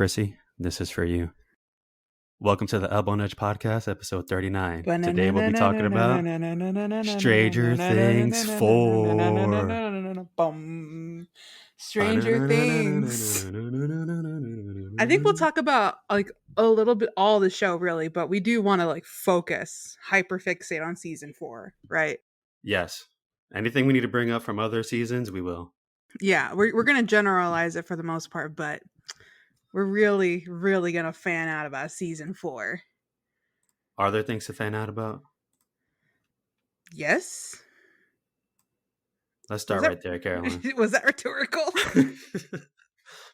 Chrissy, this is for you. Welcome to the Elbow Nudge Podcast, episode 39. Today we'll be talking about Stranger Things 4. Stranger Things. I think we'll talk about like a little bit all the show really, but we do want to like focus, hyperfixate on season 4, right? Yes. Anything we need to bring up from other seasons, we will. Yeah, we're gonna generalize it for the most part, but we're really, really gonna fan out about season 4. Are there things to fan out about? Yes. Let's start right there, Caroline. Was that rhetorical?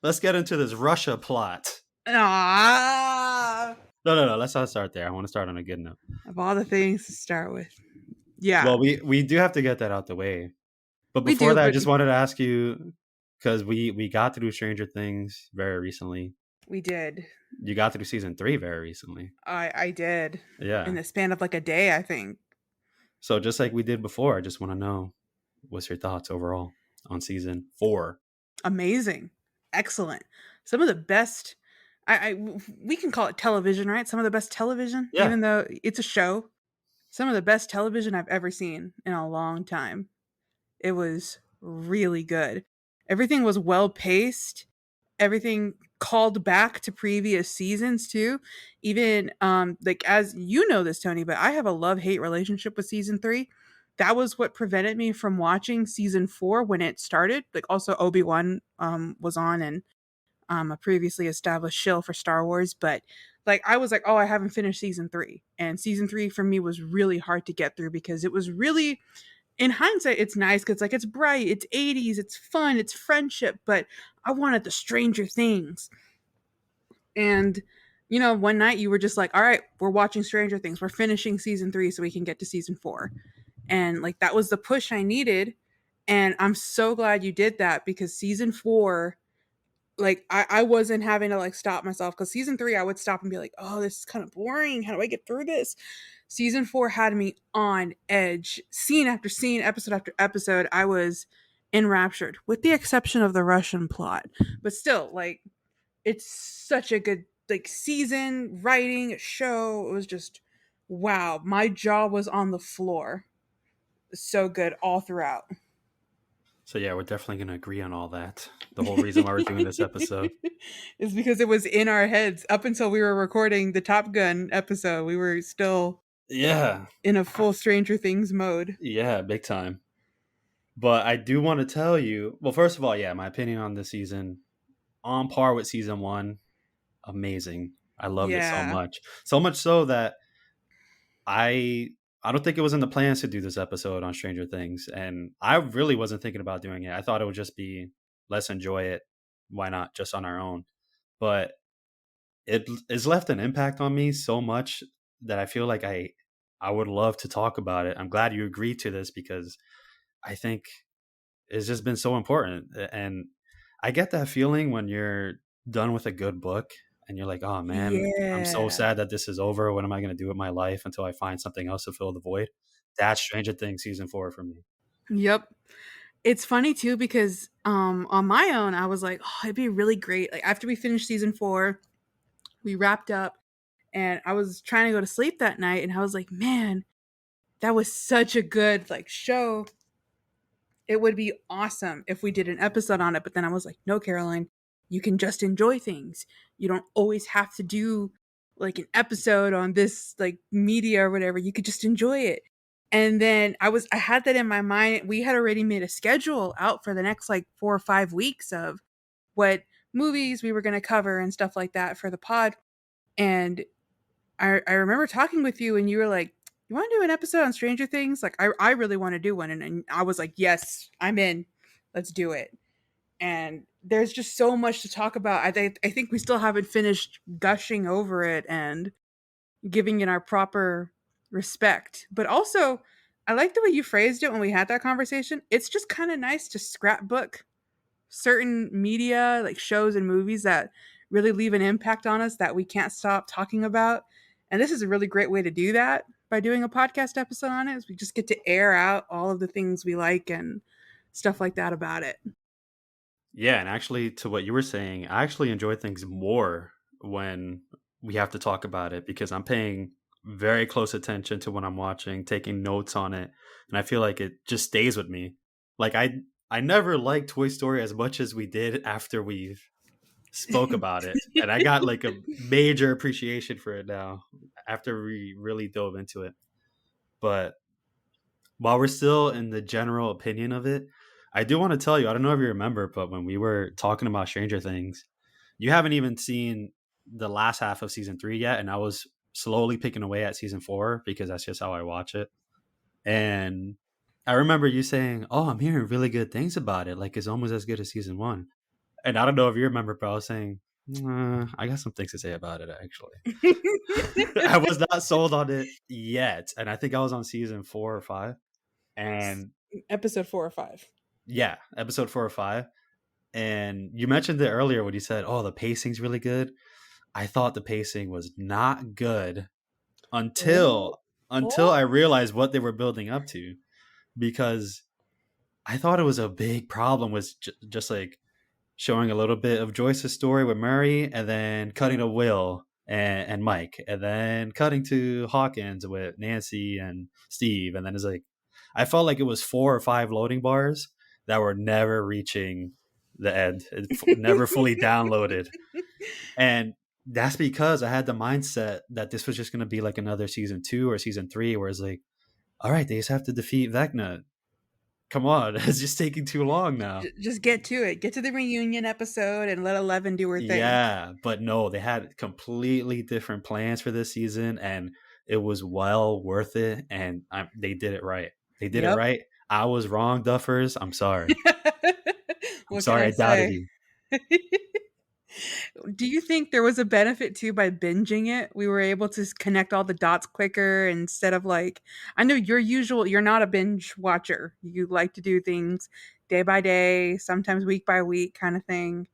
Let's get into this Russia plot. Ah. No. Let's not start there. I want to start on a good note. Of all the things to start with. Yeah. Well, we do have to get that out the way. But before that, I just wanted to ask you, because we got to do Stranger Things very recently. We did. You got to do season 3 very recently. I did. Yeah. In the span of like a day, I think. So just like we did before, I just want to know, what's your thoughts overall on season 4? Amazing. Excellent. Some of the best, we can call it television, right? Some of the best television, Yeah. even though it's a show. Some of the best television I've ever seen in a long time. It was really good. Everything was well paced. Everything called back to previous seasons too. Even like, as you know this, Tony, but I have a love-hate relationship with season 3. That was what prevented me from watching season 4 when it started. Like, also Obi-Wan was on, and a previously established shill for Star Wars, but like I was like, oh, I haven't finished season 3. And season 3 for me was really hard to get through because it was really, in hindsight, it's nice because like it's bright, it's 80s, it's fun, it's friendship, but I wanted the Stranger Things. And you know, one night you were just like, all right, we're watching Stranger Things, we're finishing season 3 so we can get to season 4. And like that was the push I needed. And I'm so glad you did that, because season 4, like I wasn't having to like stop myself, because season 3 I would stop and be like, oh, this is kind of boring, how do I get through this? Season 4 had me on edge. Scene after scene, episode after episode, I was enraptured, with the exception of the Russian plot. But still, like, it's such a good like season, writing, show. It was just wow. My jaw was on the floor. So good all throughout. So yeah, we're definitely going to agree on all that. The whole reason why we're doing this episode is because it was in our heads up until we were recording the Top Gun episode. We were still in a full Stranger Things mode. Yeah, big time. But I do want to tell you, well, first of all, yeah, my opinion on this season, on par with season 1. Amazing. I loved it so much. So much so that I don't think it was in the plans to do this episode on Stranger Things. And I really wasn't thinking about doing it. I thought it would just be, let's enjoy it. Why not? Just on our own. But it has left an impact on me so much that I feel like I would love to talk about it. I'm glad you agreed to this, because I think it's just been so important. And I get that feeling when you're done with a good book and you're like, oh man, I'm so sad that this is over. What am I going to do with my life until I find something else to fill the void? That's Stranger Things season 4 for me. Yep. It's funny too, because on my own, I was like, oh, it'd be really great. Like after we finished season 4, we wrapped up and I was trying to go to sleep that night, and I was like, man, that was such a good like show. It would be awesome if we did an episode on it. But then I was like, no, Caroline, you can just enjoy things. You don't always have to do like an episode on this like media or whatever. You could just enjoy it. And then I had that in my mind. We had already made a schedule out for the next like 4 or 5 weeks of what movies we were going to cover and stuff like that for the pod. And I remember talking with you, and you were like, you want to do an episode on Stranger Things? Like, I really want to do one. And I was like, yes, I'm in. Let's do it. And there's just so much to talk about. I think we still haven't finished gushing over it and giving it our proper respect. But also, I like the way you phrased it when we had that conversation. It's just kind of nice to scrapbook certain media, like shows and movies that really leave an impact on us that we can't stop talking about. And this is a really great way to do that by doing a podcast episode on it. Is we just get to air out all of the things we like and stuff like that about it. Yeah, and actually, to what you were saying, I actually enjoy things more when we have to talk about it because I'm paying very close attention to what I'm watching, taking notes on it, and I feel like it just stays with me. Like I never liked Toy Story as much as we did after we spoke about it, and I got like a major appreciation for it now after we really dove into it. But while we're still in the general opinion of it, I do want to tell you, I don't know if you remember, but when we were talking about Stranger Things, you haven't even seen the last half of season 3 yet, and I was slowly picking away at season 4 because that's just how I watch it. And I remember you saying, "Oh, I'm hearing really good things about it. Like it's almost as good as season 1." And I don't know if you remember, but I was saying, I got some things to say about it actually. I was not sold on it yet, and I think I was on season 4 or 5. And Episode 4 or 5. yeah, episode 4 or 5. And you mentioned it earlier when you said, "Oh, the pacing's really good." I thought the pacing was not good Oh, until oh, I realized what they were building up to, because I thought it was a big problem was just like showing a little bit of Joyce's story with Murray, and then cutting to Will and Mike, and then cutting to Hawkins with Nancy and Steve, and then it's like I felt like it was 4 or 5 loading bars that were never reaching the end, never fully downloaded, and that's because I had the mindset that this was just going to be like another season 2 or season 3, where it's like, all right, they just have to defeat Vecna. Come on, it's just taking too long now. just get to it. Get to the reunion episode and let 11 do her thing. Yeah, but no, they had completely different plans for this season, and it was well worth it. And they did it right. They did it Yep. right. I was wrong, Duffers. I'm sorry. I'm What can sorry I I doubted say? you. Do you think there was a benefit too by binging it? We were able to connect all the dots quicker instead of like, I know you're not a binge watcher. You like to do things day by day, sometimes week by week kind of thing.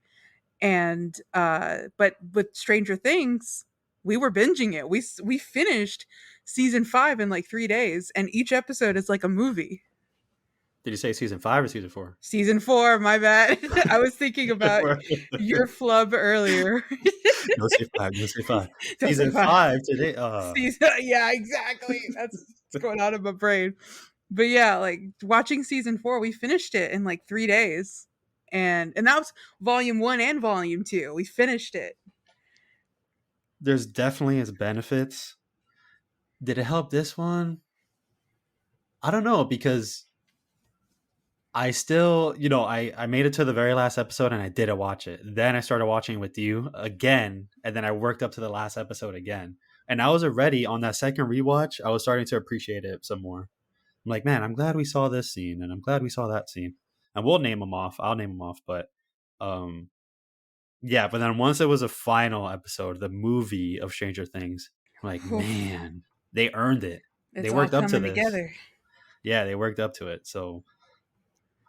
And but with Stranger Things, we were binging it. We finished season 5 in like 3 days, and each episode is like a movie. Did you say season 5 or season 4? Season 4, my bad. I was thinking about your flub earlier. No, say 5. No, say 5. Don't say Season 5. 5 today. Season, yeah, exactly. That's what's going on in my brain. But yeah, like watching season 4, we finished it in like 3 days. And that was volume 1 and volume 2. We finished it. There's definitely its benefits. Did it help this one? I don't know because I still, I made it to the very last episode and I didn't watch it. Then I started watching with you again, and then I worked up to the last episode again. And I was already on that second rewatch. I was starting to appreciate it some more. I'm like, man, I'm glad we saw this scene, and I'm glad we saw that scene. And we'll name them off. I'll name them off, but um, yeah. But then once it was a final episode, the movie of Stranger Things, I'm like, Oof, man, they earned it. They it's all worked up to coming this. together. Yeah, they worked up to it. So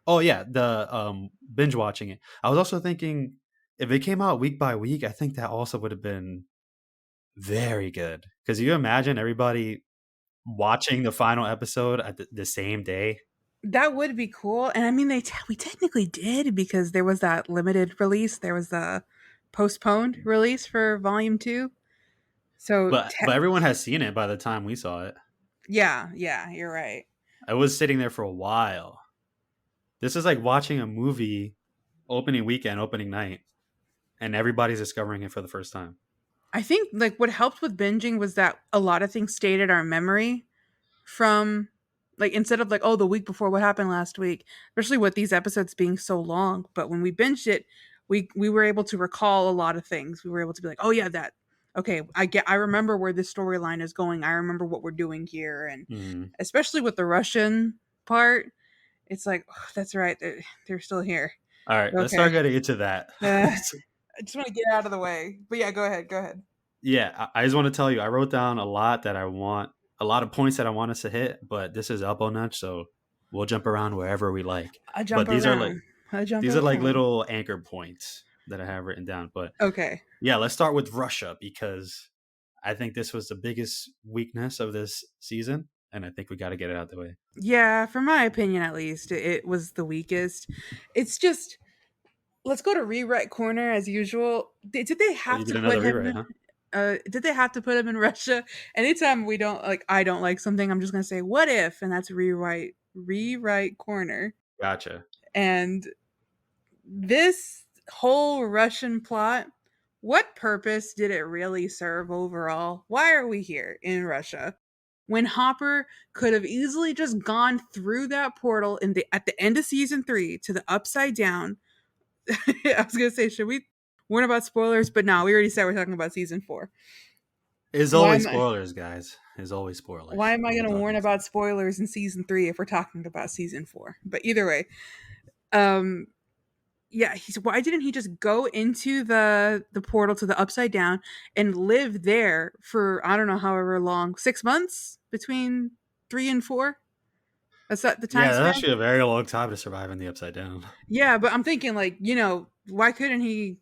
oh yeah, the binge watching it. I was also thinking if it came out week by week, I think that also would have been very good. Because you imagine everybody watching the final episode at the same day. That would be cool. And I mean, we technically did because there was that limited release. There was a postponed release for volume 2. So But everyone has seen it by the time we saw it. yeah, yeah, you're right. I was sitting there for a while. This is like watching a movie opening weekend, opening night, and everybody's discovering it for the first time. I think like what helped with binging was that a lot of things stayed in our memory from like instead of like, oh, the week before, what happened last week, especially with these episodes being so long. But when we binged it, we were able to recall a lot of things. We were able to be like, oh yeah, that okay, I remember where this storyline is going. I remember what we're doing here. And Mm. especially with the Russian part, it's like, oh, that's right, they're still here. All right, let's Okay. start getting into that. uh, I just want to get out of the way. But yeah, go ahead. Yeah, I just want to tell you, I wrote down a lot that I want, a lot of points that I want us to hit, but this is elbow nudge, so we'll jump around wherever we like. I jump But around. I jump these are like around. little anchor points that I have written down. But Okay. yeah, let's start with Russia because I think this was the biggest weakness of this season, and I think we got to get it out the way. Yeah, for my opinion at least, it was the weakest. It's just let's go to rewrite corner as usual. Did they Oh, have you to did put another him? rewrite, huh? Did they have to put him in Russia? Anytime we don't like, I don't like something, I'm just gonna say, "What if?" And that's rewrite corner. Gotcha. And this whole Russian plot, what purpose did it really serve overall? Why are we here in Russia? When Hopper could have easily just gone through that portal at the end of season 3 to the Upside Down. I was gonna say, should we warn about spoilers? But no, we already said we're talking about season 4. It's Why always am I? spoilers, guys. It's always Why spoilers am I when we're gonna warn talking. about spoilers in season 3 if we're talking about season 4? But either way, um, yeah, why didn't he just go into the portal to the Upside Down and live there for I don't know however long, 6 months between 3 and 4? That's that the time Yeah, that's span. actually a very long time to survive in the Upside Down. Yeah, but I'm thinking like why couldn't he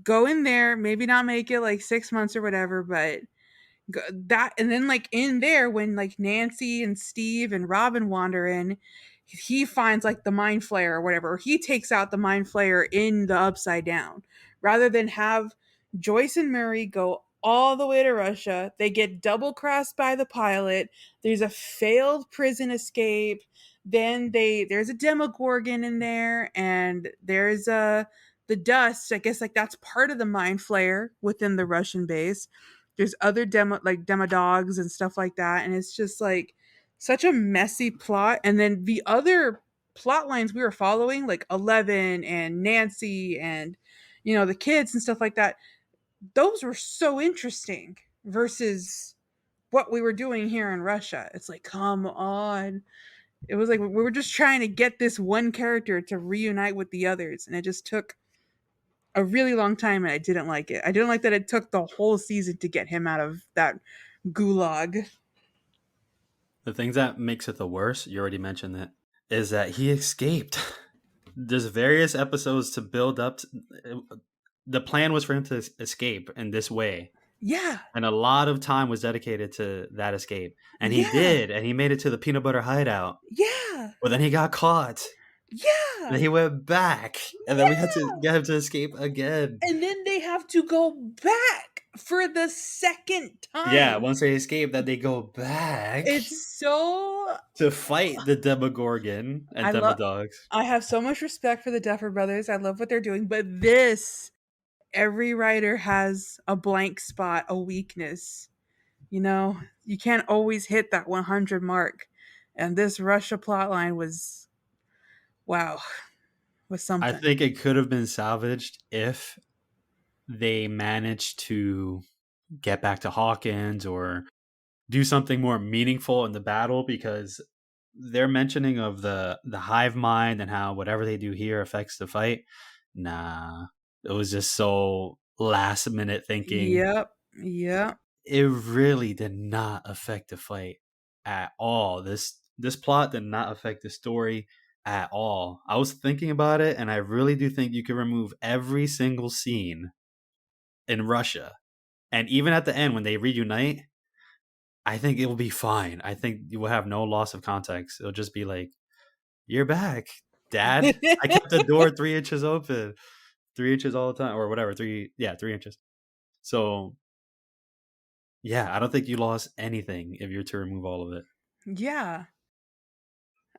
go in there, maybe not make it like 6 months or whatever, but that and then like in there when like Nancy and Steve and Robin wander in, he finds like the Mind Flayer or whatever, or he takes out the Mind Flayer in the Upside Down rather than have Joyce and Murray go all the way to Russia. They get double crossed by the pilot. There's a failed prison escape. Then there's a Demogorgon in there, and there's the dust. I guess like that's part of the Mind Flayer within the Russian base. There's other demo dogs and stuff like that, and it's just like such a messy plot. And then the other plot lines we were following, like 11 and Nancy and the kids and stuff like that, those were so interesting versus what we were doing here in Russia. It's like, come on. It was like we were just trying to get this one character to reunite with the others, and it just took a really long time, and I didn't like it. I didn't like that it took the whole season to get him out of that gulag. The things that makes it the worst, you already mentioned that, is that he escaped. There's various episodes to build up. The plan was for him to escape in this way, Yeah. and a lot of time was dedicated to that escape. And he Yeah. did, and he made it to the peanut butter hideout. Yeah. But then he got caught, and Yeah. then he went back, and then we had to Yeah. get him to escape again. And then they have to go back for the second Yeah, time. once they escape, then they go back It's so to fight the Demogorgon and I love Demodogs. I have so much respect for the Duffer Brothers. I love what they're doing, but this every writer has a blank spot, a weakness. You can't always hit that 100 mark. And this Russia plotline was wow, was I something. think it could have been salvaged if they managed to get back to Hawkins or do something more meaningful in the battle, because their mentioning of the hive mind and how whatever they do here affects the fight. Nah, it was just so last minute thinking. Yep. Yep. It really did not affect the fight at all. This plot did not affect the story at all. I was thinking about it, and I really do think you could remove every single scene in Russia, and even at the end when they reunite, I think it will be fine. I think you will have no loss of context. It'll just be like, "You're back, Dad. I kept the door 3 inches open, 3 inches all the time, or whatever. 3 inches." So yeah, I don't think you lost anything if you're to remove all of it. Yeah.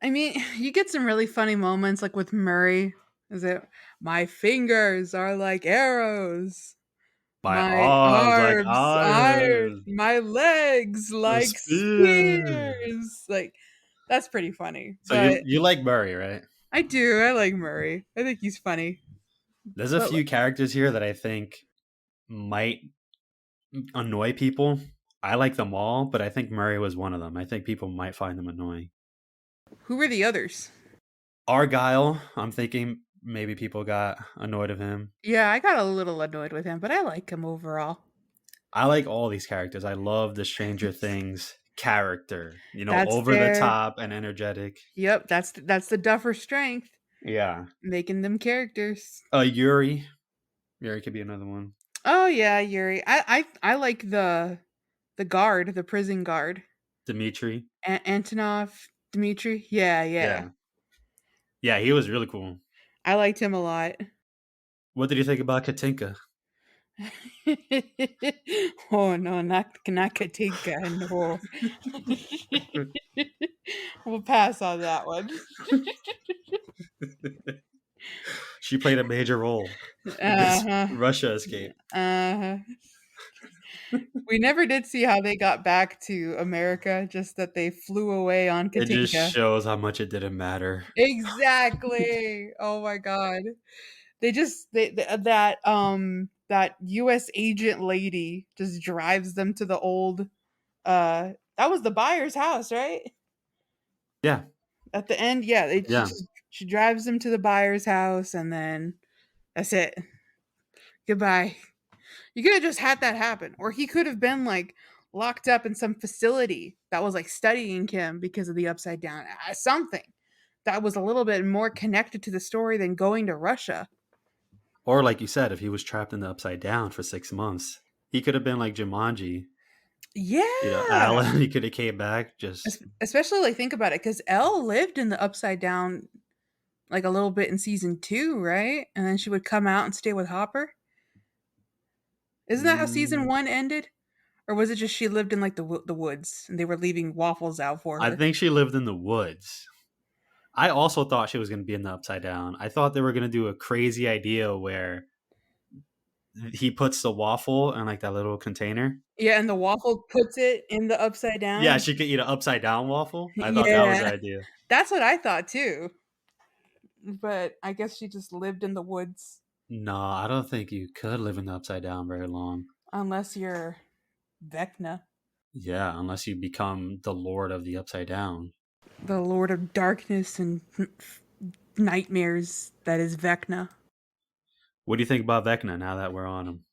I mean, you get some really funny moments like with Murray. Is it my fingers are like arrows? My My arms like arms iron, iron, my legs the like spear. spears. Like that's pretty funny. So you But you like Murray, right? I do. I like Murray. I think he's funny. There's a But few characters here that I think might annoy people. I like them all, but I think Murray was one of them. I think people might find them annoying. who were the others? Argyle, I'm thinking maybe people got annoyed of him. Yeah, I got a little annoyed with him, but I like him overall. I like all these characters. I love the Stranger Things character. That's Over the their top and energetic. Yep, that's the Duffer strength, Yeah. making them characters. Yuri. Yuri could be another one. Oh yeah, Yuri. I like the guard, the prison guard. Dimitri. Antonov, Dmitri. Yeah, yeah. Yeah. Yeah, he was really cool. I liked him a lot. What did you think about Katinka? Oh no, not Katinka, no. We'll pass on that one. She played a major role in this Uh-huh. Russia escape. Uh-huh. We never did see how they got back to America, just that they flew away on It just Katinka. shows how much it didn't matter. Exactly. Oh my god. They just that US agent lady just drives them to the old that was the buyer's house, right? Yeah, At the end, yeah, yeah. she drives them to the buyer's house and then that's it. Goodbye. You could have just had that happen. Or he could have been like locked up in some facility that was like studying him because of the upside down. Something that was a little bit more connected to the story than going to Russia. Or like you said, if he was trapped in the Upside Down for 6 months, he could have been like Jumanji. Yeah. Alan. He could have came back. Just Especially like think about it cuz Elle lived in the upside down like a little bit in season 2, right? And then she would come out and stay with Hopper. Isn't that how season mm, 1 ended? Or was it just she lived in like the woods and they were leaving waffles out for I her? think she lived in the woods. I also thought she was going to be in the Upside Down. I thought they were going to do a crazy idea where he puts the waffle in like that little container. Yeah, and the waffle puts it in the upside Yeah, down. she could eat an upside down waffle. I thought that was Yeah, the idea. that's what I thought too. But I guess she just lived in the woods No, I don't think you could live in the Upside Down very long. unless you're Vecna, Yeah, unless you become the Lord of the Upside Down. the Lord of Darkness and nightmares that is Vecna. What do you think about Vecna now that we're on him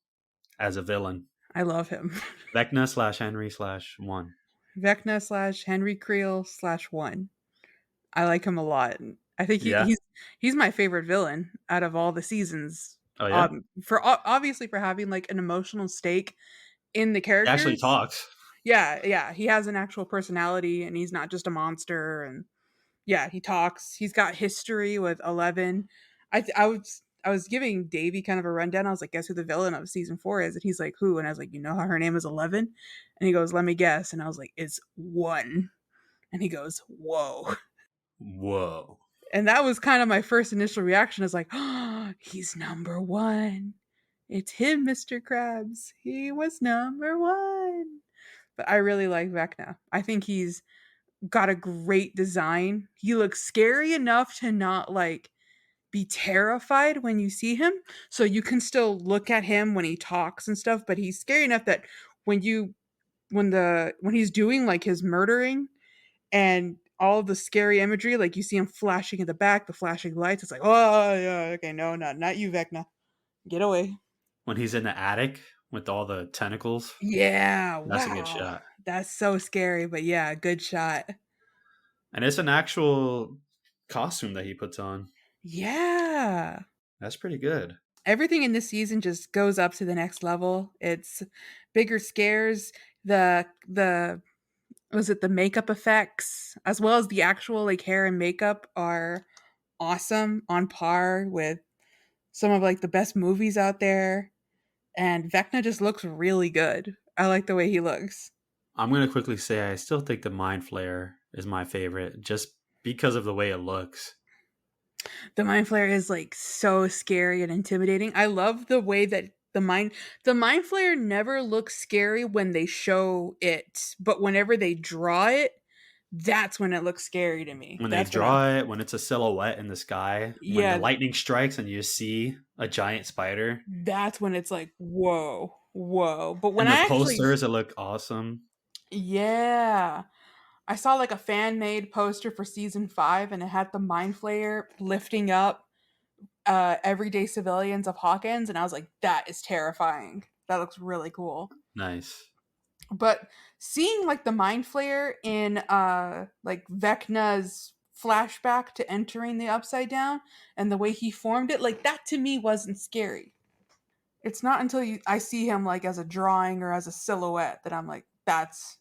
as a villain? I love him. Vecna slash Henry slash one. Vecna slash Henry Creel slash one. I like him a lot. I think Yeah. he's my favorite villain out of all the seasons. Oh yeah. For obviously for having like an emotional stake in the He actually characters. talks. Yeah, yeah, he has an actual personality and he's not just a monster and yeah, he talks. He's got history with 11. I was giving Davey kind of a rundown. I was like, guess who the villain of season 4 is? And he's like, who? And I was like, you know how her name is 11? And he goes, let me guess. And I was like, it's 1. And he goes, whoa. Whoa. And that was kind of my first initial reaction is like, oh, he's number 1. It's him, Mr. Krabs. He was number 1. But I really like Vecna. I think he's got a great design. He looks scary enough to not like be terrified when you see him. So you can still look at him when he talks and stuff, but he's scary enough that when you when he's doing like his murdering and all the scary imagery, like you see him flashing in the back, the flashing lights, it's like, oh yeah, okay, no, not you, Vecna. Get away. When he's in the attic with all the tentacles, Yeah, that's a good wow. shot. That's so scary, but yeah, good shot. And it's an actual costume that he puts on. Yeah. That's pretty good. Everything in this season just goes up to the next level. It's bigger scares, the was it the makeup effects as well as the actual like hair and makeup are awesome, on par with some of like the best movies out there. And Vecna just looks really good. I like the way he looks. I'm going to quickly say I still think the Mind Flayer is my favorite just because of the way it looks. The Mind Flayer is like so scary and intimidating. I love the way that the Mind Flayer never looks scary when they show it, but whenever they draw it, that's when it looks scary to me. When they That's when I'm draw it, when it's a silhouette in the sky, when the yeah, lightning strikes and you see a giant spider, that's when it's like whoa, whoa. But when and the I actually posters that look awesome. yeah, I saw like a fan made poster for season 5 and it had the Mind Flayer lifting up everyday civilians of Hawkins, and I was like, that is terrifying. That looks really cool. Nice. But seeing like the Mind Flayer in like Vecna's flashback to entering the Upside Down and the way he formed it, like that to me wasn't scary. It's not until I see him like as a drawing or as a silhouette that I'm like, that's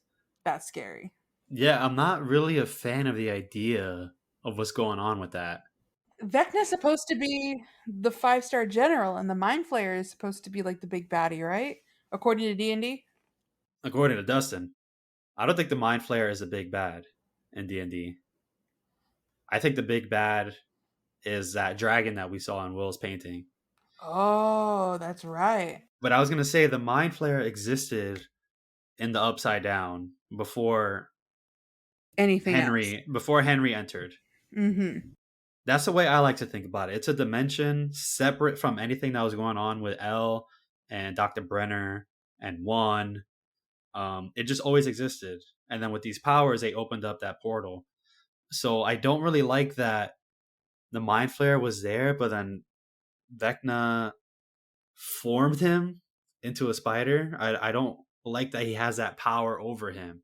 scary. Yeah, I'm not really a fan of the idea of what's going on with that. Vecna's supposed to be the 5-star general, and the Mind Flayer is supposed to be like the big baddie, right? According to D&D. According to Dustin, I don't think the Mind Flayer is a big bad in D&D. I think the big bad is that dragon that we saw in Will's painting. Oh, that's right. But I was gonna say the Mind Flayer existed in the Upside Down Anything else? Before Henry entered. Mm-hmm. That's the way I like to think about it. It's a dimension separate from anything that was going on with Elle and Dr. Brenner and Juan. It just always existed. And then with these powers, they opened up that portal. So I don't really like that the Mind Flayer was there, but then Vecna formed him into a spider. I don't like that he has that power over him.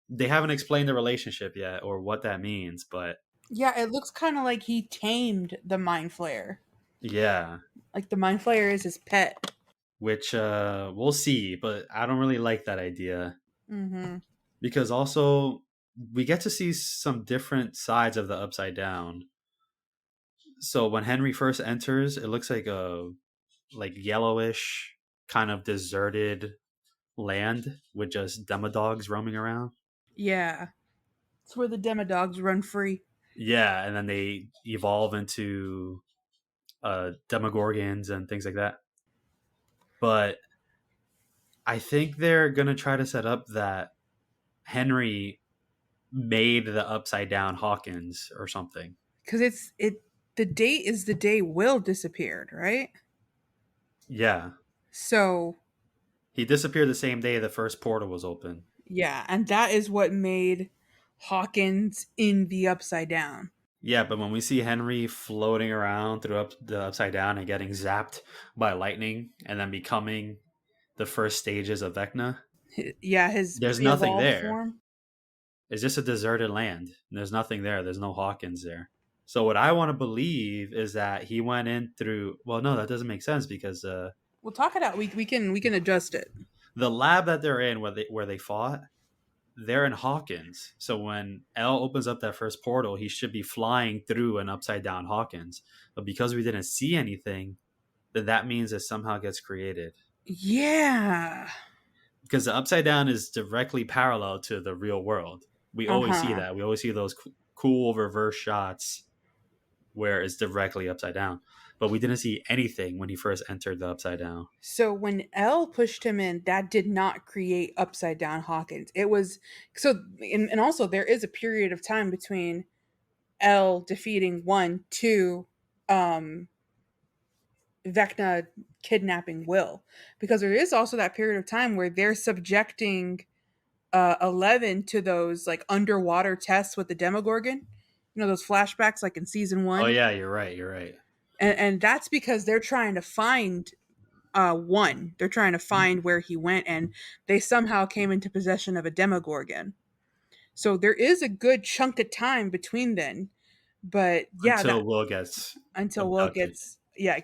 They haven't explained the relationship yet or what that means, but Yeah, it looks kind of like he tamed the Mind Flayer. yeah, Like the Mind Flayer is his pet. which we'll see, but I don't really like that idea Mm-hmm. because also we get to see some different sides of the Upside Down. So when Henry first enters, it looks like a yellowish kind of deserted land with just demodogs roaming around. Yeah, it's where the Demodogs run free. Yeah, and then they evolve into demogorgons and things like that. But I think they're gonna try to set up that Henry made the Upside Down Hawkins or something. Because the date is the day Will disappeared, right? Yeah, So he disappeared the same day the first portal was open. yeah, and that is what made Hawkins in the Upside Down. Yeah, but when we see Henry floating around through the Upside Down and getting zapped by lightning and then becoming the first stages of Vecna, Yeah, his there's nothing pre-evolved there. form. It's just a deserted land. There's nothing there. There's no Hawkins there. So what I want to believe is that he went in through. Well, no, that doesn't make sense because We'll talk it out. We can adjust it. the lab that they're in, where they fought, they're in Hawkins. So when L opens up that first portal, he should be flying through an upside down Hawkins. But because we didn't see anything, then that means it somehow gets created. Yeah. Because the upside down is directly parallel to the real world. We Uh always see huh. that. We always see those cool reverse shots where it's directly upside down. But we didn't see anything when he first entered the upside down. So when L pushed him in, that did not create Upside Down Hawkins. It was so, and also there is a period of time between L defeating one, two, um, Vecna kidnapping Will, because there is also that period of time where they're subjecting 11 to those like underwater tests with the Demogorgon. You know those flashbacks like in season Oh one, yeah, you're right. You're right. and that's because they're trying to find one. They're trying to find where he went, and they somehow came into possession of a Demogorgon. So there is a good chunk of time between then, but yeah, that Until Will gets until Will abducted. gets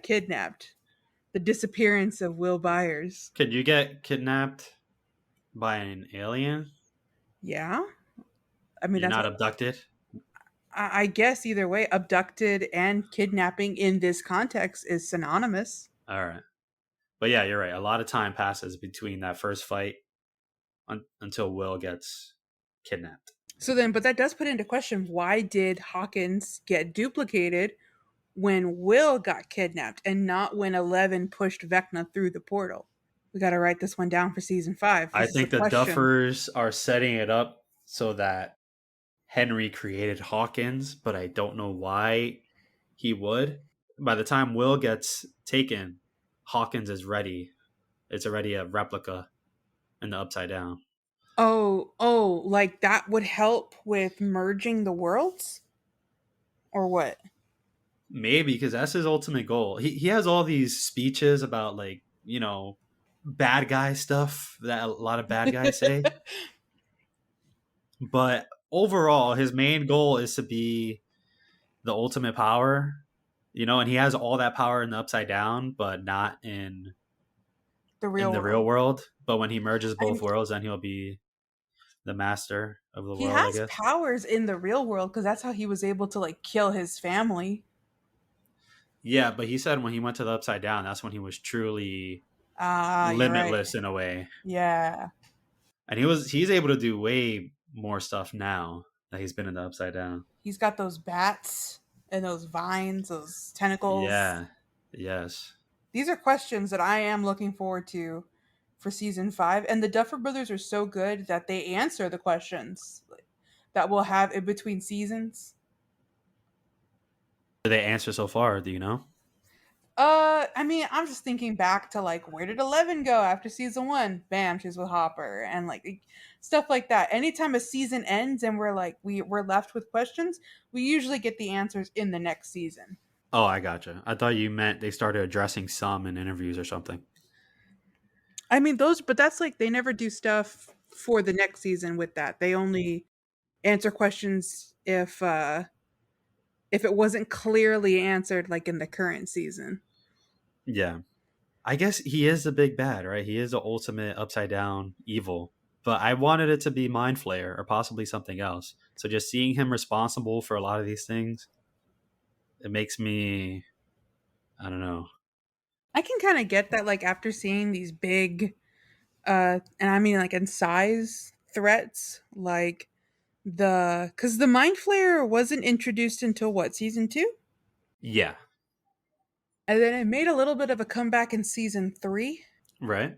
kidnapped. The disappearance of Will Byers. Could you get kidnapped by an alien? Yeah, I mean You're that's not what abducted? I guess either way, abducted and kidnapping in this context is synonymous. All right. But yeah, you're right. A lot of time passes between that first fight until Will gets kidnapped. So then, but that does put into question, why did Hawkins get duplicated when Will got kidnapped and not when 11 pushed Vecna through the portal? We got to write this one down for season 5. I This is a think the question. Duffers are setting it up so that Henry created Hawkins, but I don't know why he would. By the time Will gets taken, Hawkins is ready. It's already a replica in the Upside Down. Oh, like that would help with merging the worlds? Or what? Maybe because that's his ultimate goal. He has all these speeches about bad guy stuff that a lot of bad guys say. But overall, his main goal is to be the ultimate power, and he has all that power in the Upside Down, but not The in real the real world. world. But when he merges I both worlds, then he'll be the master of the He world, I has guess. powers in the real world because that's how he was able to like kill his family. Yeah, but he said when he went to the Upside Down, that's when he was truly Ah, you're right. limitless in a way. Yeah. And he's able to do way more stuff now that he's been in the Upside Down. He's got those bats and those vines, those tentacles. Yeah. Yes. These are questions that I am looking forward to for season 5. And the Duffer Brothers are so good that they answer the questions that we'll have in between seasons. Did they answer so far? Do you know? I mean, I'm just thinking back to like, where did 11 go after season 1? Bam, she's with Hopper, and like stuff like that. Anytime a season ends and we're left with questions, we usually get the answers in the next season. Oh, I gotcha. I thought you meant they started addressing some in interviews or something. I mean, those, but that's like they never do stuff for the next season with that. They only answer questions if it wasn't clearly answered like in the current season. Yeah. I guess he is the big bad, right? He is the ultimate upside down evil. But I wanted it to be Mind Flayer or possibly something else. So just seeing him responsible for a lot of these things, it makes me, I don't know. I can kind of get that like after seeing these big and I mean like in size threats like cuz the Mind Flayer wasn't introduced until what, season 2? Yeah. And then it made a little bit of a comeback in season 3. Right?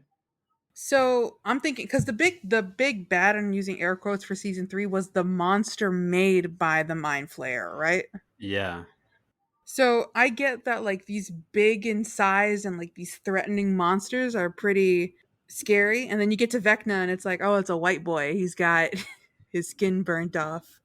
So I'm thinking because the big bad, I'm using air quotes for season 3, was the monster made by the Mind Flayer, right? Yeah. So I get that like these big in size and like these threatening monsters are pretty scary, and then you get to Vecna and it's like, oh, it's a white boy. He's got his skin burnt off.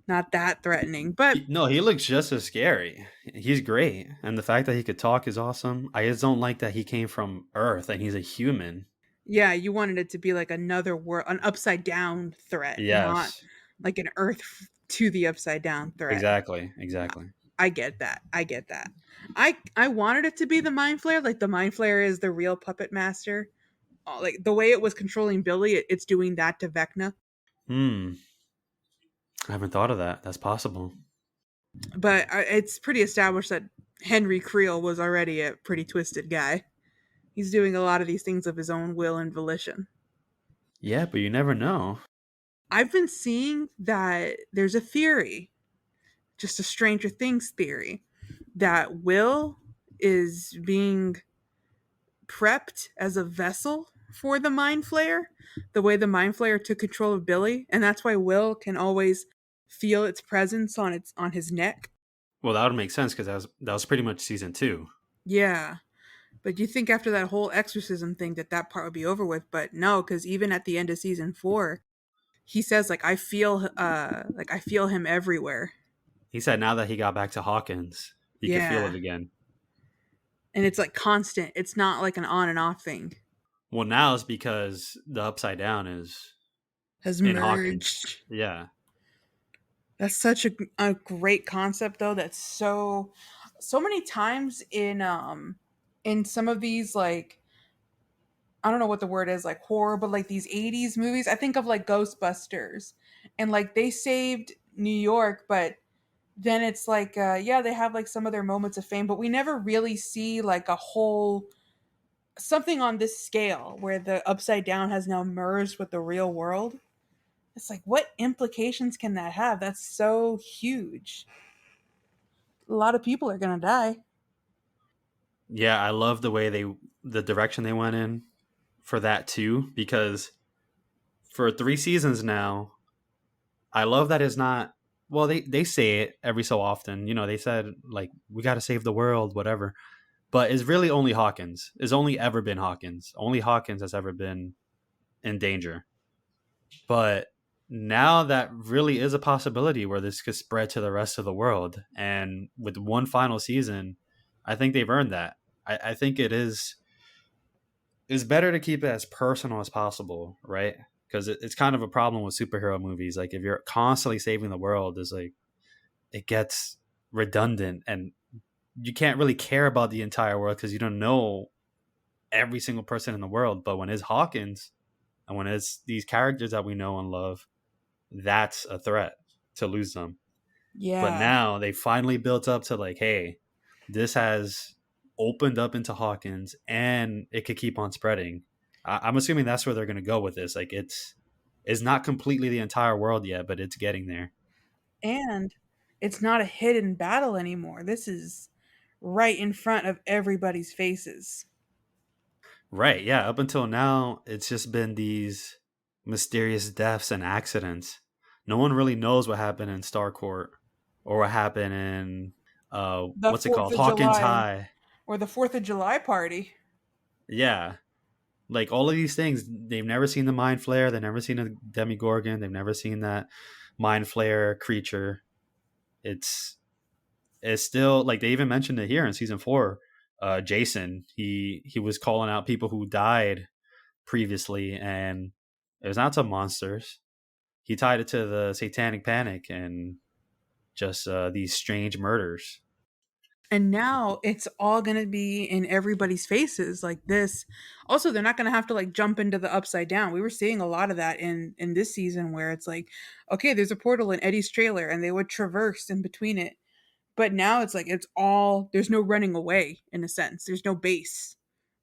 Not that threatening, but No, he looks just as scary. He's great. And the fact that he could talk is awesome. I just don't like that he came from Earth and he's a human. yeah, you wanted it to be like another world, an upside down threat, not Yes. like an Earth to the upside down threat. Exactly. Exactly. I get that. I get that. I wanted it to be the Mind Flayer, like the Mind Flayer is the real puppet master. Like the way it was controlling Billy, it's doing that to Vecna. Hmm. I haven't thought of that. That's possible. But it's pretty established that Henry Creel was already a pretty twisted guy. He's doing a lot of these things of his own will and volition. Yeah, but you never know. I've been seeing that there's a theory, just a Stranger Things theory, that Will is being prepped as a vessel for the Mind Flayer, the way the Mind Flayer took control of Billy, and that's why Will can always feel its presence on his neck. Well, that would make sense because that was pretty much season two. Yeah. But you think after that whole exorcism thing that that part would be over with, but no, because even at the end of season 4, he says like I feel him everywhere. He said now that he got back to Hawkins, he could feel Yeah, it again. and it's like constant. It's not like an on and off thing. Well, now it's because the Upside Down is Has in Hawkins. merged. Yeah. That's such a great concept though. That's so many times in some of these like I don't know what the word is, like horror, but like these 80s movies. I think of like Ghostbusters, and like they saved New York, but then it's like, yeah, they have like some of their moments of fame, but we never really see like a whole something on this scale where the Upside Down has now merged with the real world. It's like, what implications can that have? That's so huge. A lot of people are gonna die. Yeah, I love the direction they went in for that too, because for 3 seasons now, I love that it's not. Well, they say it every so often. You know, they said like we got to save the world, whatever. But it's really only Hawkins. It's only ever been Hawkins. Only Hawkins has ever been in danger. But now that really is a possibility where this could spread to the rest of the world. And with one final season, I think they've earned that. I think it's better to keep it as personal as possible, right? Because it's kind of a problem with superhero movies. Like if you're constantly saving the world, it's like it gets redundant and you can't really care about the entire world because you don't know every single person in the world. But when it's Hawkins and when it's these characters that we know and love, that's a threat to lose them. But Yeah. now they finally built up to like, hey, this has opened up into Hawkins, and it could keep on spreading. I'm assuming that's where they're going to go with this. Like it's not completely the entire world yet, but it's getting there. And it's not a hidden battle anymore. This is right in front of everybody's faces. Right? Yeah. Up until now, it's just been these mysterious deaths and accidents. No one really knows what happened in Starcourt or what happened in The what's it 4th called, of Hawkins July High. or the 4th of July party. Yeah. Like all of these things, they've never seen the Mind Flayer. They've never seen a Demigorgon. They've never seen that Mind Flayer creature. It's it's still like they even mentioned it here in season 4. Jason, he was calling out people who died previously, and it was not to monsters. He tied it to the Satanic Panic and just these strange murders. And now it's all going to be in everybody's faces like this. Also, they're not going to have to like jump into the upside down. We were seeing a lot of that in this season where it's like, okay, there's a portal in Eddie's trailer and they would traverse in between it. But now it's like it's all there's no running away in a sense. There's no base.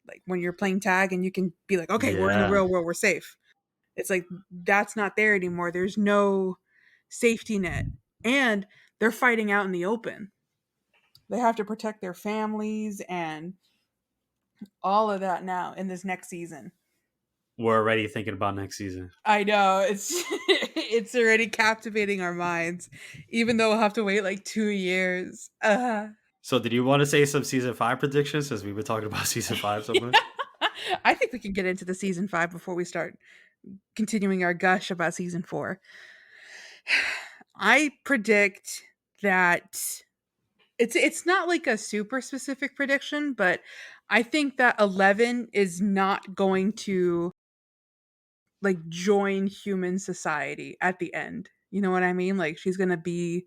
Like when you're playing tag and you can be like, okay, we're in the Yeah, real world, we're safe. It's like that's not there anymore. There's no safety net. And they're fighting out in the open. They have to protect their families and all of that now in this next season. we're already thinking about next season. I know it's it's already captivating our minds, even though we'll have to wait like 2 years. So, did you want to say some season 5 predictions since we've been talking about season 5 so much? I think we can get into the season 5 before we start continuing our gush about season 4. I predict that it's not like a super specific prediction, but I think that 11 is not going to like join human society at the end. You know what I mean? Like she's going to be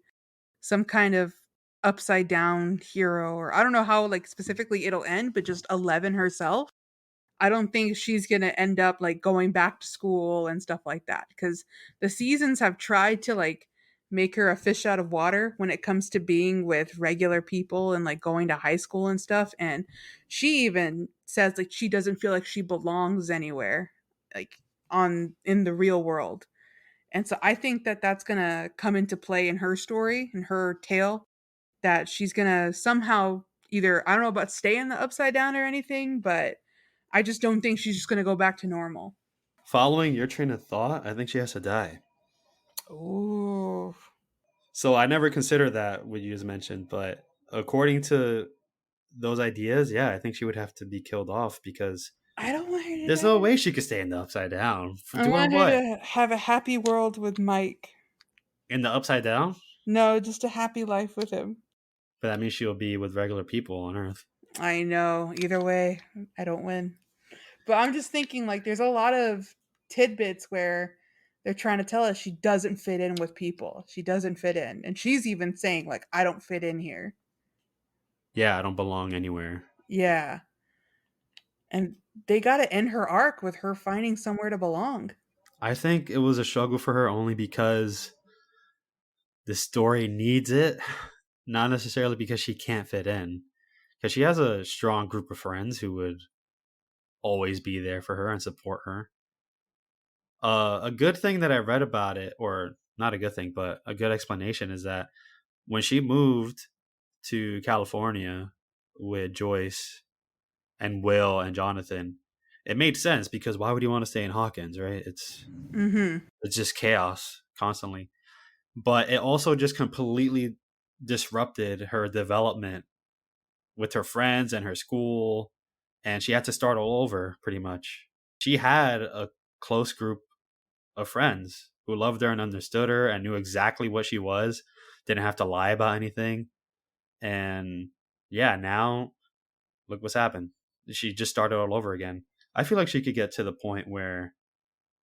some kind of upside down hero, or I don't know how like specifically it'll end, but just 11 herself. I don't think she's going to end up like going back to school and stuff like that because the seasons have tried to like make her a fish out of water when it comes to being with regular people and like going to high school and stuff. And she even says like she doesn't feel like she belongs anywhere, like on in the real world. And so I think that that's going to come into play in her story and her tale, that she's going to somehow either, I don't know about stay in the upside down or anything, but I just don't think she's just going to go back to normal. Following your train of thought, I think she has to die. Ooh. So I never considered that what you just mentioned, but according to those ideas, yeah, I think she would have to be killed off because I don't want her to there's no way die. she could stay in the upside down. For I doing want her what? to have a happy world with Mike. In the upside down? No, just a happy life with him. But that means she'll be with regular people on Earth. I know. Either way, I don't win. But I'm just thinking like there's a lot of tidbits where they're trying to tell us she doesn't fit in with people. She doesn't fit in. And she's even saying like I don't fit in here. Yeah, I don't belong anywhere. Yeah. And they got to end her arc with her finding somewhere to belong. I think it was a struggle for her only because the story needs it, not necessarily because she can't fit in. Because she has a strong group of friends who would always be there for her and support her. A good thing that I read about it, or not a good thing, but a good explanation, is that when she moved to California with Joyce and Will and Jonathan, it made sense because why would you want to stay in Hawkins, right? Mhm. It's just chaos constantly. But it also just completely disrupted her development with her friends and her school, and she had to start all over pretty much. She had a close group of friends who loved her and understood her and knew exactly what she was, didn't have to lie about anything. And yeah, now look what's happened. She just started all over again. I feel like she could get to the point where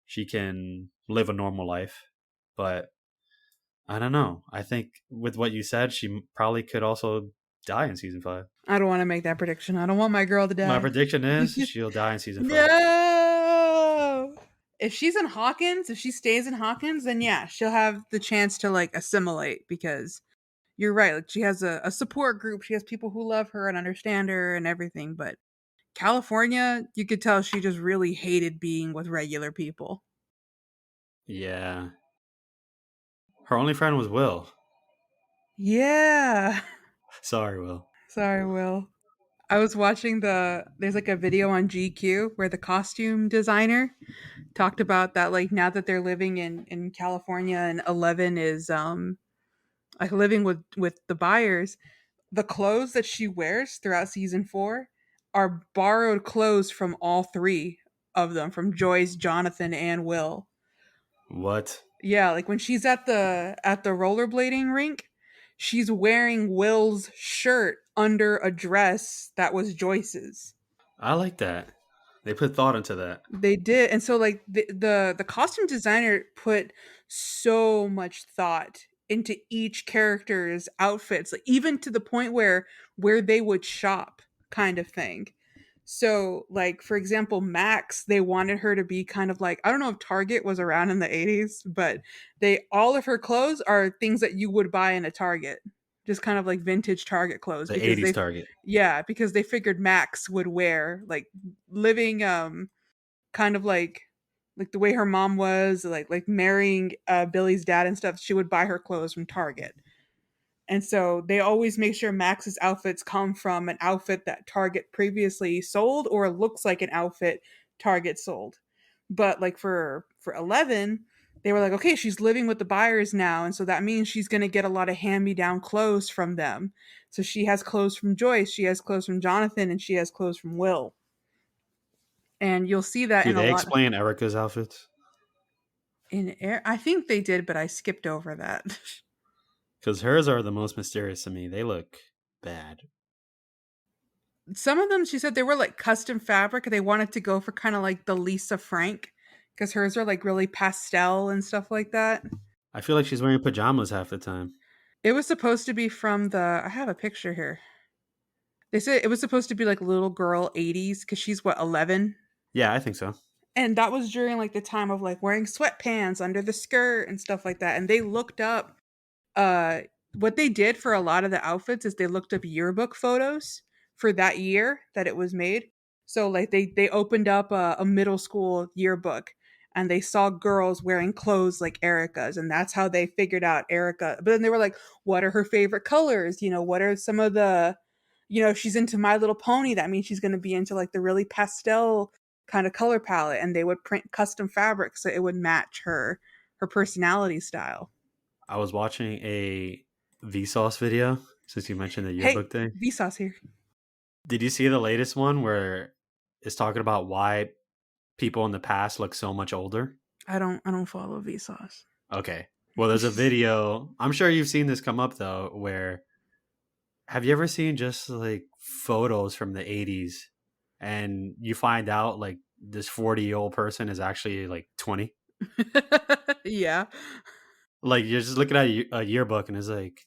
she can live a normal life, but I don't know. I think with what you said, she probably could also die in season 5. I don't want to make that prediction. I don't want my girl to My die. prediction is she'll die in season 5. No. If she's in Hawkins, if she stays in Hawkins, then yeah, she'll have the chance to like assimilate because you're right. Like she has a support group. She has people who love her and understand her and everything. But California, you could tell she just really hated being with regular people. Yeah. Her only friend was Will. Yeah. Sorry, Will. Sorry, Will. I was watching there's like a video on GQ where the costume designer talked about that, like now that they're living in California and 11 is like living with the buyers, the clothes that she wears throughout season 4 are borrowed clothes from all three of them, from Joyce, Jonathan, and Will. What? Yeah, like when she's at the rollerblading rink, she's wearing Will's shirt under a dress that was Joyce's. I like that. They put thought into that. They did. And so like the costume designer put so much thought into each character's outfits, like even to the point where they would shop kind of thing. So like for example, Max, they wanted her to be kind of like, I don't know if Target was around in the 80s, but they all of her clothes are things that you would buy in a Target. Just kind of like vintage Target clothes The because 80s they Target. yeah, because they figured Max would wear like living kind of like the way her mom was like marrying Billy's dad and stuff. She would buy her clothes from Target. And so they always make sure Max's outfits come from an outfit that Target previously sold or looks like an outfit Target sold. But like for 11, they were like, okay, she's living with the buyers now, and so that means she's going to get a lot of hand-me-down clothes from them. So she has clothes from Joyce, she has clothes from Jonathan, and she has clothes from Will. And you'll see that Do in a they lot explain Erica's outfits? in air. I think they did, but I skipped over that. Because hers are the most mysterious to me. They look bad. Some of them, she said they were like custom fabric. They wanted to go for kind of like the Lisa Frank because hers are like really pastel and stuff like that. I feel like she's wearing pajamas half the time. It was supposed to be from I have a picture here. They said it was supposed to be like little girl 80s because she's what, 11? Yeah, I think so. And that was during like the time of like wearing sweatpants under the skirt and stuff like that. And they looked up uh what they did for a lot of the outfits is they looked up yearbook photos for that year that it was made. So like they opened up a middle school yearbook and they saw girls wearing clothes like Erica's, and that's how they figured out Erica. But then they were like, what are her favorite colors? What are some of the, if she's into My Little Pony, that means she's going to be into like the really pastel kind of color palette, and they would print custom fabric so it would match her personality style. I was watching a Vsauce video since you mentioned the Hey, yearbook thing. Vsauce here. Did you see the latest one where it's talking about why people in the past look so much older? I don't follow Vsauce. Okay. Well, there's a video. I'm sure you've seen this come up though, where have you ever seen just like photos from the 80s and you find out like this 40-year-old person is actually like 20? Yeah. Like you're just looking at a yearbook and it's like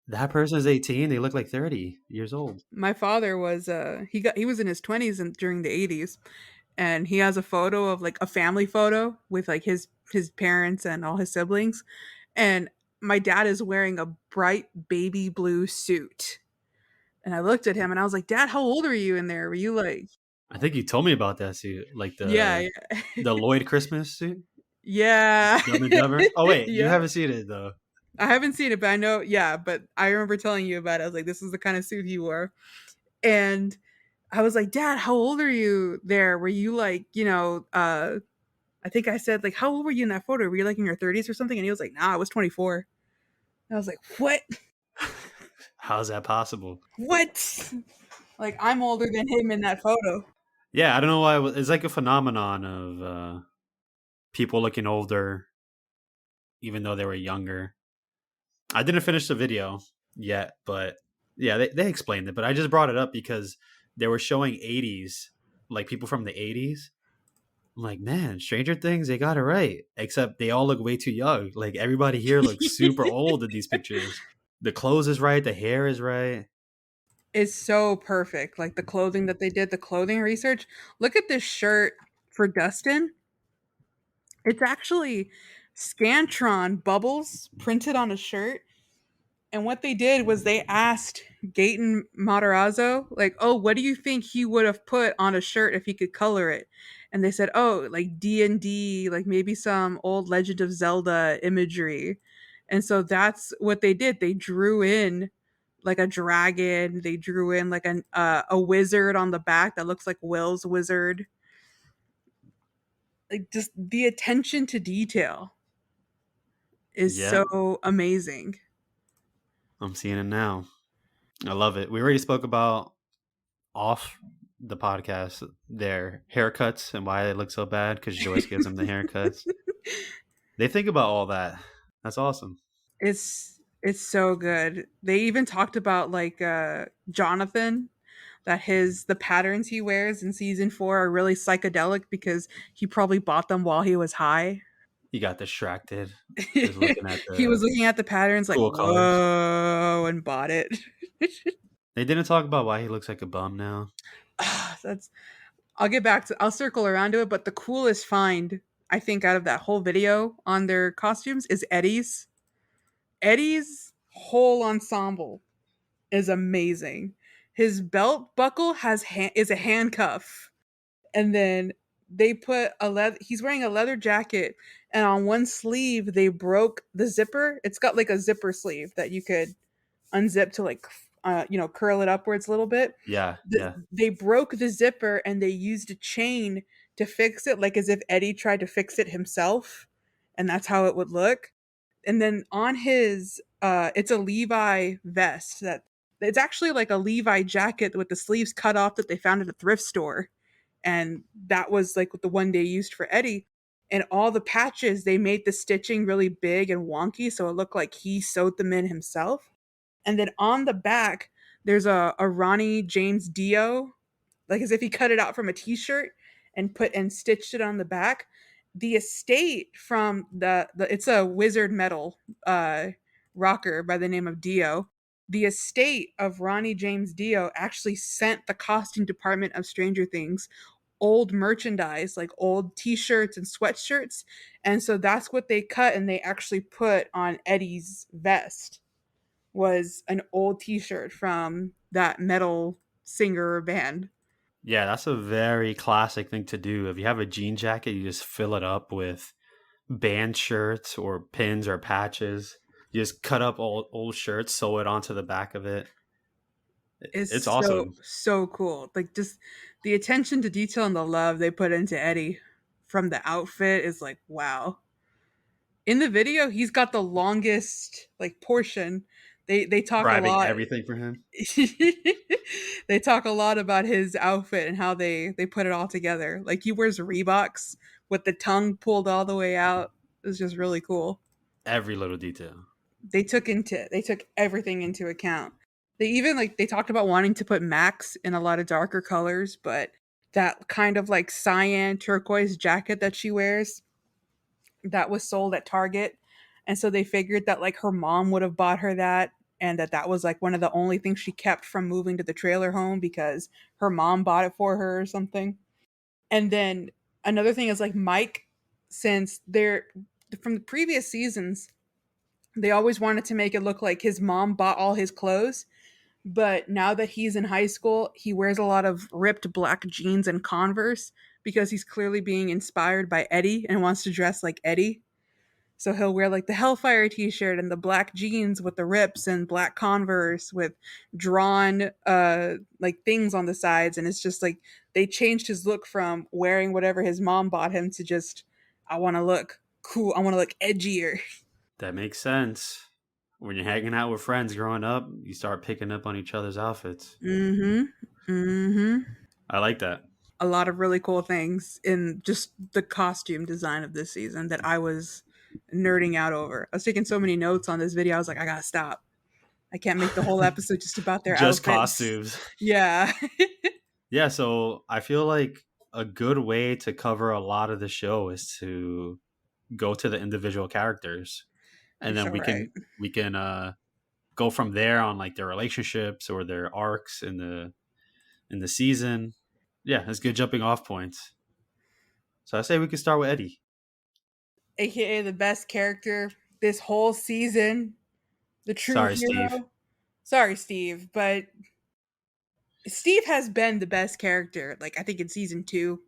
that person is 18, they look like 30 years old. My father was he was in his 20s and during the 80s, and he has a photo of like a family photo with like his parents and all his siblings, and my dad is wearing a bright baby blue suit. And I looked at him and I was like, "Dad, how old are you in there? Were you like?" I think you told me about that suit, like Yeah, the Lloyd Christmas suit, yeah. Dumb and Dumber. Oh wait, you Yeah. haven't seen it though. I haven't seen it, but I know, yeah, but I remember telling you about it. I was like, this is the kind of suit he wore. And I was like, Dad, how old are you there? Were you like, I think I said, like, how old were you in that photo? Were you like in your 30s or something? And he was like, nah, I was 24. And I was like, what? How's that possible? What? Like, I'm older than him in that photo. Yeah, I don't know why it's like a phenomenon of people looking older even though they were younger. I didn't finish the video yet, but yeah, they explained it. But I just brought it up because they were showing 80s, like people from the 80s. I'm like, man, Stranger Things, they got it right. Except they all look way too young. Like everybody here looks super old in these pictures. The clothes is right, the hair is right. It's so perfect. Like the clothing that they did, the clothing research. Look at this shirt for Dustin. It's actually Scantron bubbles printed on a shirt. And what they did was they asked Gaten Matarazzo, like, "Oh, what do you think he would have put on a shirt if he could color it?" And they said, "Oh, like D&D, like maybe some old Legend of Zelda imagery." And so that's what they did. They drew in like a dragon. They drew in like a wizard on the back that looks like Will's wizard. Like just the attention to detail is Yep, so amazing. I'm seeing it now. I love it. We already spoke about off the podcast their haircuts and why they look so bad because Joyce gives them the haircuts. They think about all that. That's awesome. It's so good. They even talked about like Jonathan, that his the patterns he wears in season 4 are really psychedelic because he probably bought them while he was high. He got distracted just looking at He was the looking at the patterns like, cool colors. "Whoa," and bought it. They didn't talk about why he looks like a bum now. That's I'll circle around to it, but the coolest find I think out of that whole video on their costumes is Eddie's. Eddie's whole ensemble is amazing. His belt buckle is a handcuff, and then they put a leather. He's wearing a leather jacket, and on one sleeve they broke the zipper. It's got like a zipper sleeve that you could unzip to like curl it upwards a little bit. Yeah, yeah. They broke the zipper and they used a chain to fix it, like as if Eddie tried to fix it himself, and that's how it would look. And then on his it's a Levi vest that it's actually like a Levi jacket with the sleeves cut off that they found at a thrift store, and that was like the one they used for Eddie. And all the patches, they made the stitching really big and wonky so it looked like he sewed them in himself. And then on the back there's a Ronnie James Dio, like as if he cut it out from a t-shirt and put and stitched it on the back. The estate from the it's a wizard metal rocker by the name of Dio. The estate of Ronnie James Dio actually sent the costume department of Stranger Things old merchandise, like old t-shirts and sweatshirts, and so that's what they cut and they actually put on Eddie's vest, was an old t-shirt from that metal singer or band. Yeah, that's a very classic thing to do. If you have a jean jacket, you just fill it up with band shirts or pins or patches. You just cut up old shirts, sew it onto the back of it. It's Is awesome. so cool. Like just the attention to detail and the love they put into Eddie from the outfit is like wow. In the video, he's got the longest like portion. They talk a Describing lot. everything for him. They talk a lot about his outfit and how they put it all together. Like he wears Reeboks with the tongue pulled all the way out. It's just really cool. Every little detail. They took everything into account. They even like they talked about wanting to put Max in a lot of darker colors, but that kind of like cyan turquoise jacket that she wears, that was sold at Target. And so they figured that like her mom would have bought her that, and that was like one of the only things she kept from moving to the trailer home because her mom bought it for her or something. And then another thing is like Mike, since they're from the previous seasons, they always wanted to make it look like his mom bought all his clothes. But now that he's in high school, he wears a lot of ripped black jeans and Converse because he's clearly being inspired by Eddie and wants to dress like Eddie. So he'll wear like the Hellfire t-shirt and the black jeans with the rips and black Converse with drawn like things on the sides, and it's just like they changed his look from wearing whatever his mom bought him to just I want to look cool, I want to look edgier. That makes sense. When you're hanging out with friends growing up, you start picking up on each other's outfits. Mhm. Mhm. I like that. A lot of really cool things in just the costume design of this season that I was nerding out over. I was taking so many notes on this video. I was like, I gotta stop. I can't make the whole episode just about their Just outfits. costumes. Yeah. Yeah, so I feel like a good way to cover a lot of the show is to go to the individual characters, You're and then so right. we can go from there on like their relationships or their arcs in the season. Yeah, it's good jumping off points. So I say we could start with Eddie. AKA the best character this whole season. The true Sorry, Steve. hero. Sorry, Steve, but Steve has been the best character. Like, I think in season 2,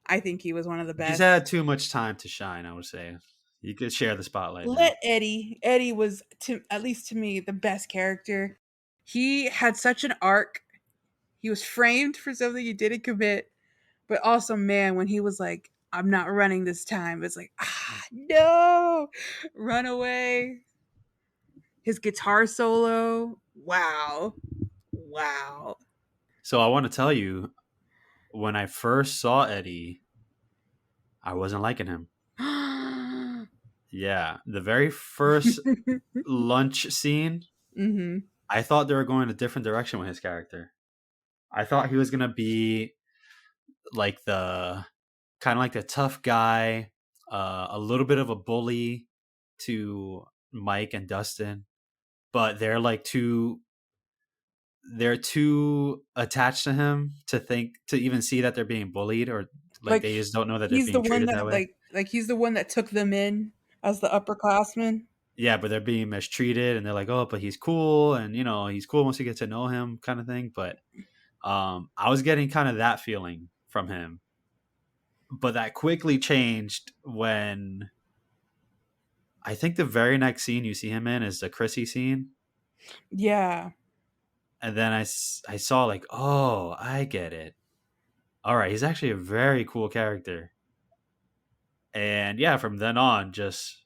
I think he was one of the He's best. had too much time to shine, I would say. You could share the spotlight now. Let Eddie. Eddie was, to at least to me, the best character. He had such an arc. He was framed for something he didn't commit, but also, man, when he was like, "I'm not running this time," it's like, no, run away. His guitar solo, wow, wow. So I want to tell you, when I first saw Eddie, I wasn't liking him. Yeah, the very first lunch scene, Mm-hmm. I thought they were going a different direction with his character. I thought he was gonna be like the kind of like the tough guy, a little bit of a bully to Mike and Dustin, but they're too attached to him to think to even see that they're being bullied, or like Like they just don't know that they're he's the being one treated that that way. like he's the one that took them in as the upperclassmen. Yeah, but they're being mistreated, and they're like, "Oh, but he's cool, and he's cool once you get to know him," kind of thing. But I was getting kind of that feeling from him, but that quickly changed when I think the very next scene you see him in is the Chrissy scene, Yeah, and then I saw like, oh, I get it. All right, he's actually a very cool character, and yeah, from then on, just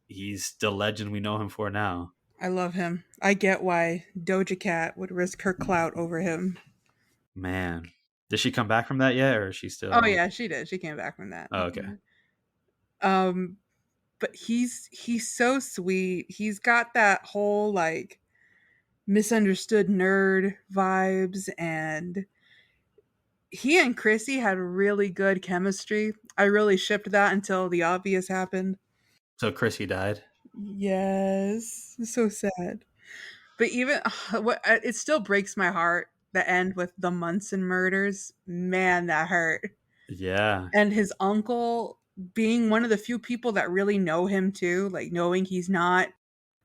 he's the legend we know him for now. I love him. I get why Doja Cat would risk her clout over him. Man, did she come back from that yet, or is she Oh still? yeah, she did. She came back from that. Oh, okay. Um, but he's so sweet. He's got that whole like misunderstood nerd vibes, and he and Chrissy had really good chemistry. I really shipped that until the obvious happened. So Chrissy died. Yes, so sad. But even what it still breaks my heart. The end with the Munson murders, man, that hurt. Yeah. And his uncle being one of the few people that really know him too, like knowing he's not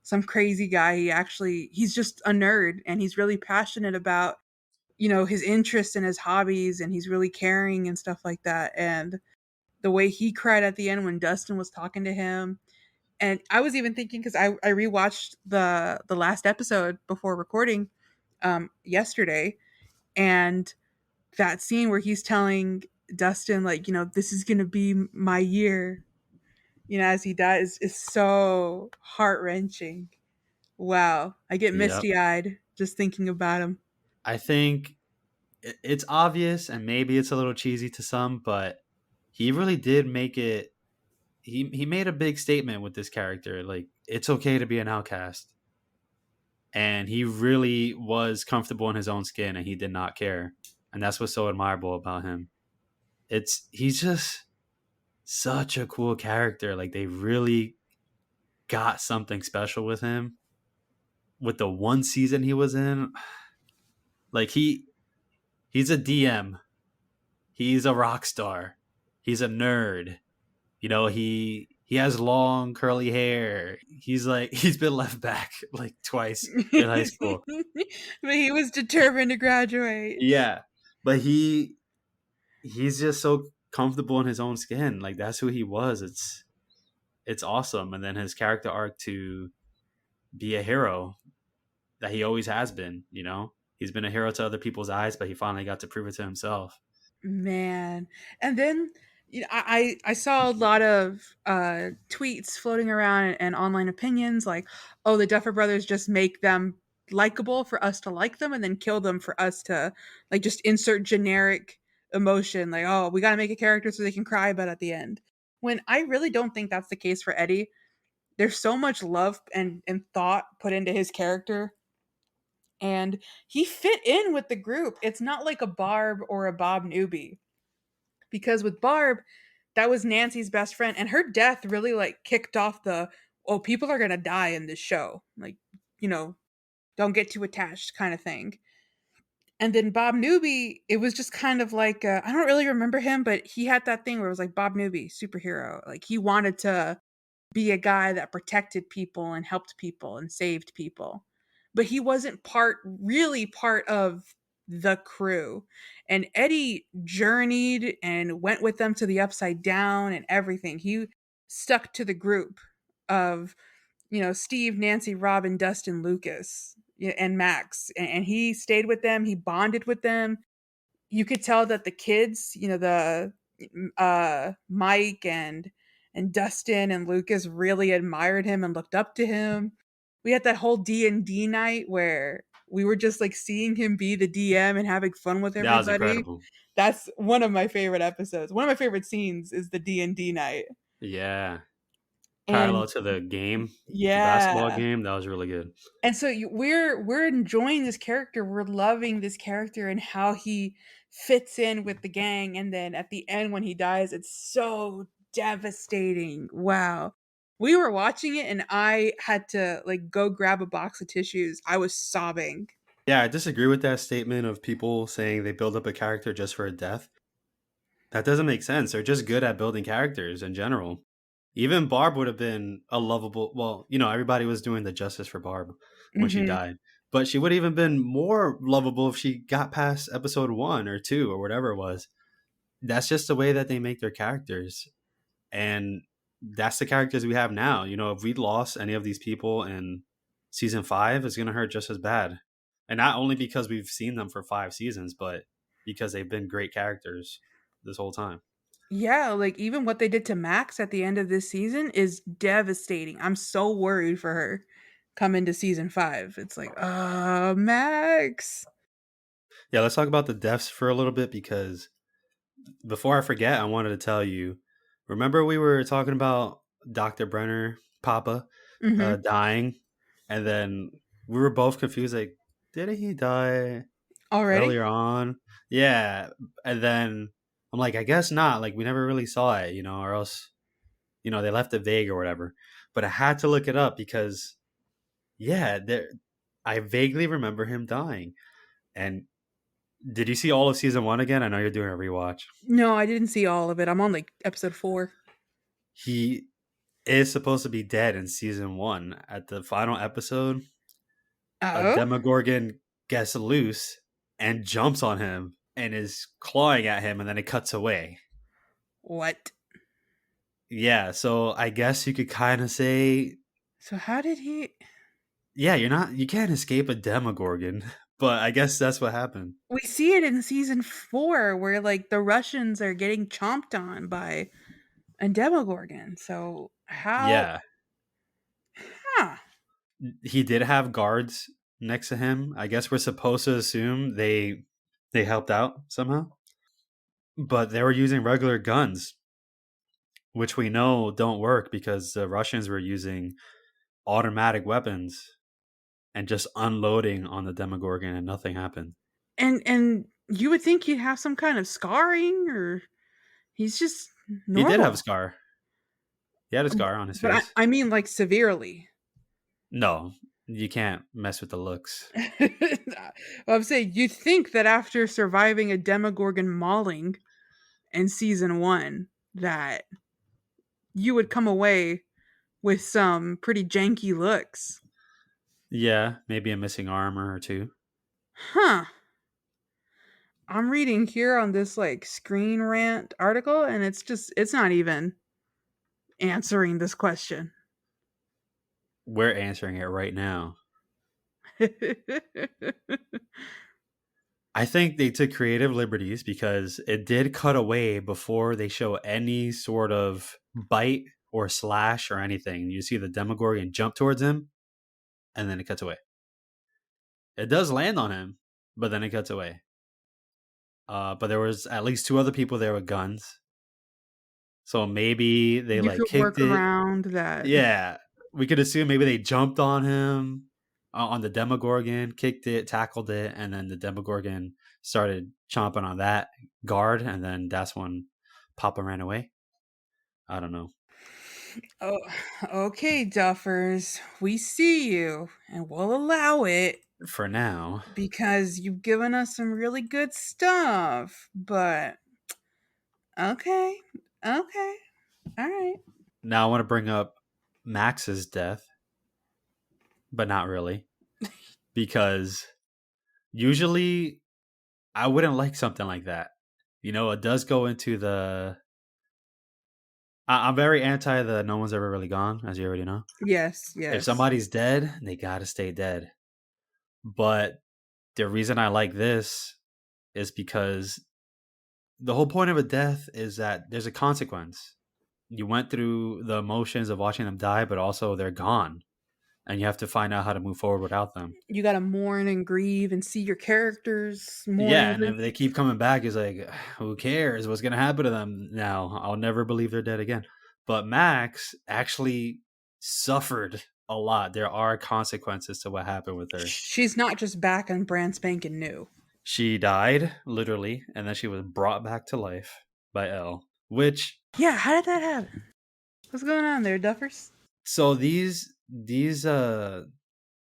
some crazy guy. He's just a nerd and he's really passionate about, his interests and his hobbies and he's really caring and stuff like that. And the way he cried at the end when Dustin was talking to him. And I was even thinking because I rewatched the last episode before recording yesterday, and that scene where he's telling Dustin like, this is gonna be my year, as he dies is so heart wrenching. Wow, I get Yep. misty eyed just thinking about him. I think it's obvious, and maybe it's a little cheesy to some, but he really did make it. He made a big statement with this character. Like, it's okay to be an outcast, and he really was comfortable in his own skin, and he did not care. And that's what's so admirable about him. He's just such a cool character. Like, they really got something special with him. With the one season he was in, like he's a DM, he's a rock star, he's a nerd. He has long curly hair. He's like he's been left back like twice in high school. But he was determined to graduate. Yeah, but he's just so comfortable in his own skin. Like, that's who he was. It's awesome. And then his character arc to be a hero that he always has been. He's been a hero to other people's eyes, but he finally got to prove it to himself. Man. And then I saw a lot of tweets floating around and online opinions like, oh, the Duffer Brothers just make them likable for us to like them and then kill them for us to like just insert generic emotion like, oh, we got to make a character so they can cry about at the end. When I really don't think that's the case for Eddie. There's so much love and thought put into his character, and he fit in with the group. It's not like a Barb or a Bob Newby, because with Barb, that was Nancy's best friend, and her death really like kicked off the, oh, people are gonna die in this show, like, you know don't get too attached kind of thing. And then Bob Newby, it was just kind of like, I don't really remember him, but he had that thing where it was like Bob Newby superhero, like he wanted to be a guy that protected people and helped people and saved people. But he wasn't really part of the crew. And Eddie journeyed and went with them to the Upside Down and everything. He stuck to the group of, Steve, Nancy, Robin, Dustin, Lucas, and Max. And he stayed with them. He bonded with them. You could tell that the kids, the Mike and Dustin and Lucas really admired him and looked up to him. We had that whole D&D night where we were just like seeing him be the DM and having fun with That was everybody. incredible. That's one of my favorite episodes. One of my favorite scenes is the D&D night. Yeah. And Parallel to the game, the basketball yeah. game, that was really good. And so we're enjoying this character. We're loving this character and how he fits in with the gang. And then at the end, when he dies, it's so devastating. Wow. We were watching it, and I had to like go grab a box of tissues. I was sobbing. Yeah, I disagree with that statement of people saying they build up a character just for a death. That doesn't make sense. They're just good at building characters in general. Even Barb would have been a lovable. Well, everybody was doing the justice for Barb when she Hmm. died, but she would have even been more lovable if she got past episode 1 or 2 or whatever it was. That's just the way that they make their characters, and that's the characters we have now. If we lost any of these people in season 5, it's gonna hurt just as bad, and not only because we've seen them for 5 seasons, but because they've been great characters this whole time. Yeah, like even what they did to Max at the end of this season is devastating. I'm so worried for her coming to season 5. It's like, Max. Yeah, let's talk about the deaths for a little bit because before I forget, I wanted to tell you. Remember, we were talking about Dr. Brenner, Papa, Hmm. dying, and then we were both confused. Like, did he die Already? earlier on? Yeah, and then I'm like, I guess not. Like, we never really saw it, or else, they left it vague or whatever. But I had to look it up because, yeah, I vaguely remember him dying. And did you see all of season 1 again? I know you're doing a rewatch. No, I didn't see all of it. I'm on like episode 4. He is supposed to be dead in season 1. At the final episode, a Oh? Demogorgon gets loose and jumps on him and is clawing at him, and then it cuts away. What? Yeah, so I guess you could kind of say, So how did he yeah, you can't escape a Demogorgon, but I guess that's what happened. We see it in season 4 where like the Russians are getting chomped on by a Demogorgon. So how Yeah, huh. he did have guards next to him. I guess we're supposed to assume they helped out somehow, but they were using regular guns, which we know don't work because the Russians were using automatic weapons and just unloading on the Demogorgon, and nothing happened. And you would think he'd have some kind of scarring, or he's just He did have a normal. scar. He had a scar on his But I, face. I mean like severely. No, you can't mess with the looks. I'm saying you'd think that after surviving a Demogorgon mauling in season 1 that you would come away with some pretty janky looks. Yeah, maybe a missing arm or two. Huh. I'm reading here on this like Screen Rant article, and it's not even answering this question. We're answering it right now. I think they took creative liberties because it did cut away before they show any sort of bite or slash or anything. You see the Demogorgon jump towards him, and then it cuts away. It does land on him, but then it cuts away. But there was at least 2 other people there with guns, so maybe they You like could kicked work it. around that. Yeah, we could assume maybe they jumped on him on the Demogorgon, kicked it, tackled it, and then the Demogorgon started chomping on that guard, and then that's when Papa ran away. I don't know. Oh, okay, Duffers. We see you, and we'll allow it For now, because you've given us some really good stuff. But okay, okay, all right. now I want to bring up Max's death, but not really, because usually I wouldn't like something like that. It does go into the. I'm very anti the no one's ever really gone, as you already know. Yes, If yes. somebody's dead, they gotta stay dead. But the reason I like this is because the whole point of a death is that there's a consequence. You went through the emotions of watching them die, but also they're gone, and you have to find out how to move forward without them. You gotta mourn and grieve and see your characters mourn Yeah, and and if grieve. they keep coming back, it's like, who cares? What's gonna happen to them now? I'll never believe they're dead again. But Max actually suffered a lot. There are consequences to what happened with her. She's not just back and brand spanking new. She died, literally, and then she was brought back to life by Elle. Which, Yeah, how did that happen? What's going on there, Duffers? so these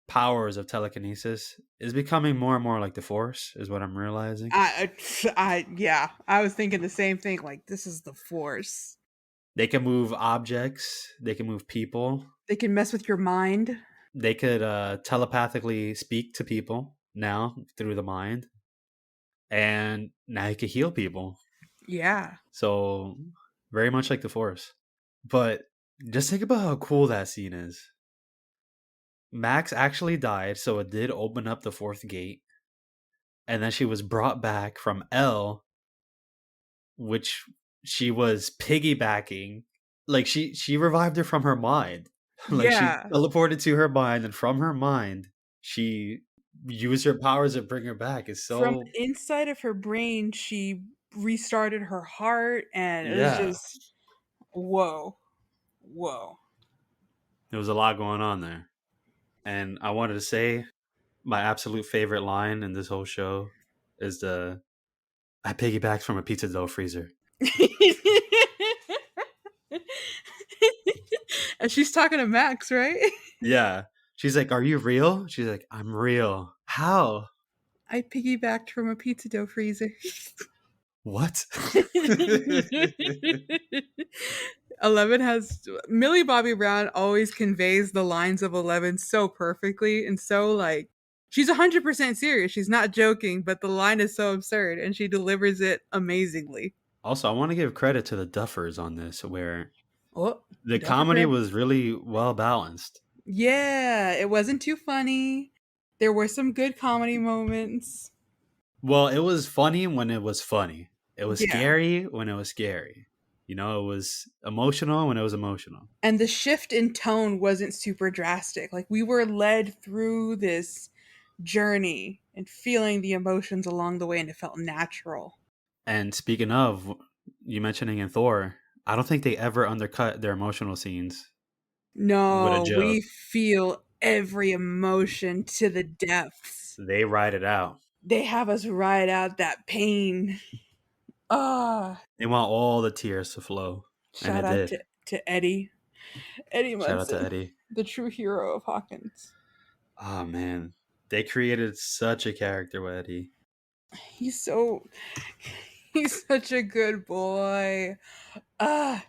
powers of telekinesis is becoming more and more like the Force, is what I'm realizing. Yeah, I was thinking the same thing. Like, this is the Force. They can move objects, they can move people, They can mess with your mind. they could telepathically speak to people now through the mind, and now you can heal people. Yeah. So very much like the Force. But just think about how cool that scene is. Max actually died, so it did open up the fourth gate, and then she was brought back from Elle, which she was piggybacking. Like she revived her from her mind. Like she Yeah. teleported to her mind, and from her mind she used her powers to bring her back. It's From so, the inside of her brain, she restarted her heart, and it was yeah. just, whoa. Whoa. There was a lot going on there. And I wanted to say my absolute favorite line in this whole show is the I piggybacked from a pizza dough freezer. And she's talking to Max, right? Yeah. She's like, "Are you real?" She's like, "I'm real." How? I piggybacked from a pizza dough freezer. What? 11 has Millie Bobby Brown always conveys the lines of 11 so perfectly and so like she's 100% serious. She's not joking, but the line is so absurd and she delivers it amazingly. Also, I want to give credit to the Duffers on this, where Oh, the Duffer comedy credits. was really well balanced. Yeah, it wasn't too funny. There were some good comedy moments. Well, it was funny when it was funny. It was Yeah. scary when it was scary. It was emotional when it was emotional. And the shift in tone wasn't super drastic. Like we were led through this journey and feeling the emotions along the way and it felt natural. And speaking of, you mentioning in Thor, I don't think they ever undercut their emotional scenes with a No, joke. we feel every emotion to the depths. They ride it out. They have us ride out that pain. Ah, They want all the tears to flow, and shout it out did. to Eddie. Eddie Shout out to Munson, Eddie. the true hero of Hawkins. Oh man, they created such a character with Eddie. He's so he's such a good boy. Uh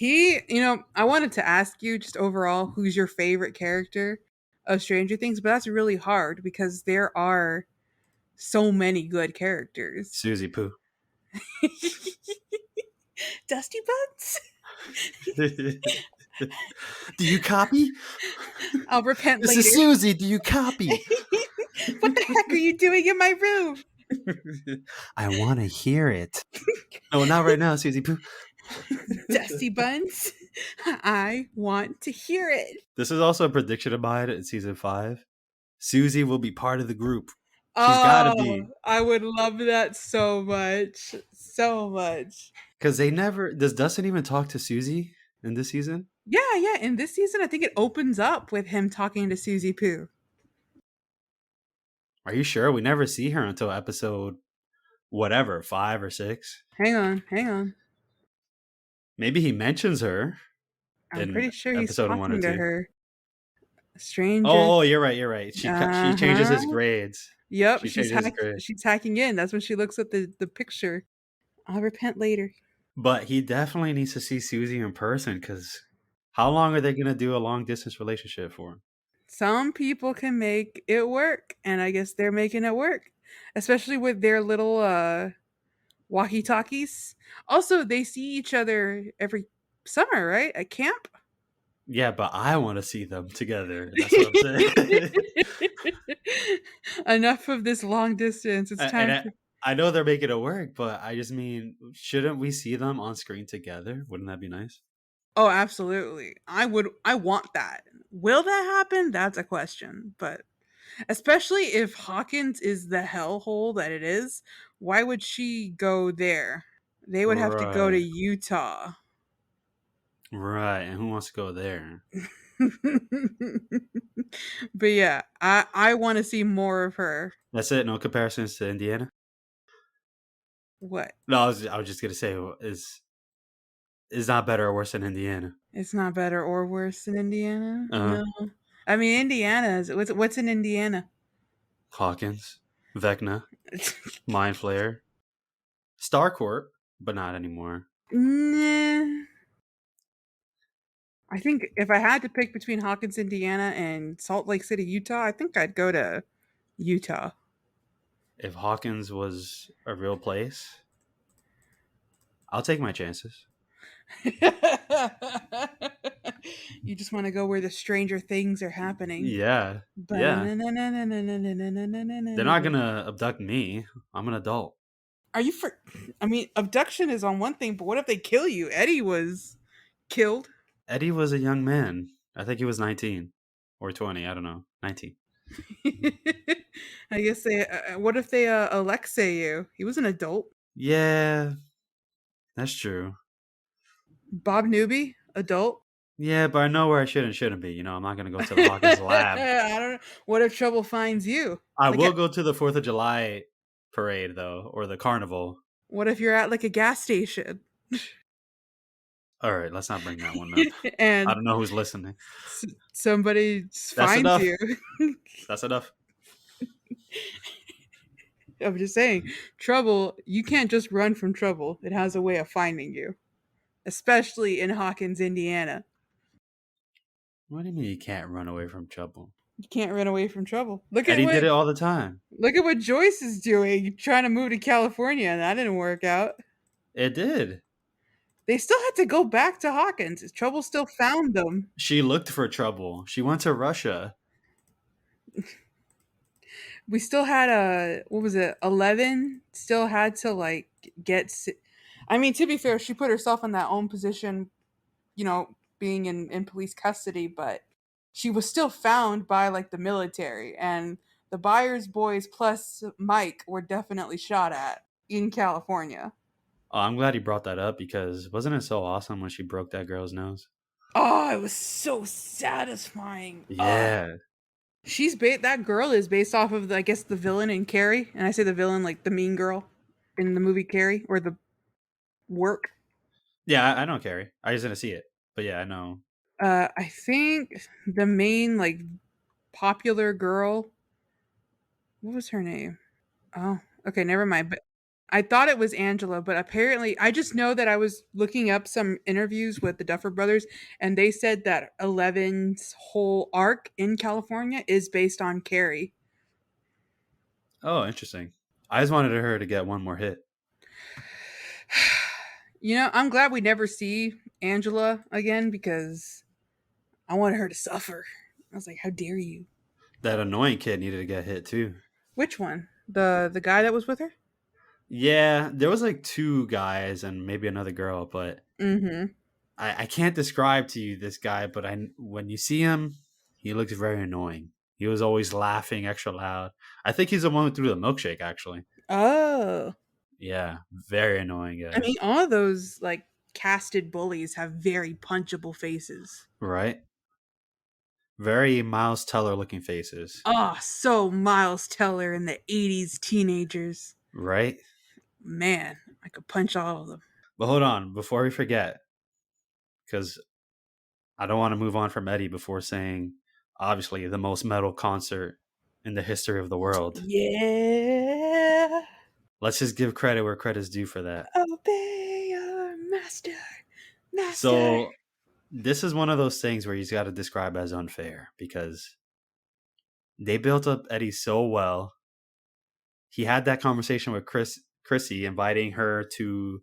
I wanted to ask you just overall who's your favorite character of Stranger Things, but that's really hard because there are so many good characters. Susie Poo. Dusty Buds? Do you copy? I'll repent This is later. Susie. Do you copy? What the heck are you doing in my room? I want to hear it. No, not right now, Susie Poo. Dusty Buns? I want to hear it. This is also a prediction of mine in season 5. Susie will be part of the group. She's got to Oh, be. I would love that so much. So much. Because they never. Does Dustin even talk to Susie in this season? Yeah, yeah. In this season, I think it opens up with him talking to Susie Poo. Are you sure? We never see her until episode whatever, 5 or 6. Hang on, hang on. Maybe he mentions her I'm in pretty sure he's episode 1 or talking to 2. her. Stranger. Oh, you're right. You're right. She changes Uh-huh. his grades. Yep, She changes his grade. she's hacking in. That's when she looks at the picture. I'll repent later. But he definitely needs to see Susie in person because How long are they gonna do a long distance relationship for? Some people can make it work, and I guess they're making it work, especially with their little walkie-talkies. Also, they see each other every summer, right? At camp. Yeah, but I want to see them together. That's what I'm saying. Enough of this long distance. It's and time I, for. I know they're making it work, but I just mean, shouldn't we see them on screen together? Wouldn't that be nice? Oh, absolutely. I want that. Will that happen? That's a question. But especially if Hawkins is the hellhole that it is, why would she go there? They would have to go to Right, Utah. right. And who wants to go there? But yeah, I want to see more of her. That's it. No comparisons to Indiana. What? No, I was just gonna say is not better or worse than Indiana. It's not better or worse than Indiana. Uh, No, I mean Indiana is what's in Indiana. Hawkins, Vecna, Mind Flayer, Starcourt, but not anymore. Nah. I think if I had to pick between Hawkins, Indiana, and Salt Lake City, Utah, I think I'd go to Utah. If Hawkins was a real place, I'll take my chances. You just want to go where the stranger things are happening. Yeah, yeah. They're not gonna abduct me. I'm an adult. Are you for? I mean, abduction is on one thing, but what if they kill you? Eddie was killed. Eddie was a young man. I think he was 19 or 20. I don't know. 19. I guess they. What if they Alexei you? He was an adult. Yeah, that's true. Bob Newby, adult. Yeah, but I know where I should and shouldn't be. I'm not gonna go to the Hawkins lab. I don't know. What if trouble finds you? I Like, will go to the 4th of July parade though, or the carnival. what if you're at like a gas station All right, let's not bring that one up. I and don't know who's listening. somebody That's finds enough. you? That's enough. I'm just saying, trouble. You can't just run from trouble. It has a way of finding you, especially in Hawkins, Indiana. What do you mean you can't run away from trouble? You can't run away from trouble. Eddie did it all the time. Look at what Joyce is doing, trying to move to California, and that didn't work out. It did. They still had to go back to Hawkins. Trouble still found them. She looked for trouble. She went to Russia. We still had a what was it? 11 still had to like get. I mean, to be fair, she put herself in that own position, being in police custody, but she was still found by like the military, and the Byers boys plus Mike were definitely shot at in California. Oh, I'm glad you brought that up because wasn't it so awesome when she broke that girl's nose? Oh, it was so satisfying. Yeah. That girl is based off of I guess the villain in Carrie, and I say the villain like the mean girl in the movie Carrie or the work. Yeah, I know Carrie. I just didn't see it. But yeah, I know. I think the main like popular girl. What was her name? Oh, okay, never mind. But I thought it was Angela, but apparently I just know that I was looking up some interviews with the Duffer brothers, and they said that Eleven's whole arc in California is based on Carrie. Oh, interesting. I just wanted her to get one more hit. I'm glad we never see Angela again because I wanted her to suffer. I was like, how dare you? That annoying kid needed to get hit too. Which one? The guy that was with her? Yeah, there was like two guys and maybe another girl, but Mm-hmm. I can't describe to you this guy, but when you see him, he looks very annoying. He was always laughing extra loud. I think he's the one who threw the milkshake, actually. Oh. Yeah, very annoying I guy. mean, all those like casted bullies have very punchable faces. Right? Very Miles Teller looking faces. Oh, so Miles Teller and the 80s teenagers. Right? Man, I could punch all of them. But hold on, before we forget, because I don't want to move on from Eddie before saying, obviously, the most metal concert in the history of the world. Yeah. Let's just give credit where credit's due for that. Obey your master. Master. So this is one of those things where he's got to describe as unfair because they built up Eddie so well. He had that conversation with Chrissy, inviting her to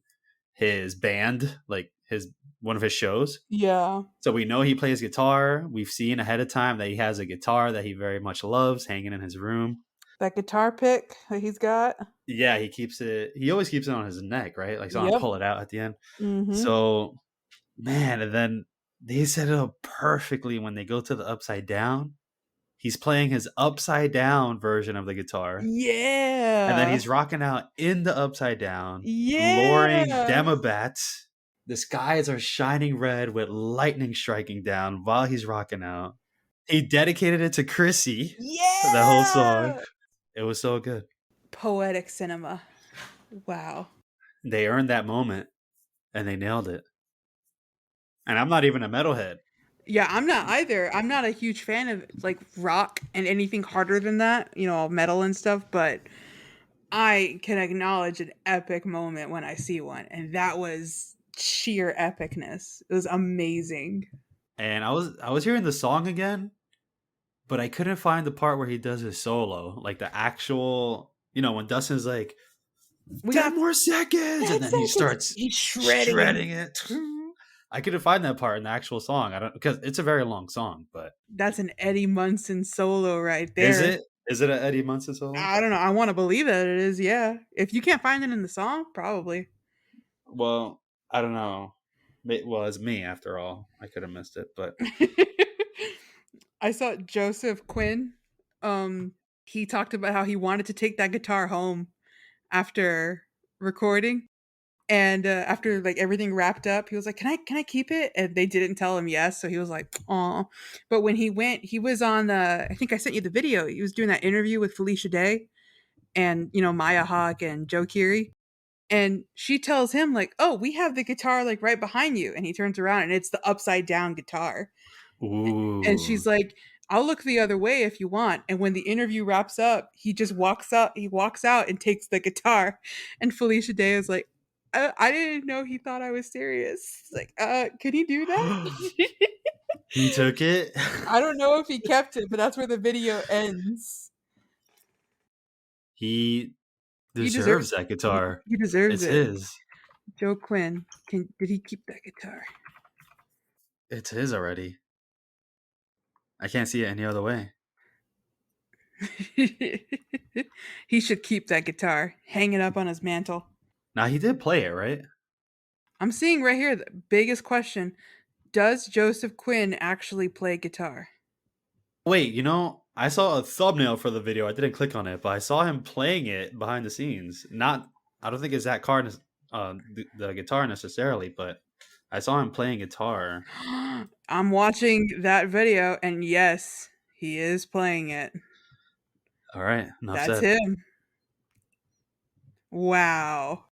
his band, like his one of his shows. Yeah. So we know he plays guitar. We've seen ahead of time that he has a guitar that he very much loves hanging in his room. That guitar pick that he's got. Yeah, he keeps it. He always keeps it on his neck, right? Like, so I Yep. pull it out at the end. Mm-hmm. So, man, and then they set it up perfectly when they go to the Upside Down. He's playing his upside down version of the guitar, and then Yeah. he's rocking out in the Upside Down, lowering Yeah. Demobats. The skies are shining red with lightning striking down while he's rocking out. He dedicated it to Chrissy, the whole song. Yeah. It was so good. Poetic cinema. Wow. They earned that moment and they nailed it. And I'm not even a metalhead. Yeah, I'm not either. I'm not a huge fan of like rock and anything harder than that, all metal and stuff, but I can acknowledge an epic moment when I see one, and that was sheer epicness. It was amazing. And I was hearing the song again, but I couldn't find the part where he does his solo, like the actual, when Dustin's like, We 10 got more seconds, 10 and then he seconds. starts He's shredding him. shredding it. I couldn't find that part in the actual song. I don't, because it's a very long song, but That's an Eddie Munson solo right is there. it? Is it an Eddie Munson solo? I don't know. I want to believe that it is. Yeah. If you can't find it in the song, probably. Well, I don't know. Well, it's me after all. I could have missed it, but I saw Joseph Quinn. He talked about how he wanted to take that guitar home after recording, and after like everything wrapped up, he was like, "Can I keep it?" And they didn't tell him yes, so he was like, "Aw." But when he went, he was on. I think I sent you the video. He was doing that interview with Felicia Day and Maya Hawke and Joe Keery. And she tells him like, "Oh, we have the guitar like right behind you." And he turns around and it's the upside down guitar. And ooh, she's like, "I'll look the other way if you want." And when the interview wraps up, he just walks out and takes the guitar. And Felicia Day is like, I didn't know he thought I was serious. It's like, can he do that? he took it. I don't know if he kept it, but that's where the video ends. He He deserves deserves that guitar. he deserves It's it. his. Joe Quinn, did he keep that guitar? It's his already. I can't see it any other way. He should keep that guitar, hang it up on his mantle. Now he did play it, right? I'm seeing right here the biggest question. Does Joseph Quinn actually play guitar? Wait, I saw a thumbnail for the video. I didn't click on it, but I saw him playing it behind the scenes. I don't think it's that car, the guitar necessarily, but I saw him playing guitar. I'm watching that video, and yes, he is playing it. All right, enough That's said. him. Wow.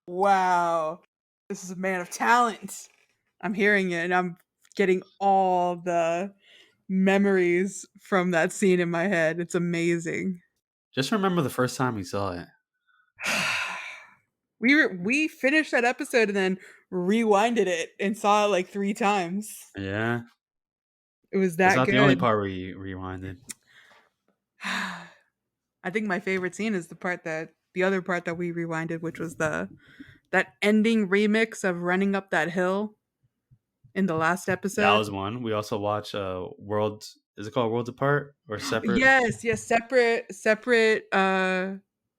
Wow. This is a man of talent. I'm hearing it, and I'm getting all the memories from that scene in my head. It's amazing. Just remember the first time we saw it. We finished that episode and then rewinded it and saw it like 3 times. Yeah, It was it's that not the only good. part we rewinded. I think my favorite scene is the other part that we rewinded, which was that ending remix of Running Up That Hill in the last That episode. was one. We also watched Worlds. Is it called Worlds Apart or Separate? Yes, separate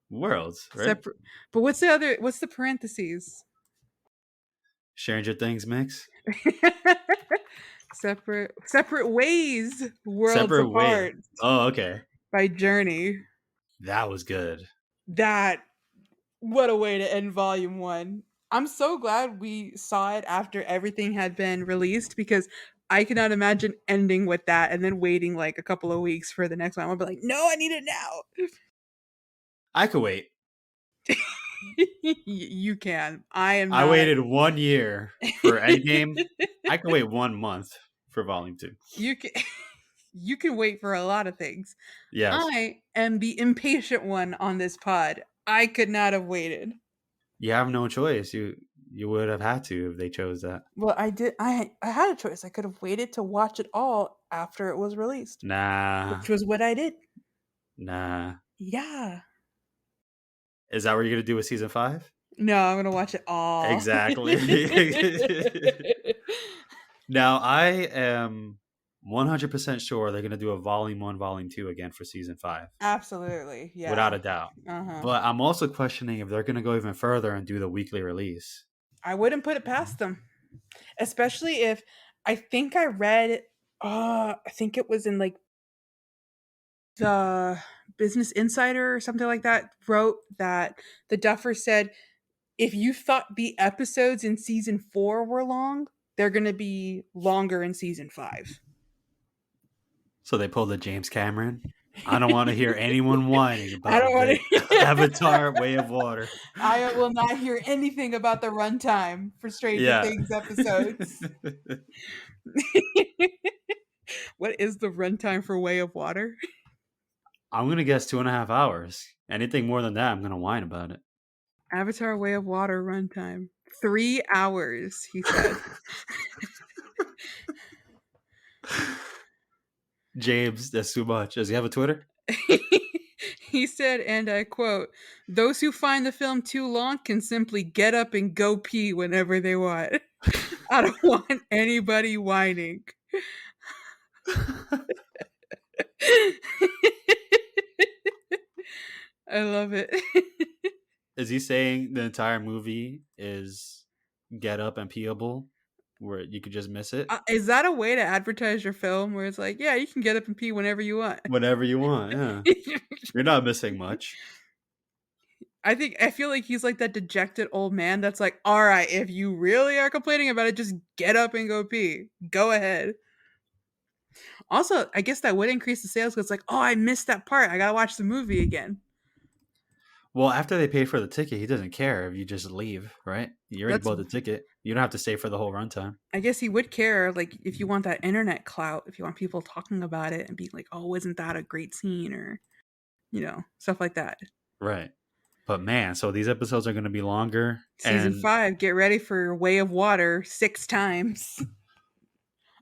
Worlds, right? separate. But what's the parentheses? Stranger Things mix. Separate ways, worlds Separate way. apart Oh, okay. by Journey. That was good. That What a way to end volume 1. I'm so glad we saw it after everything had been released because I cannot imagine ending with that and then waiting like a couple of weeks for the next one. I'll be like, "No, I need it now." I could wait. You can. I am I not. waited 1 year for Endgame. I could wait 1 month for Volume 2. You can you can wait for a lot of things. Yes. I am the impatient one on this pod. I could not have waited. You have no choice. You would have had to if they chose that. Well, I did. I had a choice. I could have waited to watch it all after it was released, Nah, which was what I did. nah. Yeah. Is that what you're gonna do with season 5? No, I'm gonna watch it all. Exactly. Now I am 100% sure they're gonna do a volume 1, volume 2 again for season 5, Absolutely. without Yeah. a doubt. Uh-huh. But I'm also questioning if they're gonna go even further and do the weekly release. I wouldn't put it past them. Especially if I think I read I think it was in like the Business Insider or something like that wrote that the Duffer said if you thought the episodes in season 4 were long, they're going to be longer in season 5. So they pulled the James Cameron. I don't want to hear anyone whining I don't about want the to Avatar Way of Water. I will not hear anything about the runtime for Stranger Yeah. Things episodes. What is the runtime for Way of Water? I'm gonna guess 2.5 hours. Anything more than that, I'm gonna whine about it. Avatar Way of Water runtime. 3 hours, he said. James, that's too much. Does he have a Twitter? He said, and I quote, "Those who find the film too long can simply get up and go pee whenever they want. I don't want anybody whining." I love it. Is he saying the entire movie is get up and peeable, where you could just miss it Is that a way to advertise your film where it's like, yeah, you can get up and pee whenever you want? whenever you want? Yeah, you're not missing much. I feel like he's like that dejected old man that's like, all right, if you really are complaining about it, just get up and go pee. Go ahead. Also, I guess that would increase the sales because like, oh, I missed that part. I gotta watch the movie again. Well, after they pay for the ticket, he doesn't care if you just leave, right? You already That's bought the ticket. You don't have to stay for the whole runtime. I guess he would care, like if you want that internet clout, if you want people talking about it and being like, oh, isn't that a great scene or stuff like that. Right. But man, so these episodes are going to be longer. Season And 5, get ready for Way of Water 6 times.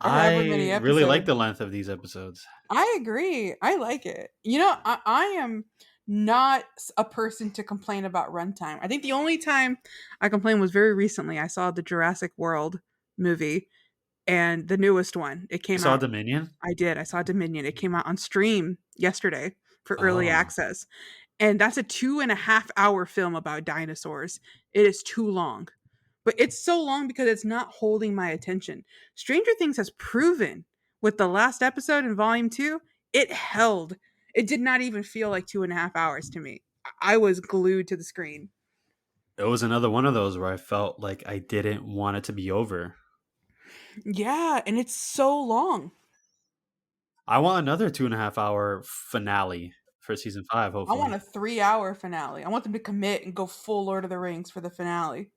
Or however many I really like episodes. the length of these episodes. I agree. I like it. I am not a person to complain about runtime. I think the only time I complained was very recently. I saw the Jurassic World movie and the newest one. It You came saw out. Dominion? I did. I saw Dominion. It came out on stream yesterday for early Oh, access. And that's a 2.5 hour film about dinosaurs. It is too long. But it's so long because it's not holding my attention. Stranger Things has proven with the last episode in volume 2, it held. It did not even feel like 2.5 hours to me. I was glued to the screen. it was another one of those where I felt like I didn't want it to be over. Yeah, and it's so long. I want another 2.5 hour finale for season 5, I want hopefully. a 3 hour finale. I want them to commit and go full Lord of the Rings for the finale.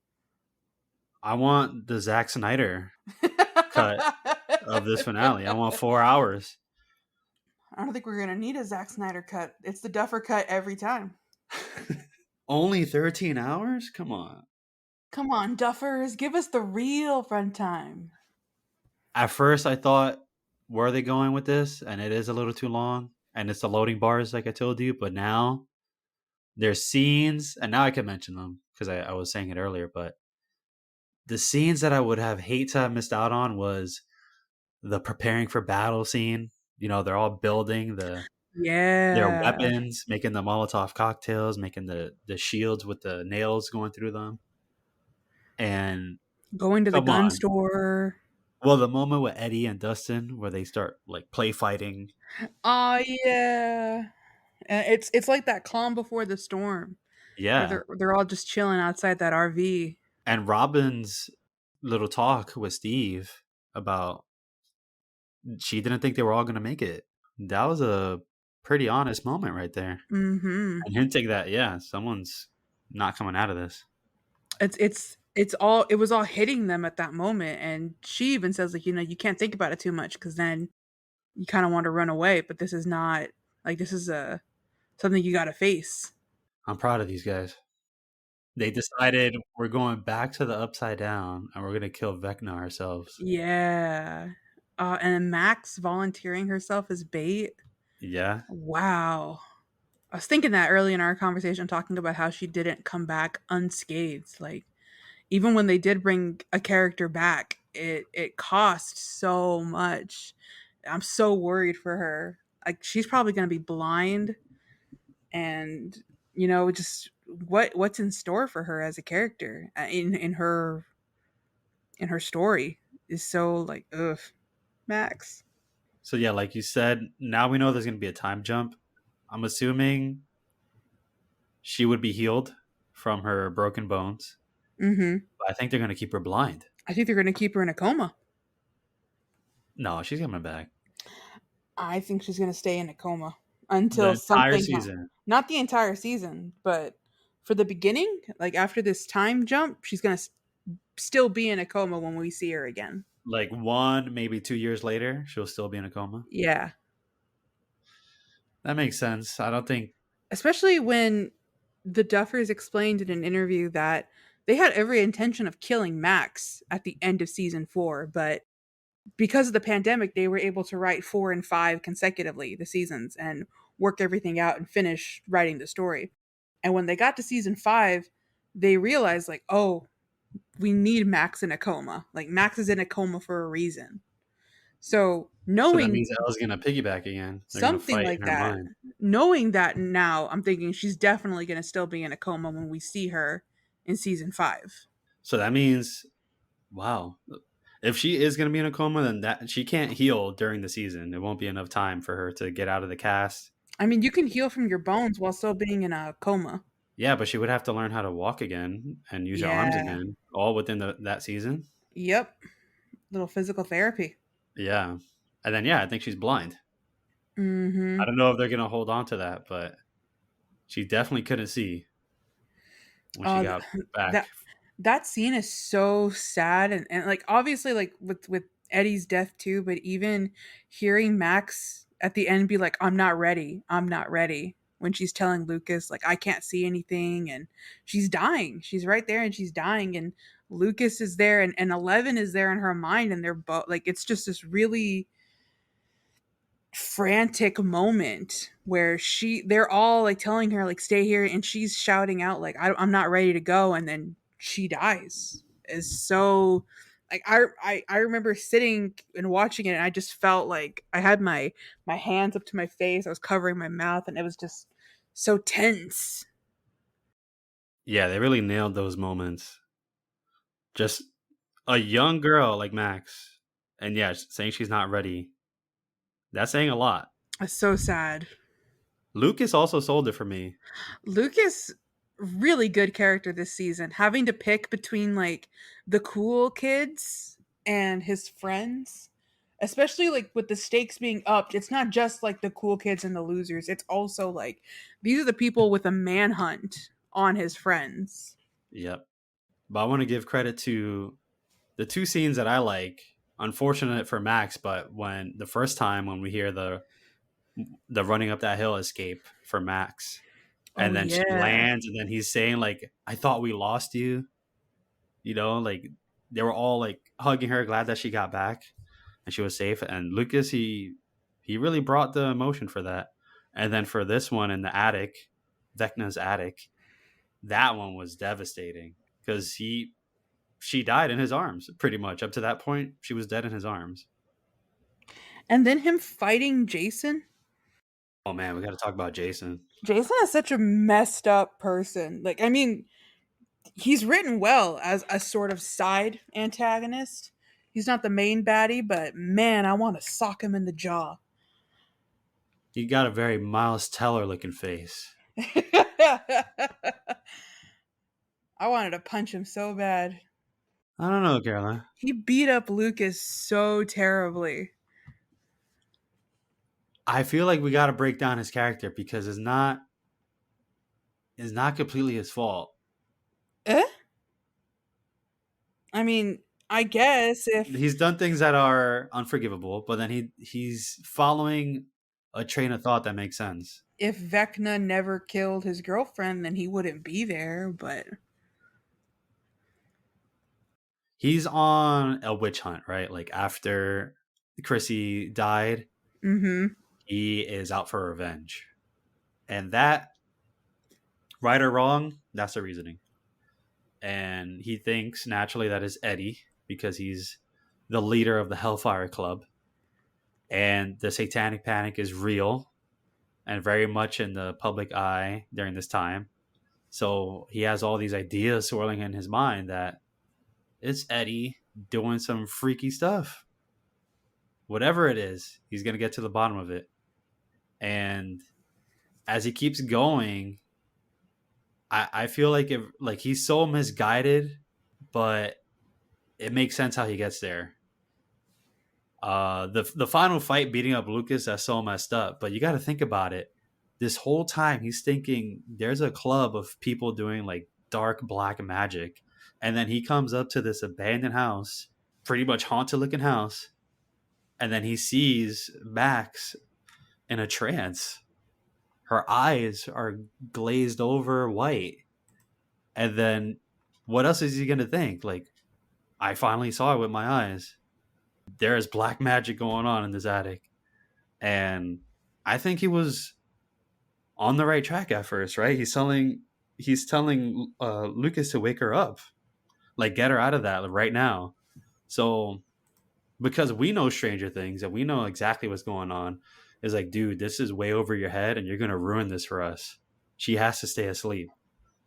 I want the Zack Snyder cut of this finale. I want 4 hours. I don't think we're gonna need a Zack Snyder cut. It's the Duffer cut every time. Only 13 hours? Come on. Come on, Duffers, give us the real runtime. At first, I thought, where are they going with this? And it is a little too long. And it's the loading bars, like I told you. But now there's scenes, and now I can mention them because I was saying it earlier. But the scenes that I would have hate to have missed out on was the preparing for battle scene. They're all building their Yeah. weapons, making the Molotov cocktails, making the shields with the nails going through them. And Going to the come gun on. store. Well, the moment with Eddie and Dustin where they start like play fighting. Oh yeah. And it's like that calm before the storm where Yeah. they're all just chilling outside that RV. And Robin's little talk with Steve about she didn't think they were all going to make it. That was a pretty honest moment right there. Mhm. And hinting that, yeah, someone's not coming out of this. It was all hitting them at that moment and she even says like, you can't think about it too much cuz then you kind of want to run away, but this is not like this is a something you got to face. I'm proud of these guys. They decided we're going back to the Upside Down and we're gonna kill Vecna ourselves. Yeah. And Max volunteering herself as bait. Yeah. Wow. I was thinking that early in our conversation, talking about how she didn't come back unscathed. Like, even when they did bring a character back, it cost so much. I'm so worried for her. Like, she's probably going to be blind, and just what's in store for her as a character in her story is so like, ugh, Max. So yeah, like you said, now we know there's gonna be a time jump. I'm assuming she would be healed from her broken bones. Mm-hmm. But I think they're gonna keep her blind. I think they're going to keep her in a coma. No, she's coming back. I think she's going to stay in a coma The until entire something season. not the entire season, but for the beginning, like after this time jump, she's going to still be in a coma when we see her again. Like 1, maybe 2 years later, she'll still be in a coma. Yeah. That makes sense. I don't think. Especially when the Duffers explained in an interview that they had every intention of killing Max at the end of season 4, but because of the pandemic, they were able to write 4 and 5 consecutively, the seasons, and work everything out and finish writing the story. And when they got to season 5, they realized, like, oh, we need Max in a coma. Like, Max is in a coma for a reason. So, So that knowing means Elle's gonna piggyback again. They're gonna something fight like in her that, mind. knowing that now, I'm thinking she's definitely going to still be in a coma when we see her in season 5. So that means, wow, if she is gonna be in a coma, then that she can't heal during the season. It won't be enough time for her to get out of the cast. I mean, you can heal from your bones while still being in a coma. Yeah, but she would have to learn how to walk again and use her arms Yeah. again, all within that season. Yep. Little physical therapy. Yeah, and then yeah, I think she's blind. I Mhm. don't know if they're gonna hold on to that, but she definitely couldn't see when she Uh got back. that that scene is so sad, and like obviously like with Eddie's death too, but even hearing Max at the end be like, I'm not ready. I'm not ready. When she's telling Lucas like I can't see anything, and she's dying. She's right there and she's dying, and Lucas is there, and 11 is there in her mind, and they're both like, it's just this really frantic moment where they're all like telling her like stay here, and she's shouting out like I'm not ready to go, and then she dies. Is so like I remember sitting and watching it, and I just felt like I had my hands up to my face. I was covering my mouth, and it was just so tense. Yeah, they really nailed those moments. Just a young girl like Max, and yeah, saying she's not ready. That's saying a lot. It's so sad. Lucas also sold it for me. Lucas, really good character this season. Having to pick between like the cool kids and his friends, especially like with the stakes being upped. It's not just like the cool kids and the losers. It's also like these are the people with a manhunt on his friends. Yep. But I want to give credit to the two scenes that I like. Unfortunate for Max, but when the first time when we hear the running up that hill escape for Max, Oh and then she yeah. lands, and then he's saying like, "I thought we lost you." Like they were all like hugging her, glad that she got back and she was safe. And Lucas, he really brought the emotion for that. And then for this one in the attic, Vecna's attic, that one was devastating because she died in his arms pretty much. Up to that point, she was dead in his arms. And then him fighting Jason. Oh man, we got to talk about Jason. Jason is such a messed up person. Like, I mean, he's written well as a sort of side antagonist. He's not the main baddie, but man, I want to sock him in the jaw. He got a very Miles Teller looking face. I wanted to punch him so bad. I don't know, Caroline. He beat up Lucas so terribly. I feel like we got to break down his character because it's not completely his fault. Eh? I mean, I guess He's done things that are unforgivable, but then he's following a train of thought that makes sense. if Vecna never killed his girlfriend, then he wouldn't be there. But he's on a witch hunt, right? Like after Chrissy died, Mm-hmm. he is out for revenge. And that, right or wrong, that's the reasoning. And he thinks naturally that is Eddie because he's the leader of the Hellfire Club. And the satanic panic is real and very much in the public eye during this time. So he has all these ideas swirling in his mind that it's Eddie doing some freaky stuff. Whatever it is, he's going to get to the bottom of it. And as he keeps going, I feel like he's so misguided, but it makes sense how he gets there. The final fight beating up Lucas, that's so messed up. But you got to think about it. This whole time he's thinking there's a club of people doing like dark black magic, and then he comes up to this abandoned house, pretty much haunted looking house, and then he sees Max in a trance. Her eyes are glazed over white, and then what else is he gonna think? Like, I finally saw it with my eyes. There's black magic going on in this attic. And I think he was on the right track at first, right? He's telling Lucas to wake her up, like get her out of that right now. So because we know Stranger Things and we know exactly what's going on, is like, dude, this is way over your head, and you're gonna ruin this for us. She has to stay asleep.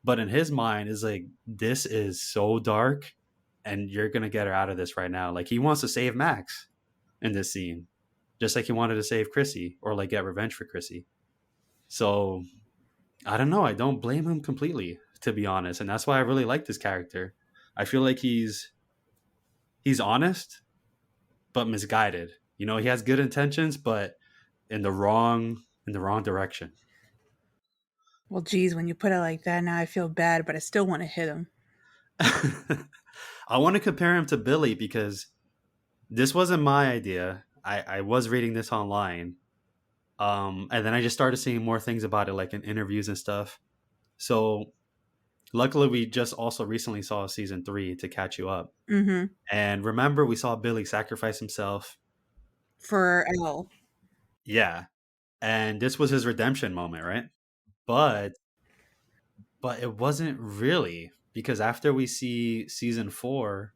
But in his mind, is like, this is so dark, and you're gonna get her out of this right now. Like he wants to save Max in this scene, just like he wanted to save Chrissy or like get revenge for Chrissy. So I don't know. I don't blame him completely, to be honest, and that's why I really like this character. I feel like he's honest but misguided. You know, he has good intentions, but in the wrong direction. Well, geez, when you put it like that, now I feel bad, but I still want to hit him. I want to compare him to Billy because this wasn't my idea. I was reading this online, and then I just started seeing more things about it, like in interviews and stuff. So luckily, we just also recently saw season 3 to catch you up. Mm-hmm. And remember, we saw Billy sacrifice himself. For L. Yeah, and this was his redemption moment, right? But it wasn't really, because after we see season 4,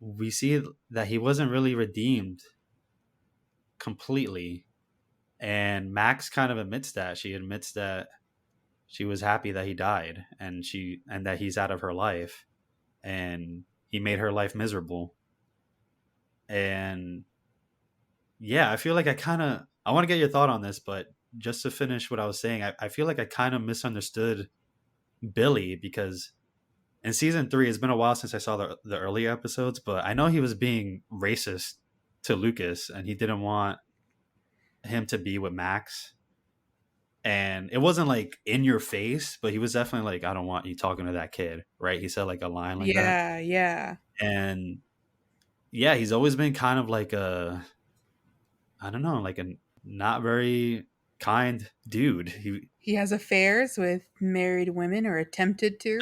we see that he wasn't really redeemed completely. And Max kind of admits that. She admits that she was happy that he died, and that he's out of her life, and he made her life miserable. And yeah, I feel like I want to get your thought on this, but just to finish what I was saying, I feel like I kind of misunderstood Billy because in season 3, it's been a while since I saw the earlier episodes, but I know he was being racist to Lucas and he didn't want him to be with Max. And it wasn't like in your face, but he was definitely like, I don't want you talking to that kid, right? He said like a line like that. Yeah, yeah. And yeah, he's always been kind of like I don't know, like a not very kind dude. He has affairs with married women or attempted to.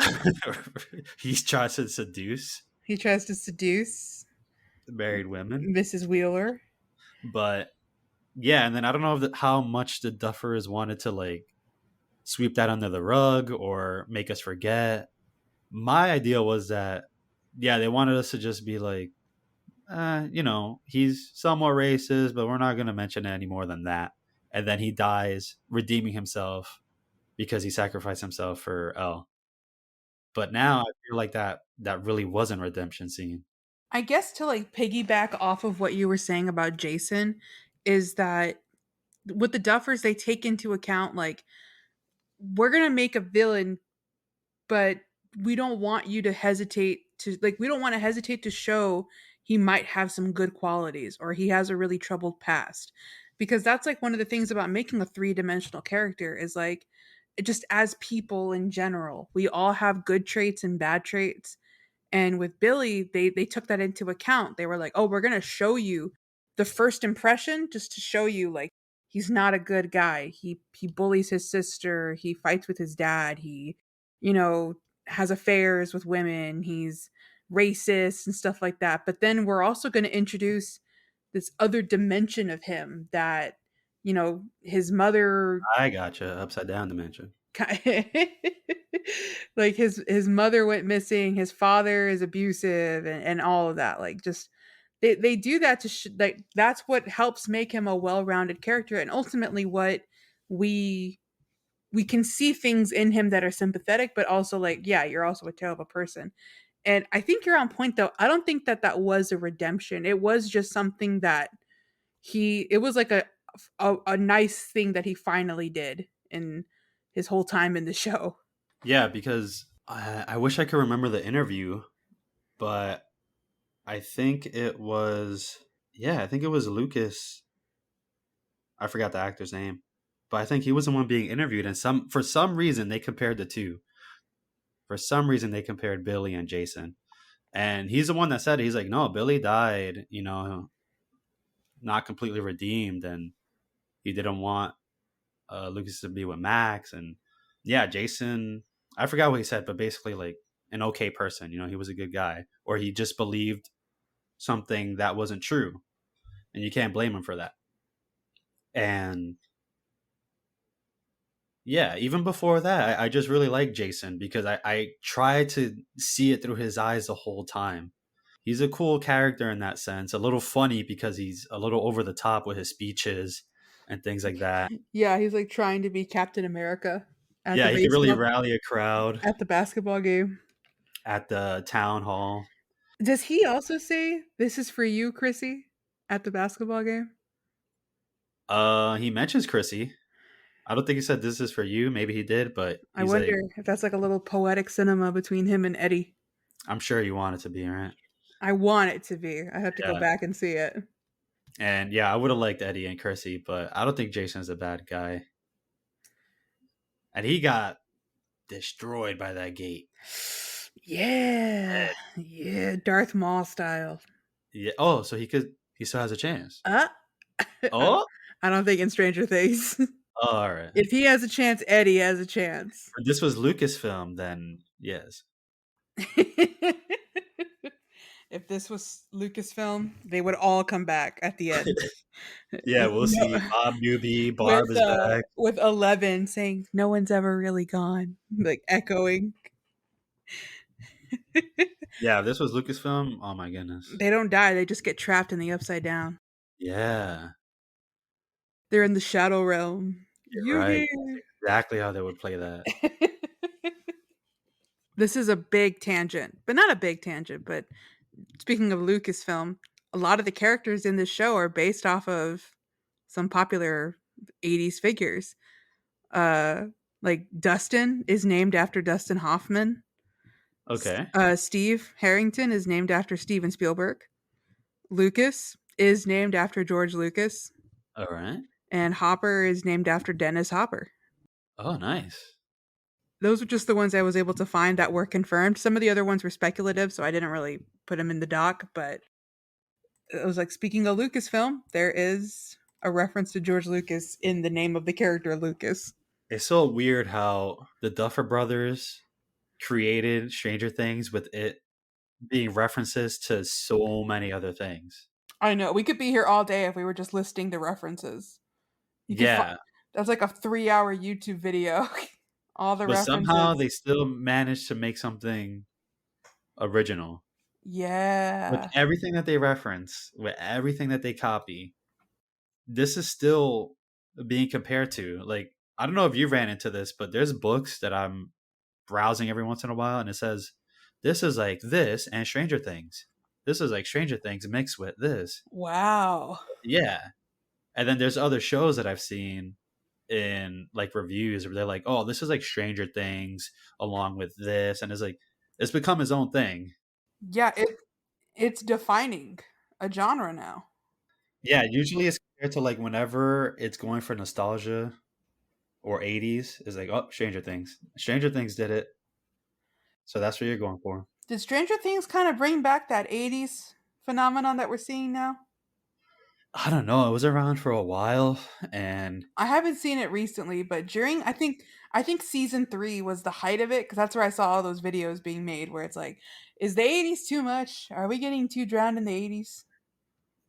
He tries to seduce He tries to seduce married women, Mrs. Wheeler. but yeah, and then I don't know how much the Duffers wanted to like sweep that under the rug or make us forget. My idea was that yeah, they wanted us to just be like, he's somewhat racist, but we're not going to mention it any more than that. And then he dies, redeeming himself because he sacrificed himself for L. But now I feel like that really wasn't redemption scene. I guess to like piggyback off of what you were saying about Jason is that with the Duffers, they take into account like we're gonna make a villain, but we don't want you to hesitate to like we don't want to hesitate to show he might have some good qualities or he has a really troubled past. Because that's like one of the things about making a three-dimensional character is like just as people in general, we all have good traits and bad traits. And with Billy, they took that into account. They were like, "Oh, we're going to show you the first impression just to show you like he's not a good guy. He bullies his sister, he fights with his dad, he you know, has affairs with women. He's racist and stuff like that. But then we're also going to introduce this other dimension of him that, his mother I gotcha. Upside down dimension. like his mother went missing, his father is abusive, and all of that. Like, just they do that to like, that's what helps make him a well-rounded character, and ultimately what we we can see things in him that are sympathetic, but also like, yeah, you're also a terrible person. And I think you're on point, though. I don't think that that was a redemption. It was just something that it was like a nice thing that he finally did in his whole time in the show. Yeah, because I wish I could remember the interview, but I think it was, yeah, I think it was Lucas. I forgot the actor's name, but I think he was the one being interviewed, and for some reason they compared the two. For some reason they compared Billy and Jason, and he's the one that said it. He's like, no, Billy died, not completely redeemed, and he didn't want Lucas to be with Max, and yeah, Jason. I forgot what he said, but basically like an okay person. He was a good guy, or he just believed something that wasn't true, and you can't blame him for that. And yeah, even before that, I just really like Jason because I try to see it through his eyes the whole time. He's a cool character in that sense, a little funny because he's a little over the top with his speeches and things like that. Yeah, he's like trying to be Captain America at the Yeah, he can really baseball rally a crowd at the basketball game. at the town hall. Does he also say, "This is for you, Chrissy," at the basketball game? He mentions Chrissy. I don't think he said this is for you. Maybe he did, but I he's wonder like, if that's like a little poetic cinema between him and Eddie. I'm sure you want it to be, right? I want it to be. I have to go Yeah. back and see it. And yeah, I would have liked Eddie and Chrissy, but I don't think Jason's a bad guy. And he got destroyed by that gate. Yeah. Yeah, Darth Maul style. Yeah. Oh, so he still has a chance. Uh, Oh, I don't think in Stranger Things. oh, all right. If he has a chance, Eddie has a chance. If this was Lucasfilm, then yes. If this was Lucasfilm, they would all come back at the end. Yeah, we'll No, see. Bob Newby, Barb is back. with 11 saying no one's ever really gone, like echoing. Yeah, if this was Lucasfilm, oh my goodness. They don't die, they just get trapped in the upside down. Yeah, They're in the shadow realm. you're You right. here? That's exactly how they would play that. This is a big tangent, but not a big tangent, but speaking of Lucasfilm, a lot of the characters in this show are based off of some popular 80s figures. Uh like Dustin is named after Dustin Hoffman. Okay. Steve Harrington is named after Steven Spielberg. Lucas is named after George Lucas, All right. and Hopper is named after Dennis Hopper. Oh, nice. Those are just the ones I was able to find that were confirmed. Some of the other ones were speculative, so I didn't really put them in the doc, but it was like, speaking of Lucasfilm, there is a reference to George Lucas in the name of the character Lucas. It's so weird how the Duffer Brothers created Stranger Things with it being references to so many other things. I know. We could be here all day if we were just listing the references. You could Yeah, That's like a 3-hour YouTube video. All the but somehow references. they still managed to make something original with Yeah. everything that they reference, with everything that they copy. This is still being compared to, like, I don't know if you ran into this, but there's books that I'm browsing every once in a while, and it says this is like this and Stranger Things. This is like Stranger Things mixed with this. Wow. Yeah. And then there's other shows that I've seen in like reviews where they're like, "Oh, this is like Stranger Things along with this," and it's like it's become his own thing. Yeah, it's defining a genre now. Yeah, usually it's compared to like whenever it's going for nostalgia or 80s, it's like, "Oh, Stranger Things. Stranger Things did it." So that's what you're going for. Did Stranger Things kind of bring back that 80s phenomenon that we're seeing now? I don't know. It was around for a while, and I haven't seen it recently, but during I think season 3 was the height of it because that's where I saw all those videos being made where it's like, is the 80s too much? Are we getting too drowned in the 80s?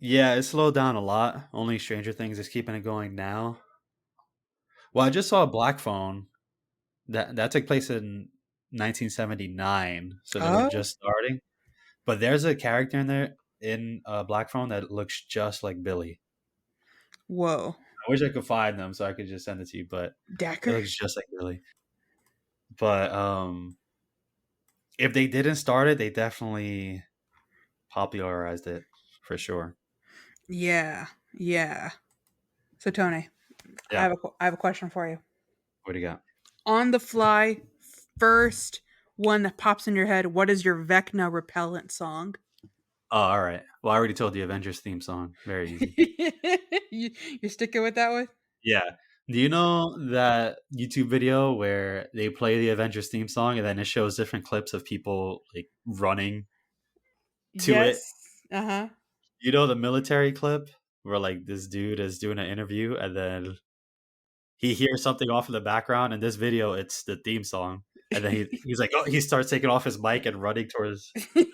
yeah, it slowed down a lot. Only Stranger Things is keeping it going now. Well, I just saw Black Phone that took place in 1979, so they were Oh, just starting. But there's a character in there in Black Phone that looks just like Billy. whoa, I wish I could find them so I could just send it to you, but it Decker. looks just like Billy. But if they didn't start it, they definitely popularized it for sure. Yeah, yeah. So Tony, Yeah. I have a question for you. What do you got? On the fly, first one that pops in your head. What is your Vecna repellent song? Oh, all right. Well, I already told the Avengers theme song. Very easy. You're sticking with that one? Yeah. Do you know that YouTube video where they play the Avengers theme song and then it shows different clips of people like running to it? Yes. Uh huh. You know the military clip where like this dude is doing an interview and then he hears something off in the background. In this video, it's the theme song, and then he's like, oh, he starts taking off his mic and running towards. You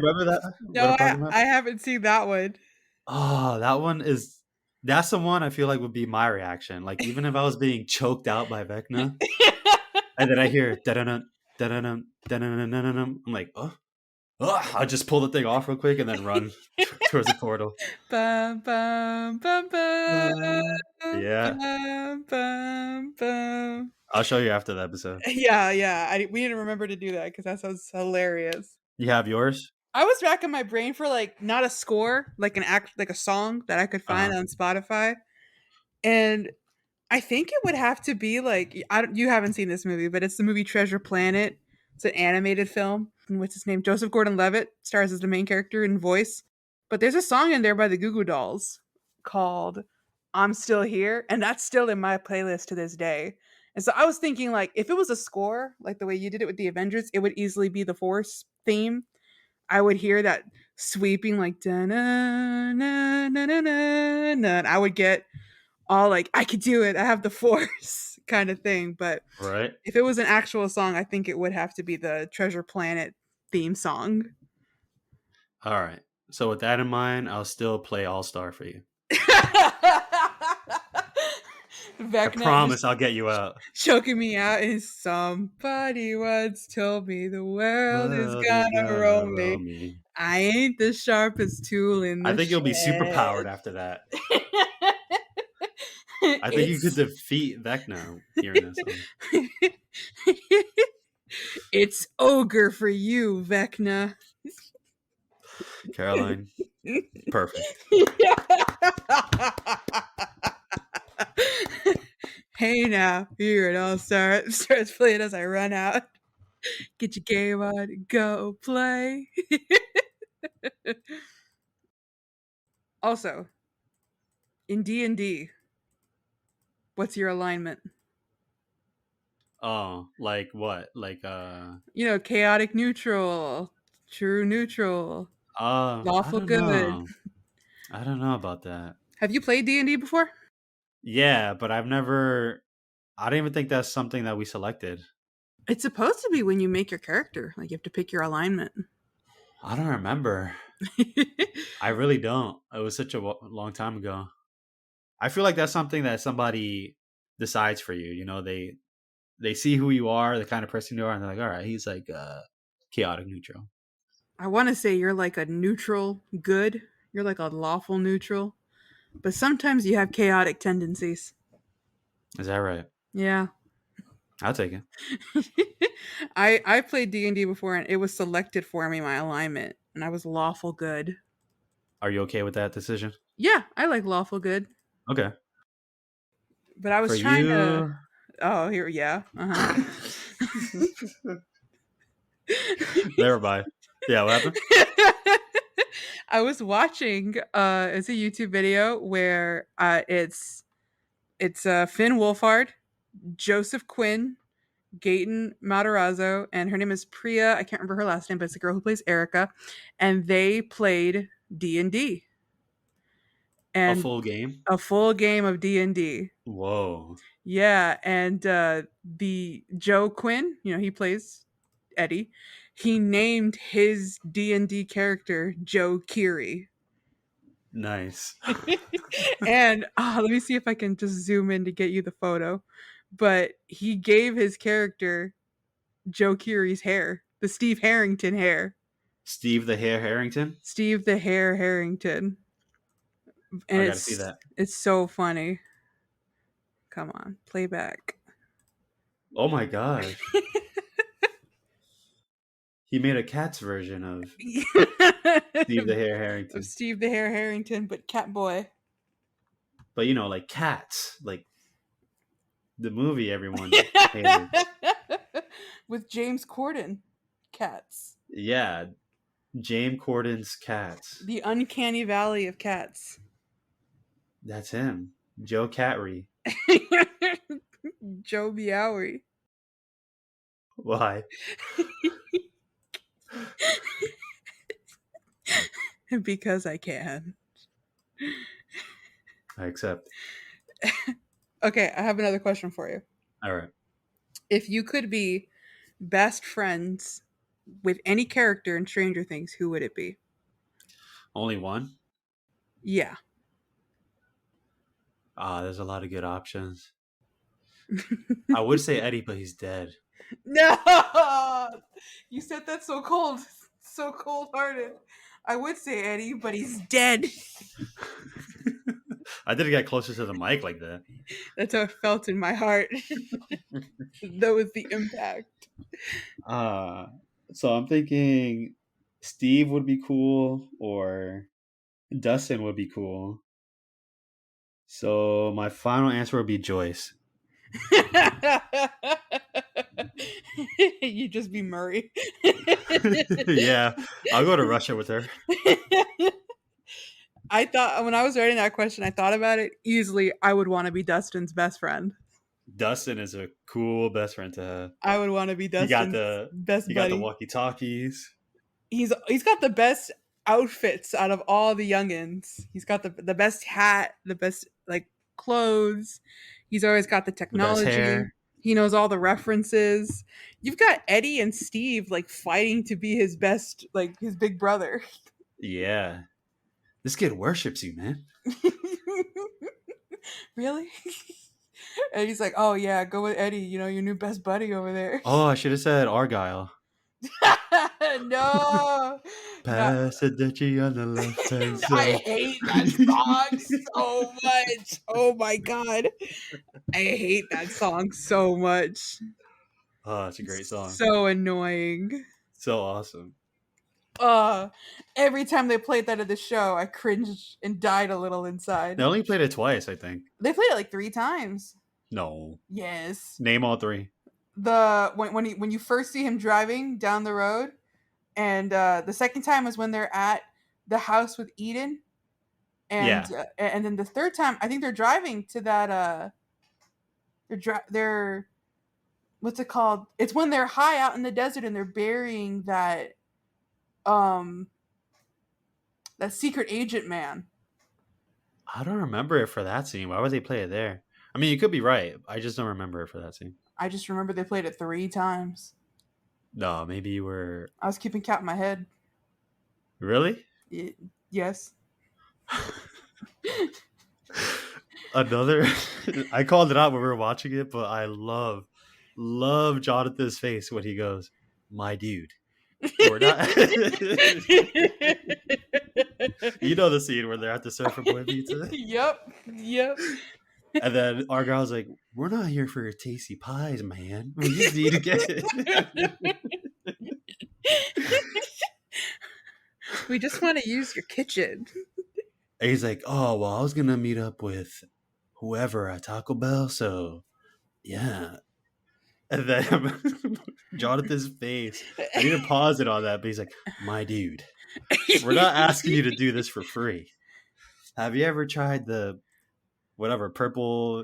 remember that? What No, I'm talking about? I haven't seen that one. Oh, that one is. That's the one I feel like would be my reaction. Like even if I was being choked out by Vecna, and then I hear da da da da da da da da, I'm like, oh, I'll just pull the thing off real quick and then run towards the portal. Bum, bum, bum, bum, Yeah, bum, bum, bum. I'll show you after the episode. Yeah, yeah. We didn't remember to do that because that sounds hilarious. You have yours? I was racking my brain for like not a score, like an act, like a song that I could Uh find huh. on Spotify, and I think it would have to be like you haven't seen this movie, but it's the movie Treasure Planet. It's an animated film. And what's his name? Joseph Gordon-Levitt stars as the main character in voice. But there's a song in there by the Goo Goo Dolls called "I'm Still Here," and that's still in my playlist to this day. And so I was thinking, like, if it was a score, like the way you did it with the Avengers, it would easily be the Force theme. I would hear that sweeping like da na na na na na, and I would get all like, I could do it. I have the force kind of thing. But Right. if it was an actual song, I think it would have to be the Treasure Planet theme song. All right. So with that in mind, I'll still play All Star for you. I Vecna just promise I'll get you out. choking me out is somebody once told me the world is World is gonna gonna roll me. roll me. I ain't the sharpest tool in I the think you'll be super powered shed. after that. I think you could It's defeat Vecna hearing that song. it's ogre for you, Vecna. Caroline, perfect. Hey now, here it all starts playing as I run out. Get your game on, go play. Also, in D&D, what's your alignment? Oh, like what? Like Chaotic neutral, true neutral, I lawful don't good. know. I don't know about that. Have you played D&D before? Yeah, but I don't even think that's something that we selected. It's supposed to be when you make your character. Like you have to pick your alignment. I don't remember. I really don't. It was such a long time ago. I feel like that's something that somebody decides for you. You know, they see who you are, the kind of person you are, and they're like, all right, he's like chaotic neutral. I want to say you're like a neutral good. You're like a lawful neutral. But sometimes you have chaotic tendencies. Is that right? Yeah. I'll take it. I played D&D before and it was selected for me my alignment and I was lawful good. Are you okay with that decision? Yeah, I like lawful good. Okay. But I For was trying to you, oh, here yeah. Uh-huh. never mind. Yeah, what happened? I was watching it's a YouTube video where it's Finn Wolfhard, Joseph Quinn, Gaten Matarazzo, and her name is Priya. I can't remember her last name, but it's the girl who plays Erica, and they played D&D. A and full game? a full game of D&D. Whoa. Yeah, and the Joe Quinn, he plays Eddie. He named his D&D character Joe Keery. Nice. And let me see if I can just zoom in to get you the photo. But he gave his character Joe Keery's hair, the Steve Harrington hair. Steve the Hair Harrington? Steve the Hair Harrington. And I gotta see it's that. it's so funny. Come on, playback. Oh my gosh. He made a cat's version of Steve the Hair Of Harrington. Steve the Hair Harrington, but Cat Boy. But like cats. Like the movie everyone hated. With James Corden. Cats. Yeah. James Corden's cats. The Uncanny Valley of Cats. That's him. Joe Catry. Joe Meowery. Why? Because I can. I accept. Okay, I have another question for you. All right. If you could be best friends with any character in Stranger Things, who would it be? Only one? Yeah. There's a lot of good options. I would say Eddie, but he's dead. No! You said that so cold. So cold hearted. I would say Eddie, but he's dead. I didn't get closer to the mic like that. That's how it felt in my heart. That was the impact. So I'm thinking Steve would be cool or Dustin would be cool. So my final answer would be Joyce. You just be Murray. Yeah, I'll go to Russia with her. I thought when I was writing that question, I thought about it easily. I would want to be Dustin's best friend. Dustin is a cool best friend to have. I would want to be Dustin's best buddy. You got the walkie-talkies. He's got the best outfits out of all the youngins. He's got the best hat, the best clothes. He's always got the technology. The best hair. He knows all the references. You've got Eddie and Steve fighting to be his best, his big brother. Yeah. This kid worships you, man. Really? And he's like, oh yeah, go with Eddie, your new best buddy over there. Oh, I should have said Argyle. No. Pass the Dutchie on the left hand side. I hate that song so much. Oh my god. I hate that song so much. Oh, it's a great song. So annoying. So awesome. Every time they played that at the show, I cringed and died a little inside. They only played it twice, I think. They played it 3 times. No. Yes. Name all 3. When you first see him driving down the road, and the second time is when they're at the house with Eden, and and then the third time I think they're driving to that they're what's it called? It's when they're high out in the desert and they're burying that secret agent man. I don't remember it for that scene. Why would they play it there? I mean, you could be right. I just don't remember it for that scene. I just remember they played it 3 times. No, maybe you were... I was keeping count in my head. Really? Yes. Another... I called it out when we were watching it, but I love Jonathan's face when he goes, my dude. We're not... You know the scene where they're at the Surfer Boy pizza? Yep. And then Argyle's like, we're not here for your tasty pies, man. We just need to get it. We just want to use your kitchen. And he's like, oh, well, I was going to meet up with whoever at Taco Bell, so yeah. And then Jonathan's face, I need to pause it on that, but he's like, my dude, we're not asking you to do this for free. Have you ever tried the whatever purple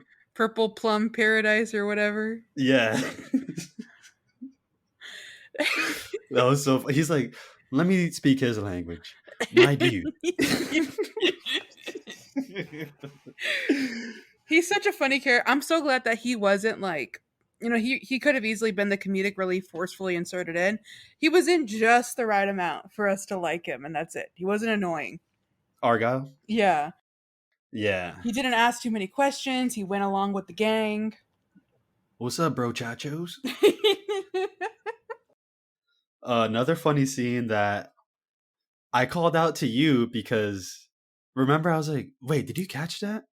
plum paradise or whatever? Yeah. That was so he's like, let me speak his language. My dude. He's such a funny character. I'm so glad that he wasn't like, he could have easily been the comedic relief forcefully inserted in. He was in just the right amount for us to like him, and that's it. He wasn't annoying. Argyle? Yeah. Yeah. He didn't ask too many questions. He went along with the gang. What's up, bro chachos? Another funny scene that I called out to you because remember I was like, wait, did you catch that?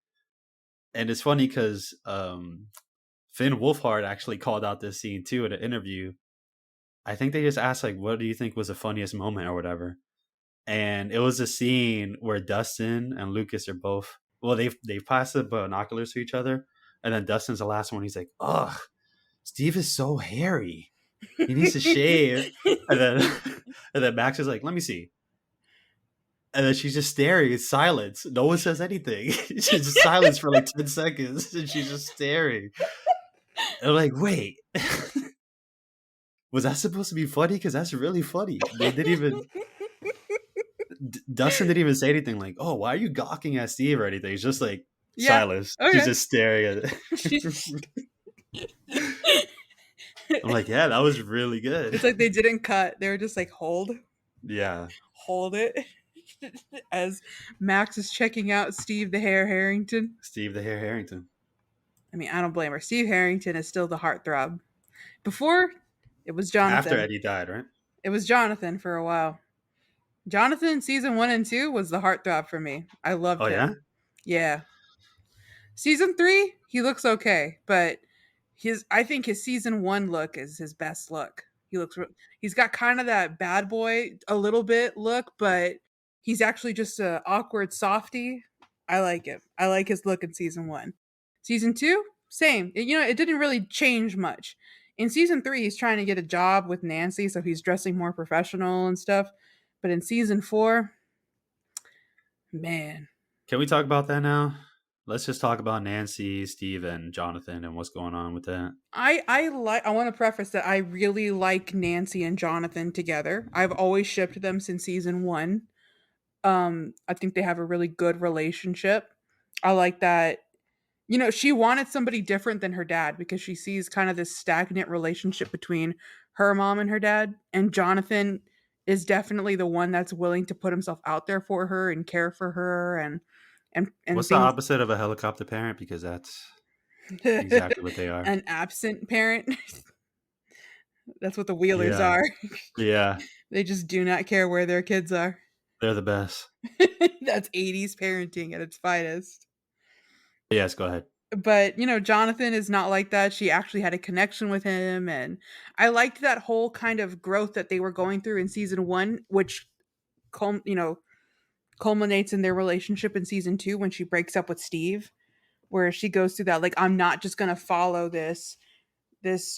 And it's funny because Finn Wolfhard actually called out this scene too in an interview. I think they just asked like, what do you think was the funniest moment or whatever? And it was a scene where Dustin and Lucas are both they've passed the binoculars to each other, and then Dustin's the last one. He's like, ugh, Steve is so hairy. He needs to shave. And then and then Max is like, let me see. And then she's just staring in silence. No one says anything. She's just silence for like 10 seconds. And she's just staring. And I'm like, wait. Was that supposed to be funny? Because that's really funny. They didn't even Dustin didn't even say anything like, oh, why are you gawking at Steve or anything? He's just like Yeah. silence. She's Okay. just staring at it. I'm like, yeah, that was really good. It's like they didn't cut. They were just like, hold Yeah. it. As Max is checking out Steve the Hair Harrington. Steve the Hair Harrington. I mean, I don't blame her. Steve Harrington is still the heartthrob. Before, it was After Jonathan. Eddie died, right? It was Jonathan for a while. Jonathan, season 1 and 2, was the heartthrob for me. I loved Oh, yeah? him. Yeah. Season 3, he looks okay, but I think his season 1 look is his best look. He's got kind of that bad boy a little bit look, but he's actually just a awkward softy. I like it. I like his look in season 1. Season 2, same. It didn't really change much. In season 3, he's trying to get a job with Nancy, so he's dressing more professional and stuff. But in season 4, man, Can we talk about that now? Let's just talk about Nancy, Steve, and Jonathan and what's going on with that. I want to preface that I really like Nancy and Jonathan together. I've always shipped them since season 1. I think they have a really good relationship. I like that. She wanted somebody different than her dad because she sees kind of this stagnant relationship between her mom and her dad. And Jonathan is definitely the one that's willing to put himself out there for her and care for her and What's the things. opposite of a helicopter parent? Because that's exactly what they are. An absent parent. That's what the Wheelers Yeah. are. Yeah. They just do not care where their kids are. They're the best. That's 80s parenting at its finest. Yes, go ahead. But, Jonathan is not like that. She actually had a connection with him. And I liked that whole kind of growth that they were going through in season 1, which, culminates in their relationship in season 2 when she breaks up with Steve, where she goes through that, like, I'm not just going to follow this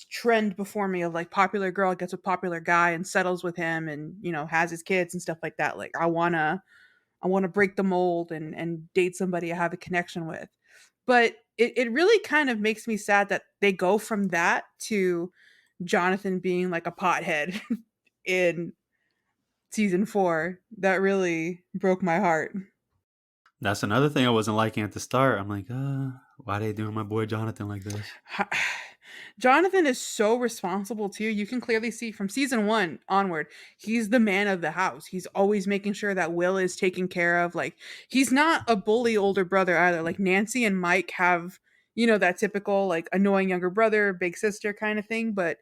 trend before me of like popular girl gets with popular guy and settles with him and has his kids and stuff like that. Like I want to break the mold and date somebody I have a connection with. But it really kind of makes me sad that they go from that to Jonathan being like a pothead in season 4. That really broke my heart. That's another thing I wasn't liking at the start. I'm like, why are they doing my boy Jonathan like this? Jonathan is so responsible too. You can clearly see from season 1 onward, he's the man of the house. He's always making sure that Will is taken care of. Like, he's not a bully older brother either. Like, Nancy and Mike have, that typical like annoying younger brother, big sister kind of thing, but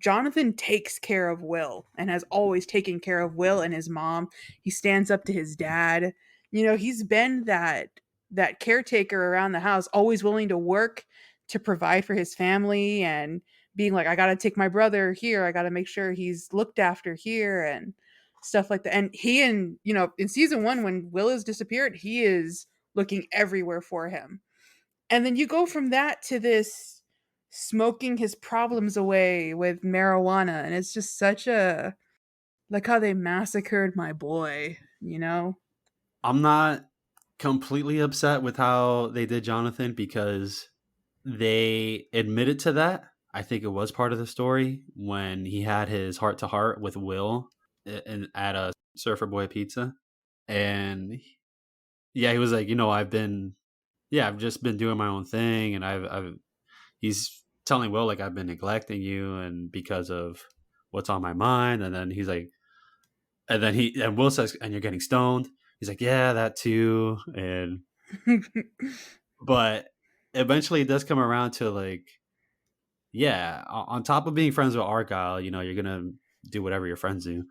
Jonathan takes care of Will and has always taken care of Will and his mom. He stands up to his dad. He's been that caretaker around the house, always willing to work to provide for his family and being like, I got to take my brother here. I got to make sure he's looked after here and stuff like that. And in season 1, when Will has disappeared, he is looking everywhere for him. And then you go from that to this smoking his problems away with marijuana. And it's just such a, like how they massacred my boy. I'm not completely upset with how they did Jonathan because they admitted to that. I think it was part of the story when he had his heart to heart with Will at a Surfer Boy Pizza. And yeah, he was like, I've just been doing my own thing, and he's telling Will like I've been neglecting you, and because of what's on my mind, and then he's like, and Will says, and you're getting stoned. He's like, yeah, that too, and but eventually it does come around to like, yeah, on top of being friends with Argyle, you're gonna do whatever your friends do.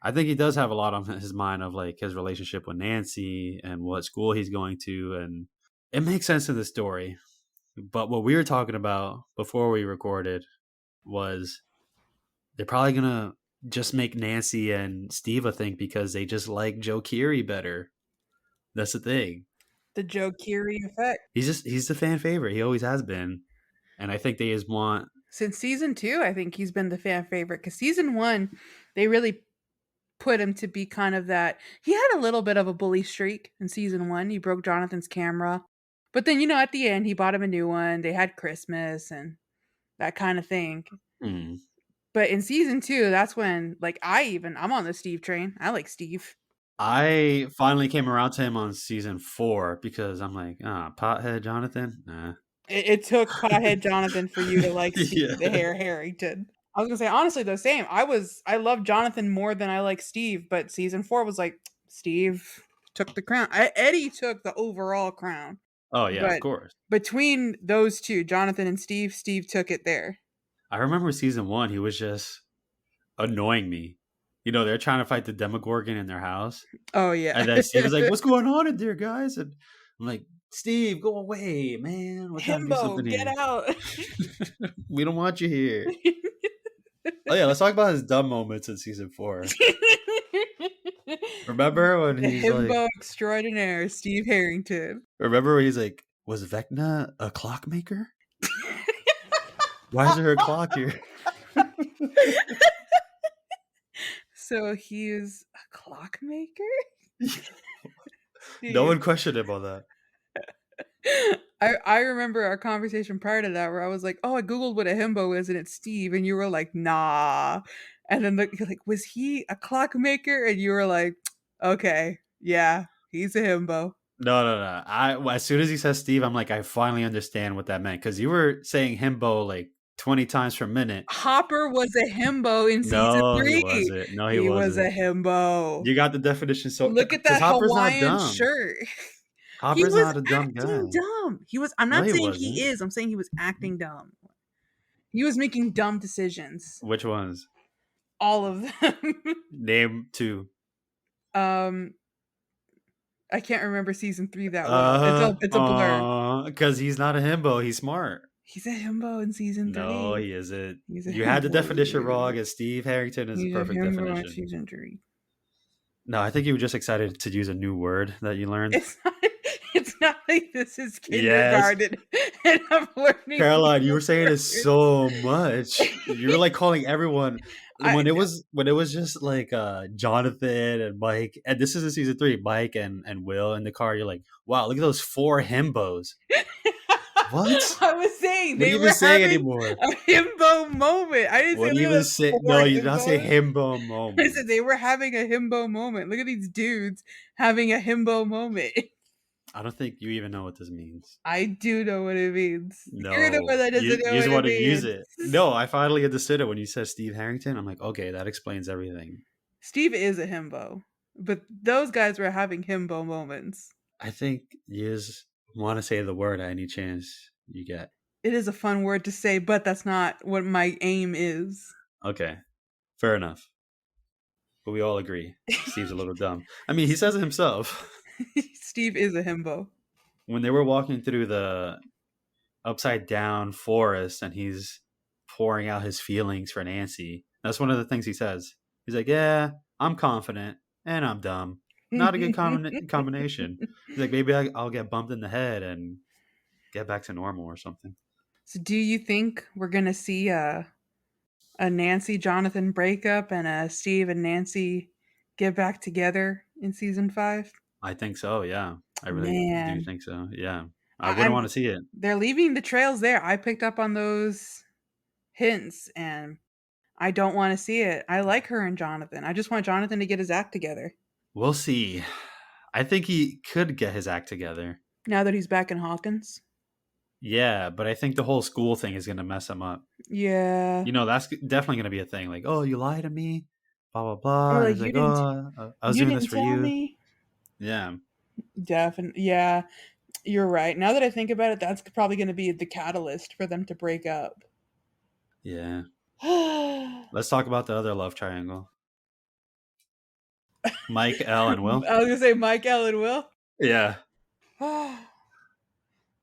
I think he does have a lot on his mind of like his relationship with Nancy and what school he's going to, and it makes sense in the story. But what we were talking about before we recorded was they're probably gonna just make Nancy and Steve a thing because they just like Joe Keery better. That's the thing. The Joe Keery effect. He's the fan favorite. He always has been, and I think they just want. Since season 2, I think he's been the fan favorite because season 1, they really put him to be kind of that. He had a little bit of a bully streak in season 1. He broke Jonathan's camera. But then, at the end, he bought him a new one. They had Christmas and that kind of thing. Hmm. But in season 2, that's when, like, I'm on the Steve train. I like Steve. I finally came around to him on season 4 because I'm like, pothead Jonathan? Nah. It took Pothead Jonathan for you to like Steve the Yeah. Hair Harrington. I was gonna say honestly the same. I love Jonathan more than I like Steve, but season 4 was like Steve took the crown. Eddie took the overall crown, Oh yeah, of but course. between those two, Jonathan and Steve, Steve took it there. I remember season 1, he was just annoying me. They're trying to fight the Demogorgon in their house. Oh yeah, And then Steve was like, "What's going on in there, guys?" And I'm like, "Steve, go away, man. We're trying to do Himbo, something get here. out. We don't want you here." Oh yeah, let's talk about his dumb moments in season 4. Remember when The he's like, himbo extraordinaire, Steve Harrington. "Was Vecna a clockmaker? Why is there a clock here?" So he's a clockmaker? No Steve. one questioned him on that. I remember our conversation prior to that where I was like, "Oh, I googled what a himbo is, and it's Steve," and you were like, "Nah," and then you're like, "Was he a clockmaker?" And you were like, "Okay, yeah, he's a himbo." No, no, no. As soon as he says Steve, I'm like, I finally understand what that meant because you were saying himbo like 20 times per minute. Hopper was a himbo in season No, he 3. wasn't. No, he He was a wasn't. himbo. You got the definition so Look at because that Hopper's not Hawaiian dumb. shirt. He Hopper's was not a dumb acting guy. dumb. I'm No, not he saying he wasn't. is. I'm saying he was acting dumb. He was making dumb decisions. Which ones? All of them. Name 2. um I can't remember season 3 that well. It's a blur. Because he's not a himbo. He's smart. He's a himbo in season No, 3. he isn't. He's a You had the himbo. definition wrong, and Steve Harrington is the He's a perfect himbo in definition. season 3. No, I think you were just excited to use a new word that you learned. It's not it's not like this is Yes. kindergarten and I'm learning Caroline, you new were saying it words. so much. You were like calling everyone I when it was just like Jonathan and Mike, and this is in season 3, Mike and Will in the car. You're like, wow, look at those 4 himbos. What? I was saying What do they you even were say having anymore? a himbo moment. I didn't say What do look you at even those say? 4 No, you did not say himbos. himbo I moment. said they were having a himbo moment. Look at these dudes having a himbo moment. I don't think you even know what this means. I do know what it means. You're the one No, that you doesn't know you just what it want to use means. it. No, I finally understood it when you said Steve Harrington. I'm like, okay, that explains everything. Steve is a himbo, but those guys were having himbo moments. I think you just want to say the word at any chance you get. It is a fun word to say, but that's not what my aim is. Okay, fair enough. But we all agree Steve's a little dumb. I mean, he says it himself. Steve is a himbo. When they were walking through the upside down forest and he's pouring out his feelings for Nancy, that's one of the things he says. He's like, yeah, I'm confident and I'm dumb. Not a good combination. He's like, maybe I'll get bumped in the head and get back to normal or something. So, do you think we're gonna see a Nancy Jonathan breakup and a Steve and Nancy get back together in season 5? I think so, yeah. I really do Man, think so, yeah. I I, wouldn't I'm want to see it. they're leaving the trails there. I picked up on those hints, and I don't want to see it. I like her and Jonathan. I just want Jonathan to get his act together. We'll see. I think he could get his act together. Now that he's back in Hawkins. Yeah, but I think the whole school thing is going to mess him up. Yeah. You know, that's definitely going to be a thing. Like, oh, you lied to me, blah blah blah, Or and like it's like, oh, I was you doing this didn't for tell you. me. Yeah, Definitely. Yeah. You're right. Now that I think about it, that's probably going to be the catalyst for them to break up. yeah. I Let's talk about the other love triangle: Mike, L, and was Will. gonna say Mike, Ellen, Will. Yeah,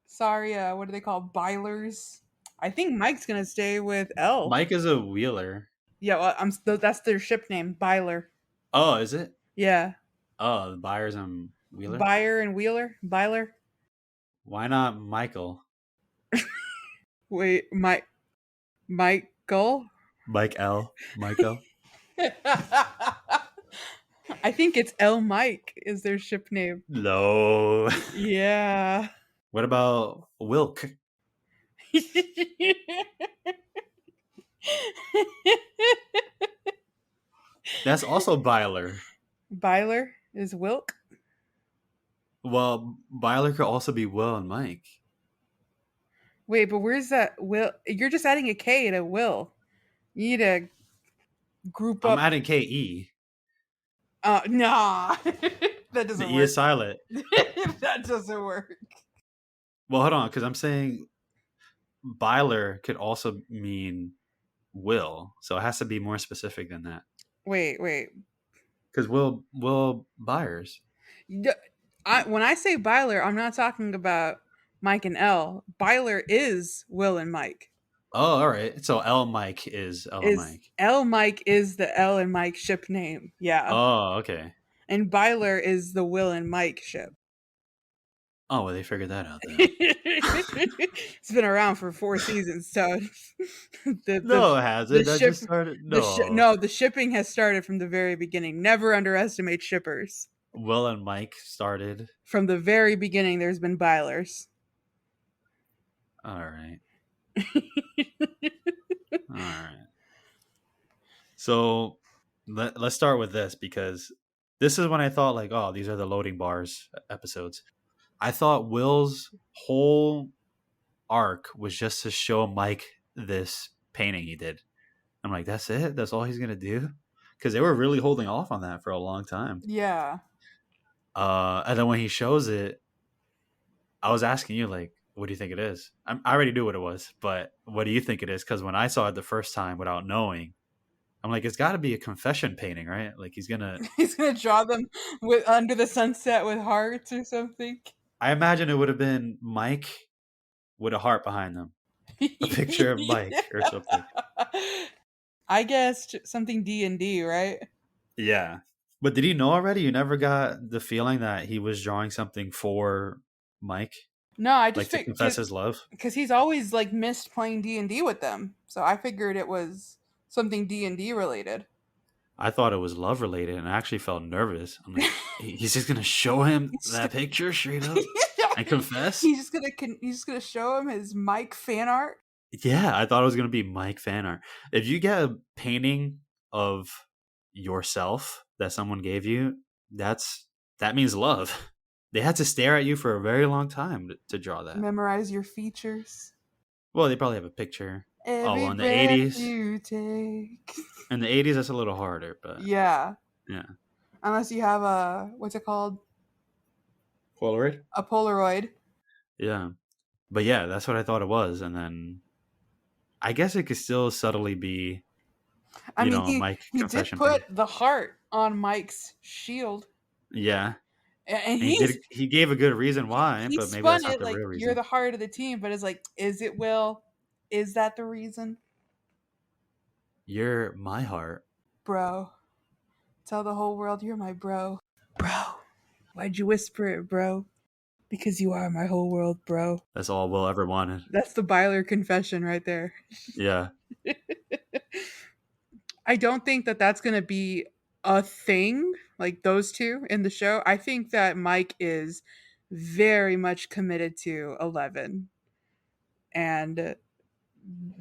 Sorry, what do they call Bylers? I think Mike's gonna stay with L. Mike is a wheeler. Yeah, well, that's their ship name, Byler. Oh, is it? Yeah, Oh, the buyers and wheeler. Byer and Wheeler, Byler. Why not Michael? Wait, Michael. Mike L. Michael. I think it's L Mike is their ship name. No. Yeah. What about Wilk? That's also Byler. Byler is Wilk. Well, Byler could also be Will and Mike. Wait, but where's that Will? You're just adding a K to Will. You need to group I'm up. adding KE. Nah, that The doesn't E work. is silent. That doesn't work. Well, hold on, because I'm saying Byler could also mean Will, so it has to be more specific than that. Wait. Because Will Byers. When I say Byler, I'm not talking about Mike and L. Byler is Will and Mike. Oh, all right. So L Mike is L and Is Mike. L Mike is the L and Mike ship name. Yeah. Oh, okay. And Byler is the Will and Mike ship. Oh, well, they figured that out then. It's been around for 4 seasons, so No, it hasn't. the That ship just started. No. no, the shipping has started from the very beginning. Never underestimate shippers. Will and Mike started. From the very beginning, there's been Bylers. All right. All right. So let's start with this because this is when I thought, like, oh, these are the loading bars episodes. I thought Will's whole arc was just to show Mike this painting he did. I'm like, that's it? That's all he's going to do? Because they were really holding off on that for a long time. Yeah. And then when he shows it, I was asking you, like, what do you think it is? I already knew what it was, but what do you think it is? Because when I saw it the first time without knowing, I'm like, it's got to be a confession painting, right? Like he's gonna draw them with under the sunset with hearts or something. I imagine it would have been Mike with a heart behind them, a picture of Mike or something. I guessed something D&D, right? Yeah, but did he know already? You never got the feeling that he was drawing something for Mike, No, I like just to figured confess his love. because he's always like missed playing D&D with them, so I figured it was something D&D related. I thought it was love related, and I actually felt nervous. I'm like, he's just gonna show him that picture straight up and confess. He's just gonna show him his Mike fan art. Yeah, I thought it was gonna be Mike fan art. If you get a painting of yourself that someone gave you, that means love. They had to stare at you for a very long time to draw that. Memorize your features. Well, they probably have a picture. Every In the breath 80s. you take. In the 80s, that's a little harder, but Yeah. yeah. Unless you have a what's it called? Polaroid? A Polaroid. Yeah. But yeah, that's what I thought it was. And then I guess it could still subtly be, I mean, a Mike he did confession put painting. the heart on Mike's shield, Yeah. and And he gave a good reason why, he but maybe spun that's not it the like real you're reason. the heart of the team, but it's like, is it Will? Is that the reason, You're my heart. bro? Tell the whole world you're my bro. Why'd you whisper it, bro? Because you are my whole world, bro. That's all Will ever wanted. That's the Byler confession right there. Yeah. I don't think that that's going to be a thing, like those two in the show. I think that Mike is very much committed to 11. And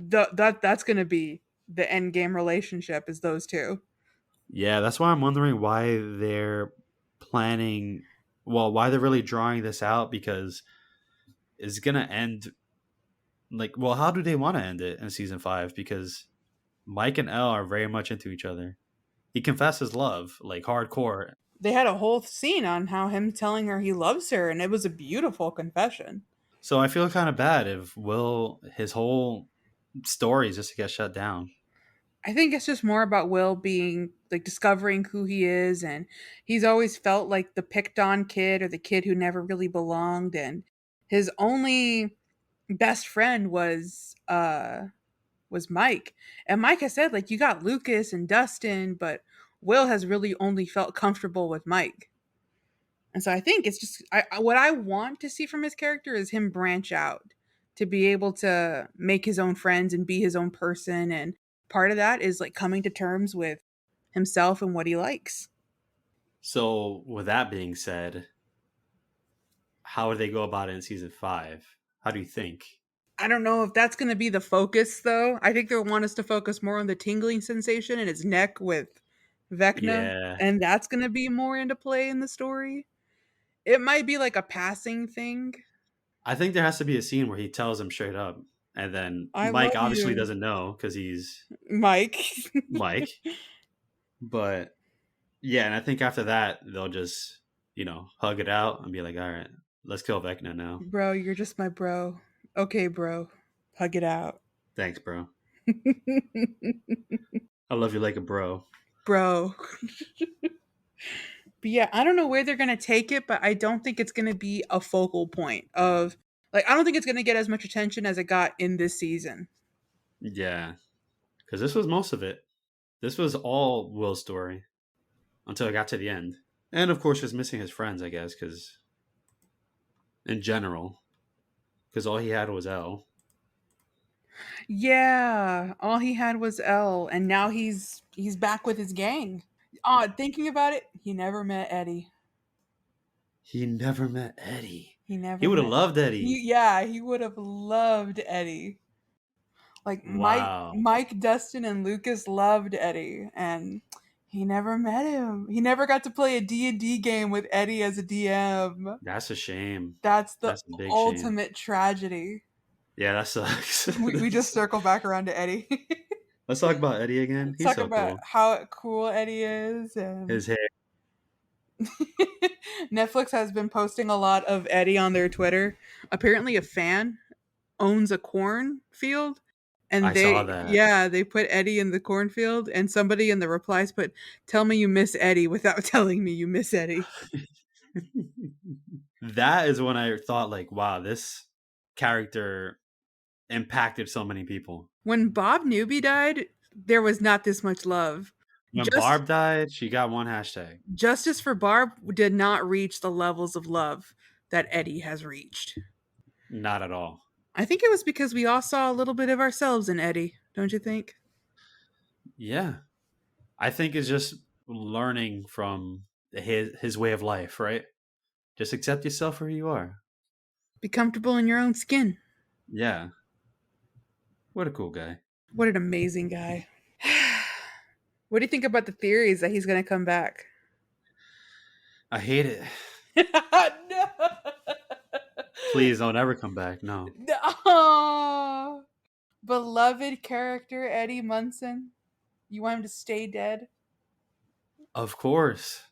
that's going to be the end game relationship is those two. Yeah, that's why I'm wondering why they're planning well, why they're really drawing this out, because it's gonna end like, well, how do they want to end it in season 5? Because Mike and Elle are very much into each other. He confesses love, like hardcore. They had a whole scene on how him telling her he loves her, and it was a beautiful confession. So I feel kind of bad if Will, his whole story is just to get shut down. I think it's just more about Will being like discovering who he is, and he's always felt like the picked on kid or the kid who never really belonged, and his only best friend was Mike. And Mike has said like you got Lucas and Dustin, but Will has really only felt comfortable with Mike. And so I think it's just what I want to see from his character is him branch out to be able to make his own friends and be his own person. And part of that is like coming to terms with himself and what he likes. So with that being said, how would they go about it in season 5? How do you think? I don't know if that's going to be the focus though. I think they'll want us to focus more on the tingling sensation in his neck with Vecna, Yeah, and that's going to be more into play in the story. It might be like a passing thing. I think there has to be a scene where he tells him straight up, and then I Mike love obviously you, doesn't know because he's Mike. Mike. But yeah, and I think after that they'll just hug it out and be like, all right, let's kill Vecna now. Bro, you're just my bro. Okay, bro. Hug it out. Thanks, bro. I love you like a bro. Bro. But yeah, I don't know where they're going to take it, but I don't think it's going to be a focal point of like I don't think it's going to get as much attention as it got in this season. Yeah, because this was most of it. This was all Will's story until it got to the end. And of course, just missing his friends, I guess, because in general, because all he had was Elle. Yeah, all he had was L, and now he's back with his gang. Thinking about it, he never met Eddie. He never met Eddie. He He never would have met. loved Eddie. Yeah, he would have loved Eddie. Like Wow. Mike, Dustin, and Lucas loved Eddie, and he never met him. He never got to play a D&D game with Eddie as a DM. That's a shame. That's the That's a big shame. ultimate tragedy. Yeah, that sucks. We just circle back around to Eddie. Let's talk about Eddie again. Let's He's talk so about cool. how cool Eddie is. And His hair. Netflix has been posting a lot of Eddie on their Twitter. Apparently, a fan owns a cornfield, and I saw that. they put Eddie in the cornfield, and somebody in the replies put, "Tell me you miss Eddie without telling me you miss Eddie." That is when I thought, like, wow, this character impacted so many people. When Bob Newby died, there was not this much love. When Just Barb died, she got one hashtag. Justice for Barb did not reach the levels of love that Eddie has reached. Not at all. I think it was because we all saw a little bit of ourselves in Eddie, don't you think? Yeah. I think it's just learning from his way of life, right? Just accept yourself for who you are. Be comfortable in your own skin. Yeah. What a cool guy. What an amazing guy. What do you think about the theories that he's going to come back? I hate it. No. Please don't ever come back. No. No. Beloved character Eddie Munson. You want him to stay dead? Of course.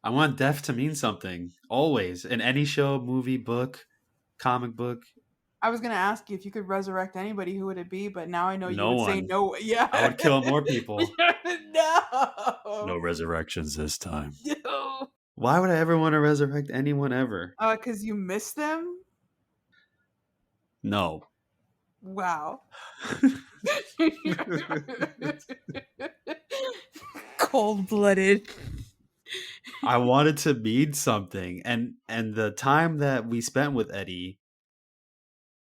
I want death to mean something. Always. In any show, movie, book, comic book. I was going to ask you if you could resurrect anybody, who would it be? But now I know you No would say one. no. I Yeah. would kill more people. No No. resurrections this time. No. Why would I ever want to resurrect anyone ever? Because you miss them? No. Wow. Cold blooded. I wanted to mean something, and the time that we spent with Eddie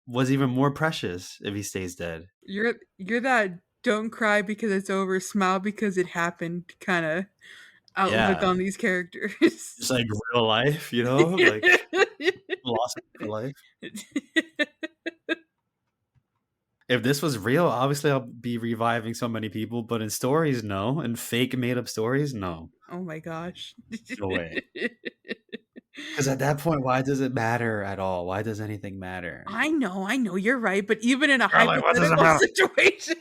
was even more precious if he stays dead. You're that don't cry because it's over, smile because it happened kind of outlook Yeah, on these characters. just like real life, like lost in real life. If this was real, obviously I'll be reviving so many people, but in stories, no. In fake made up stories, no. Oh my gosh. No way. Because at that point, why does it matter at all? Why does anything matter? I know, you're right, but even in a You're like, what does it hypothetical matter? situation,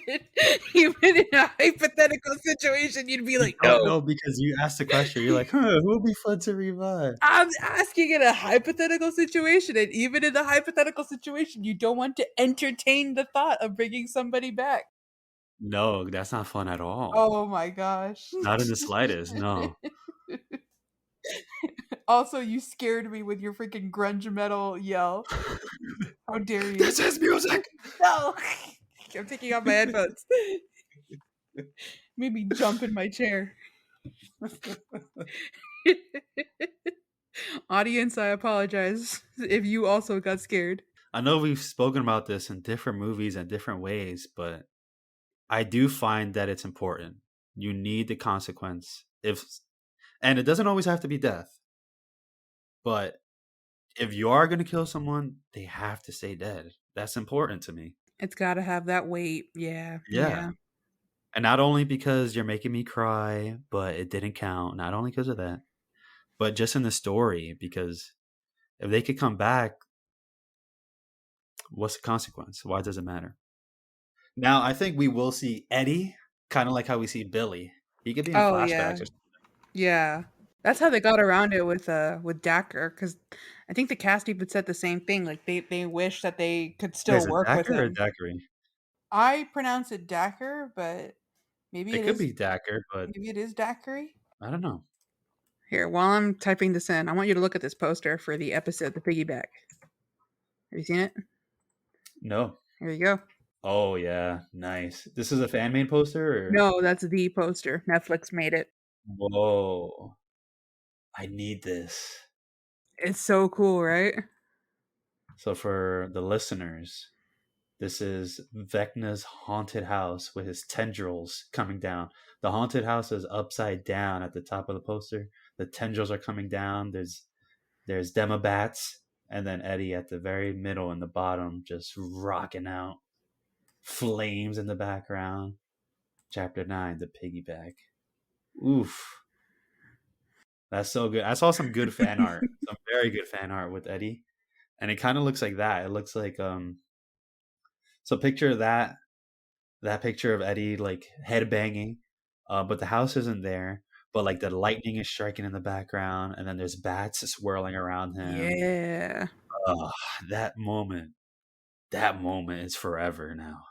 even in a hypothetical situation, you'd be You like, don't "No." know because you asked the question. You're like, huh, who would be fun to revive? I'm asking in a hypothetical situation, and even in the hypothetical situation, you don't want to entertain the thought of bringing somebody back. No, that's not fun at all. Oh my gosh. Not in the slightest. No. Also, you scared me with your freaking grunge metal yell. How dare you? This is music. No! I'm taking off my headphones. Made me jump in my chair. Audience, I apologize if you also got scared. I know we've spoken about this in different movies and different ways, but I do find that it's important. You need the consequence. And it doesn't always have to be death, but if you are going to kill someone, they have to stay dead. That's important to me. It's gotta have that weight. Yeah, Yeah. yeah. And not only because you're making me cry, but it didn't count. Not only because of that, but just in the story, because if they could come back, what's the consequence? Why does it matter? Now, I think we will see Eddie, kind of like how we see Billy. He could be in Oh, flashbacks yeah. or Yeah. That's how they got around it with Dacker, because I think the cast even said the same thing, like, they wish that they could Wait, still is it work with Dacker or him. Daiquiri? I pronounce it Dacker, but It could be Dacker, but maybe it is Daiquiri? I don't know. Here, while I'm typing this in, I want you to look at this poster for the episode, The Piggyback. Have you seen it? No. Here you go. Oh yeah, nice. This is a fan made poster, or No, that's the poster. Netflix made it. whoa! I need this. It's so cool, right? So for the listeners, this is Vecna's haunted house with his tendrils coming down. The haunted house is upside down at the top of the poster. The tendrils are coming down. There's Demobats, and then Eddie at the very middle and the bottom, just rocking out. Flames in the background. Chapter 9, the piggyback. Oof. That's so good. I saw some good fan art, some very good fan art with Eddie, and it kind of looks like that. It looks like so picture that picture of Eddie like head banging, but the house isn't there. But like the lightning is striking in the background, and then there's bats swirling around him. Yeah. Oh, that moment, that moment is forever now.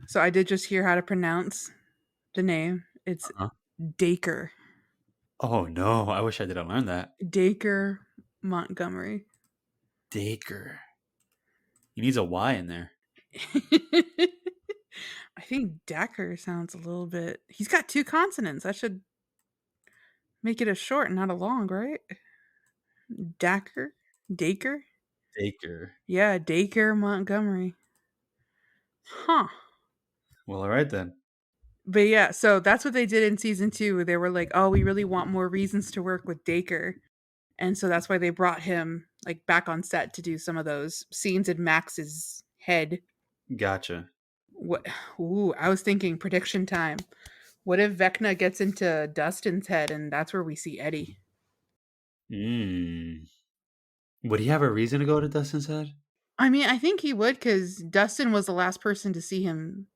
So I did just hear how to pronounce the name. It's Uh-huh. Dacre. Oh no, I wish I didn't learn that. Dacre Montgomery. Dacre. He needs a Y in there. I think Dacker sounds a little bit. He's got two consonants. That should make it a short, not a long, right? Dacker? Dacre? Dacre. Yeah, Dacre Montgomery. Huh. Well, all right then. But yeah, so that's what they did in season 2. They were like, "Oh, we really want more reasons to work with Dacre." And so that's why they brought him like back on set to do some of those scenes in Max's head. Gotcha. What Ooh, I was thinking prediction time. What if Vecna gets into Dustin's head and that's where we see Eddie? Hmm. Would he have a reason to go to Dustin's head? I mean, I think he would cuz Dustin was the last person to see him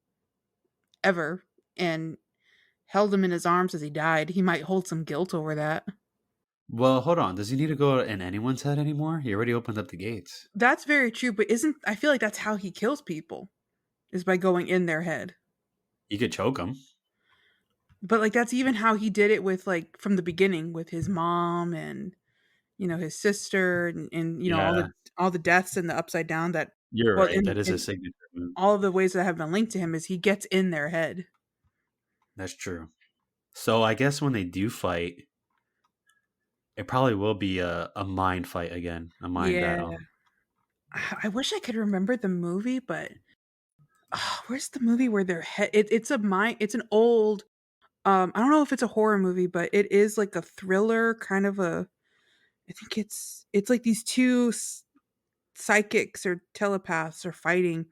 ever and held him in his arms as he died. He might hold some guilt over that. Well, hold on. Does he need to go in anyone's head anymore? He already opened up the gates. That's very true, but isn't I feel like that's how he kills people is by going in their head. He could choke him. But like that's even how he did it with like from the beginning with his mom and his sister and Yeah, all the deaths in the upside down that you're well right. That is a in signature move. all of the ways that have been linked to him is he gets in their head. That's true. So I guess when they do fight, it probably will be a mind fight again, a mind Yeah. battle. I wish I could remember the movie, but where's the movie where their head it's an old I don't know if it's a horror movie, but it is like a thriller kind of a I think it's like these two psychics or telepaths are fighting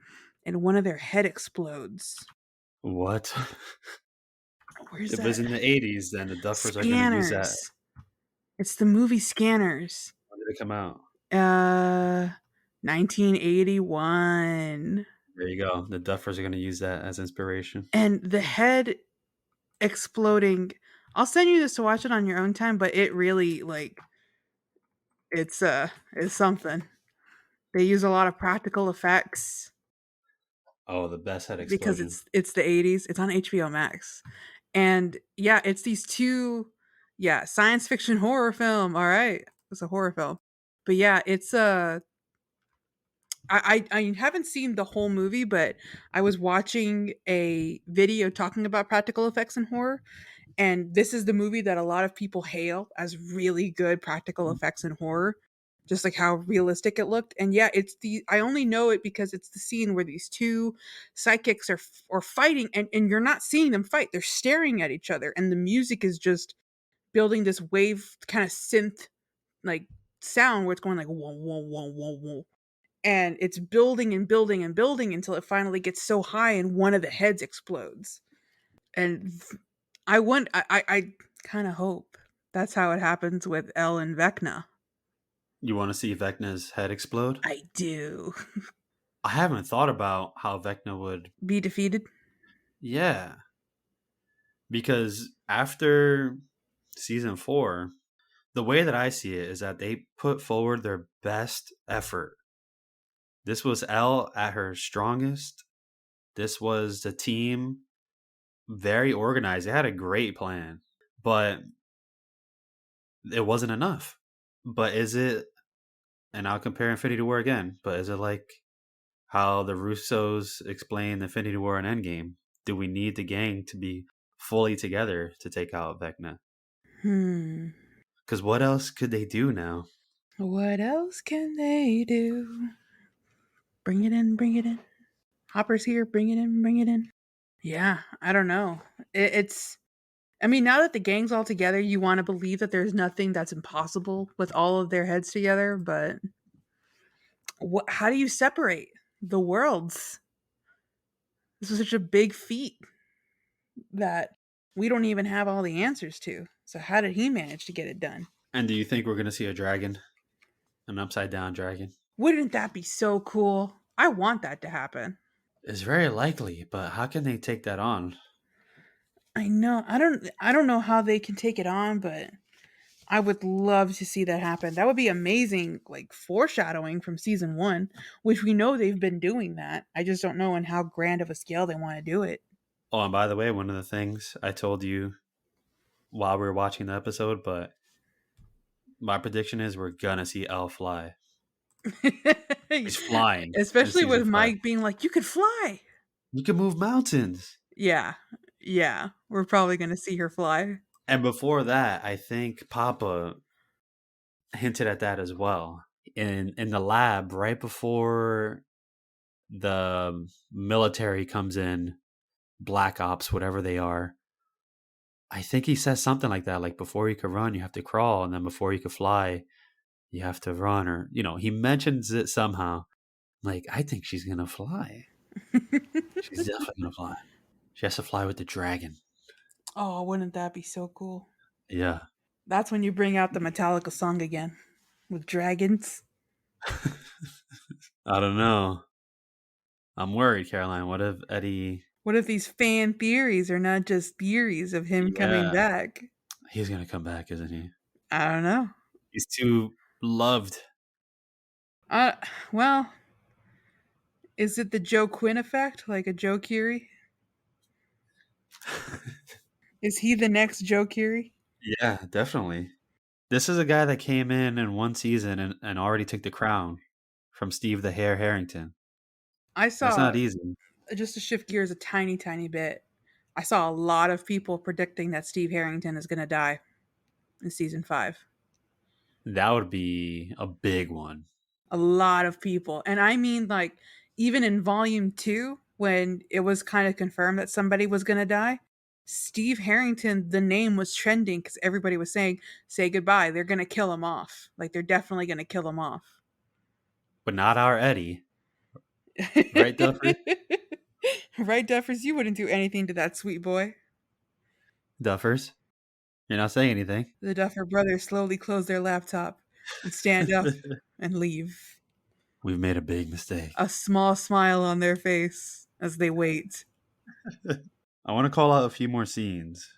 and one of their head explodes. What? Where's If it's that? in the 80s, then the duffers are going to use that. Scanners. It's the movie Scanners. did it come out? 1981. There you go. The Duffers are going to use that as inspiration. And the head exploding. I'll send you this to watch it on your own time, but it really like it's something. They use a lot of practical effects Oh, the best head because explosion. it's the 80s. It's on HBO Max. And yeah, it's these two science fiction horror film. All right. It's a horror film. But yeah, it's I haven't seen the whole movie, but I was watching a video talking about practical effects in horror, and this is the movie that a lot of people hail as really good practical effects in horror, just like how realistic it looked. And yeah, it's the I only know it because it's the scene where these two psychics are fighting, and you're not seeing them fight. They're staring at each other, and the music is just building this wave kind of synth like sound where it's going like whoa whoa whoa whoa whoa, and it's building and building and building until it finally gets so high and one of the heads explodes. And I kind of hope that's how it happens with Elle and Vecna. You want to see Vecna's head explode? I do. I haven't thought about how Vecna would. Be defeated. Yeah, because after season 4, the way that I see it is that they put forward their best effort. This was Elle at her strongest. This was the team very organized. They had a great plan, but it wasn't enough. But is it, and I'll compare Infinity War again, but is it like how the Russos explained Infinity War and Endgame? Do we need the gang to be fully together to take out Vecna? Hmm. Because what else could they do now? What else can they do? Bring it in, bring it in. Hopper's here, bring it in, bring it in. Yeah, I don't know. It's I mean, now that the gang's all together, you want to believe that there's nothing that's impossible with all of their heads together, but how do you separate the worlds? This was such a big feat that we don't even have all the answers to. So how did he manage to get it done? And do you think we're going to see a dragon? An upside down dragon? Wouldn't that be so cool? I want that to happen. It's very likely, but how can they take that on? I know. I don't know how they can take it on, but I would love to see that happen. That would be amazing, like foreshadowing from season 1, which we know they've been doing that. I just don't know on how grand of a scale they want to do it. Oh, and by the way, one of the things I told you while we were watching the episode, but my prediction is we're gonna see Elle fly. She's flying in Especially season with 5. Mike being like, "You could fly." You can move mountains. Yeah. Yeah. We're probably going to see her fly. And before that, I think Papa hinted at that as well. In the lab, right before the military comes in, Black Ops, whatever they are, I think he says something like that. Like, before you can run, you have to crawl. And then before you can fly, you have to run. Or, he mentions it somehow. Like, I think she's going to fly. She's definitely going to fly. She has to fly with the dragon. Oh, wouldn't that be so cool? Yeah. That's when you bring out the Metallica song again with dragons. I don't know. I'm worried, Caroline. What if Eddie? What if these fan theories are not just theories of him coming Yeah, back? he's gonna come back, isn't he? I don't know. He's too loved. Uh, well, is it the Joe Quinn effect, like a Joe Curie? Is he the next Joe Curie? Yeah, definitely. This is a guy that came in one season and already took the crown from Steve the Hare Harrington. I That's saw, not easy. just to shift gears a tiny, tiny bit, I saw a lot of people predicting that Steve Harrington is going to die in season 5. That would be a big one. A lot of people. And I mean, like, even in volume 2, when it was kind of confirmed that somebody was going to die, Steve Harrington, the name was trending because everybody was saying, say goodbye. They're going to kill him off. Like, they're definitely going to kill him off. But not our Eddie. Right, Duffers? Right, Duffers? You wouldn't do anything to that sweet boy. Duffers? You're not saying anything. The Duffer brothers slowly closed their laptop. and stand up and leave. We've made a big mistake. A small smile on their face as they wait. I want to call out a few more scenes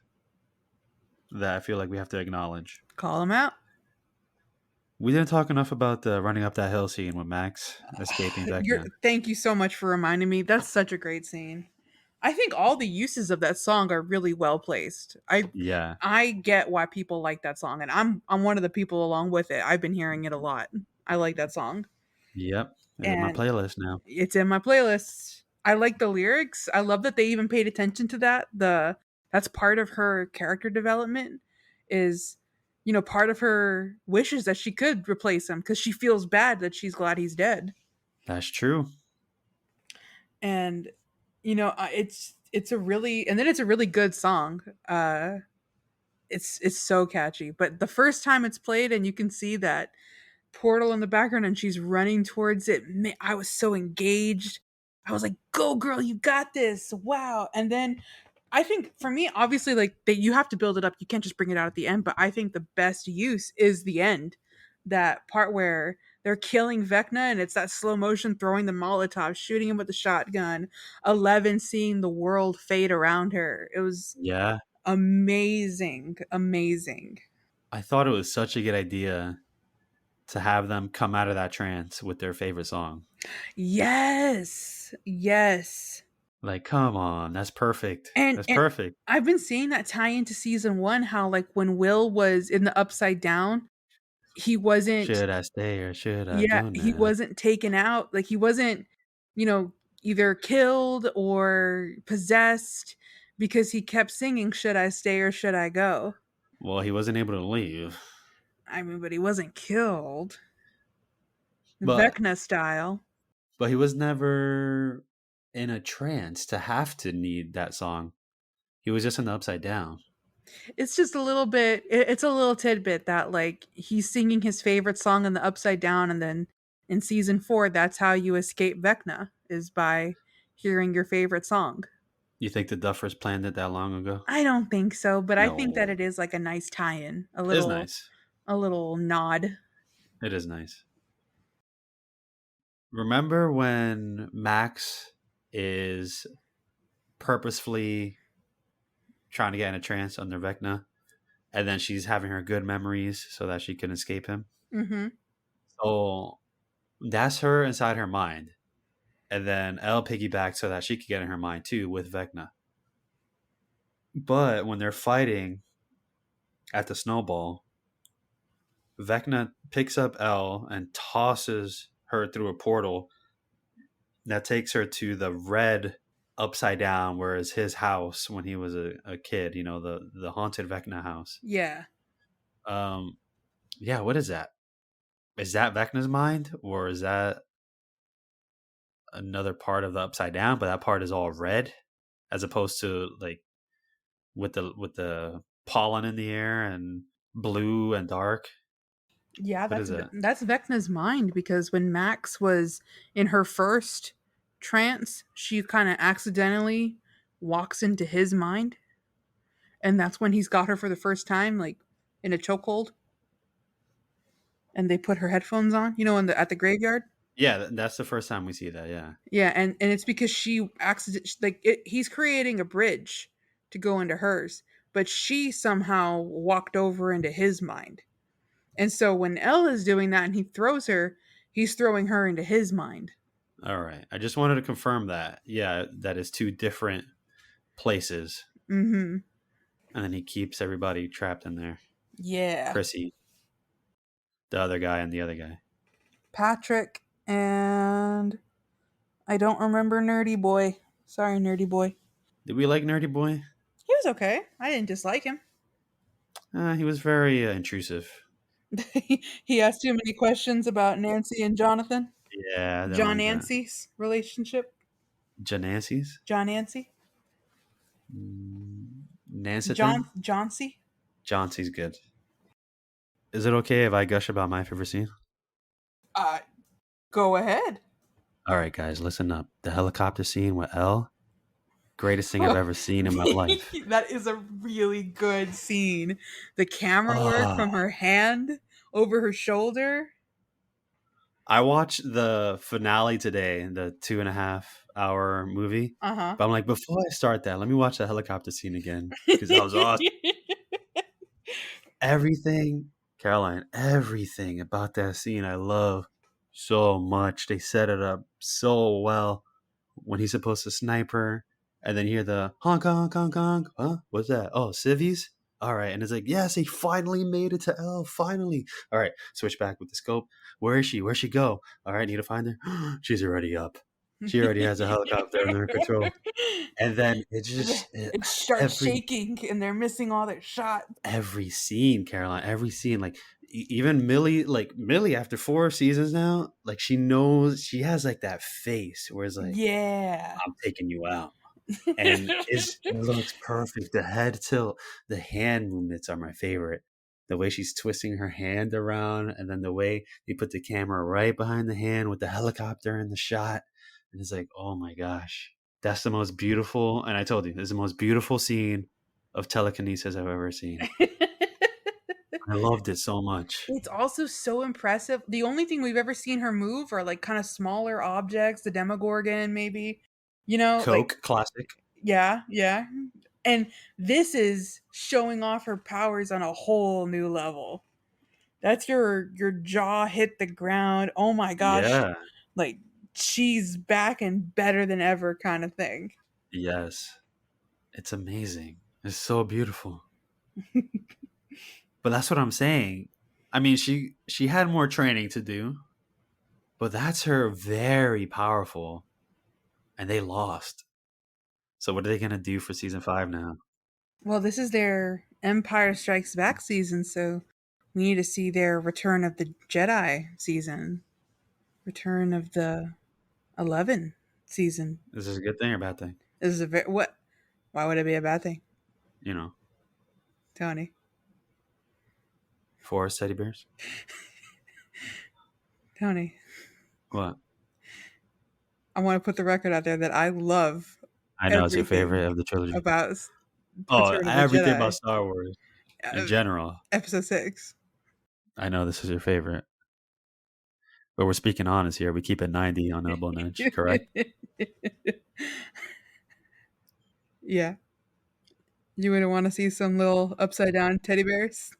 that I feel like we have to acknowledge. Call them out. We didn't talk enough about the running up that hill scene with Max escaping Vecna. Thank you so much for reminding me. That's such a great scene. I think all the uses of that song are really well placed. Yeah. I get why people like that song, and I'm one of the people along with it. I've been hearing it a lot. I like that song, Yep. It's in my and playlist now. it's in my playlist. I like the lyrics. I love that they even paid attention to that. That's part of her character development is part of her wishes that she could replace him because she feels bad that she's glad he's dead. That's true. And it's a really and then it's a really good song. It's so catchy. But the first time it's played and you can see that portal in the background and she's running towards it, man, I was so engaged. I was like, "Go girl, you got this." Wow. And then I think for me, obviously, like that you have to build it up. You can't just bring it out at the end. But I think the best use is the end. That part where they're killing Vecna and it's that slow motion throwing the Molotov, shooting him with the shotgun, 11 seeing the world fade around her. It was Yeah. amazing. Amazing. I thought it was such a good idea to have them come out of that trance with their favorite song. Yes. Yes. Like, come on, that's perfect. And That's and perfect. I've been seeing that tie into season 1 how like when Will was in the Upside Down, he wasn't Should I stay or should I yeah, go he now? wasn't taken out. Like he wasn't, you know, either killed or possessed because he kept singing should I stay or should I go? Well, he wasn't able to leave, I mean, but he wasn't killed. but Vecna style. he was never in a trance to have to need that song. He was just in the upside down. It's just a little bit it's a little tidbit that like he's singing his favorite song in the Upside Down and then in season 4 that's how you escape Vecna is by hearing your favorite song. You think the Duffers planned it that long ago? I don't think so, but I think that No. it is like a nice tie-in, It's nice. a little nod. It is nice. Remember when Max is purposefully trying to get in a trance under Vecna, and then she's having her good memories so that she can escape him? Mhm. So that's her inside her mind. And then Elle piggybacked so that she could get in her mind too with Vecna. But when they're fighting at the snowball, Vecna picks up Elle and tosses her through a portal that takes her to the red upside down, where is his house when he was a kid, the haunted Vecna house. Yeah. Um, yeah, what is that? Is that Vecna's mind, or is that another part of the upside down? But that part is all red, as opposed to like with the pollen in the air and blue and dark. Yeah, What is it? that's Vecna's mind because when Max was in her first trance, she kind of accidentally walks into his mind, and that's when he's got her for the first time, like in a chokehold, and they put her headphones on, at the graveyard. Yeah, that's the first time we see that. Yeah. Yeah, and it's because she accident like he's creating a bridge to go into hers, but she somehow walked over into his mind. And so when Elle is doing that and he throws her, he's throwing her into his mind. All right. I just wanted to confirm that. Yeah, that is two different places, Mhm. and then he keeps everybody trapped in there. Yeah. Chrissy, the other guy, and the other guy. Patrick and I don't remember Nerdy Boy. Sorry, Nerdy Boy. Did we like Nerdy Boy? He was okay. I didn't dislike him. He was very intrusive. He asked too many questions about Nancy and Jonathan. Yeah, I don't John like that. Nancy's relationship. Janancy's? John Nancy. Nancethan? Johnsy. Johnson's good. Is it okay if I gush about my favorite scene? Uh, Go ahead. All right, guys, listen up. The helicopter scene with Elle, greatest thing I've ever seen in my life. That is a really good scene. The camera work from Oh, her hand over her shoulder. I watched the finale today, the 2.5 hour movie. Uh-huh. But I'm like, before I start that, let me watch the helicopter scene again because that was awesome. Everything, Caroline, everything about that scene I love so much. They set it up so well. When he's supposed to snipe her, and then you hear the honk honk honk honk. Huh? What's that? Oh, civvies. All right, and it's like, yes, he finally made it to L. Finally. All right, switch back with the scope. Where is she? Where'd she go? All right, need to find her. She's already up. She already has a helicopter under control. And then it just It starts every shaking and they're missing all their shots. every scene, Caroline, every scene, like even Millie, like Millie, after 4 seasons now, like she knows she has like that face where it's like, Yeah. I'm taking you out. And it looks perfect. The head tilt, the hand movements are my favorite. The way she's twisting her hand around, and then the way you put the camera right behind the hand with the helicopter in the shot. And it's like, oh my gosh, that's the most beautiful. And I told you, this is the most beautiful scene of telekinesis I've ever seen. I loved it so much. It's also so impressive. The only thing we've ever seen her move are like kind of smaller objects, the Demogorgon, maybe. Like, Coke, classic. yeah, yeah. And this is showing off her powers on a whole new level. That's your jaw hit the ground. Oh my gosh. Yeah. Like she's back and better than ever kind of thing. Yes. It's amazing. It's so beautiful. But that's what I'm saying. I mean, she had more training to do, but that's her very powerful, and they lost. So what are they gonna do for season 5 now? Well, this is their Empire Strikes Back season, so we need to see their Return of the Jedi season. Return of the 11 season. Is this a good thing or a bad thing? This is a very what? Why would it be a bad thing, You know, Tony? forest teddy bears. Tony, What? I want to put the record out there that I love I know it's your everything favorite of the trilogy. about Oh, Return of the everything about Jedi, Star Wars in uh, general. Episode 6. I know this is your favorite, but we're speaking honest here. We keep it 90 on Elbow Nudge, correct? Yeah, you wouldn't want to see some little upside down teddy bears.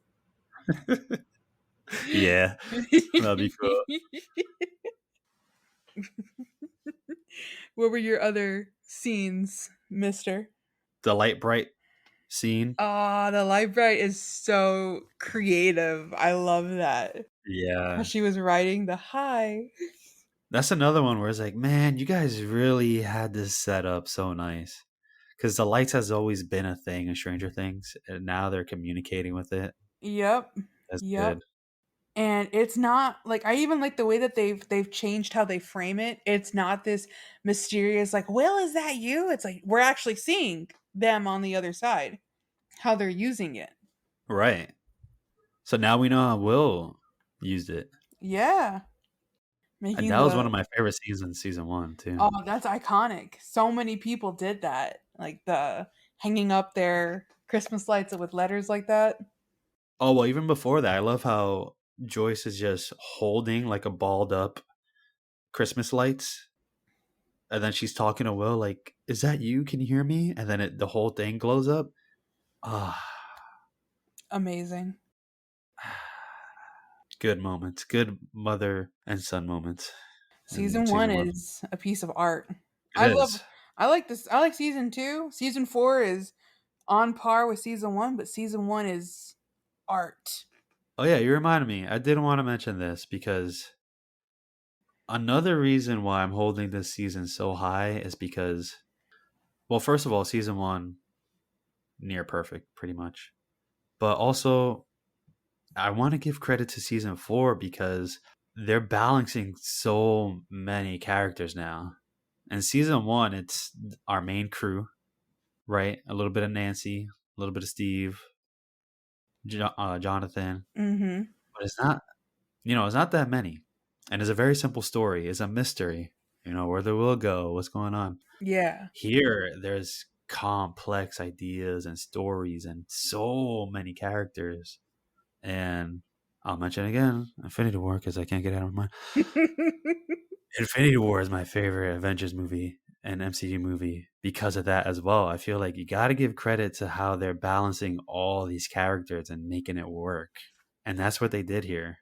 Yeah, that'd be cool. What were your other scenes, mister? The light bright scene. Oh, the light bright is so creative. I love that. How Yeah. she was writing the hi. That's another one where it's like, man, you guys really had this set up so nice. Because the lights has always been a thing in Stranger Things, and now they're communicating with it. Yep. That's Yep. good. And it's not like I even like the way that they've changed how they frame it. It's not this mysterious like, "Will, is that you?" It's like we're actually seeing them on the other side, how they're using it. Right. So now we know how Will used it. Yeah. And Making that was one of the my favorite scenes in season 1, too. Oh, that's iconic. So many people did that. Like the hanging up their Christmas lights with letters like that. Oh, well, even before that, I love how Joyce is just holding like a balled up Christmas lights. And then she's talking to Will, like, is that you? Can you hear me? And then the whole thing glows up. Ah, Amazing. good moments. Good mother and son moments in Season 1 season 1. is a piece of art. It I love is. I like this. I like season 2. Season 4 is on par with season 1, but season 1 is art. Oh, yeah, you reminded me. I didn't want to mention this because another reason why I'm holding this season so high is because, well, first of all, season 1, near perfect, pretty much. But also, I want to give credit to season 4 because they're balancing so many characters now. In season 1, it's our main crew, right? A little bit of Nancy, a little bit of Steve, Jonathan. Mhm. But it's not that many. And it's a very simple story. It's a mystery. Where they will go, what's going on. Yeah. Here, there's complex ideas and stories and so many characters. And I'll mention again Infinity War because I can't get out of my mind. Infinity War is my favorite Avengers movie and MCU movie because of that as well. I feel like you got to give credit to how they're balancing all these characters and making it work. And that's what they did here.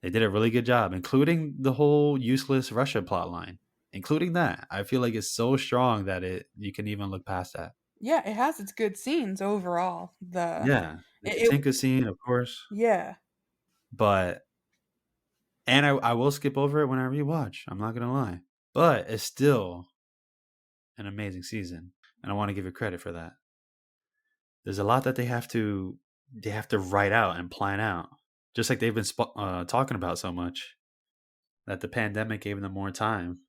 They did a really good job, including the whole useless Russia plotline. Including that, I feel like it's so strong that you can even look past that. Yeah, it has its good scenes overall. Yeah, the It Katinka scene, of course, yeah. but and I will skip over it when I rewatch. I'm not gonna lie, but it's still an amazing season, and I want to give it credit for that. There's a lot that they have to write out and plan out, just like they've been talking about so much that the pandemic gave them more time.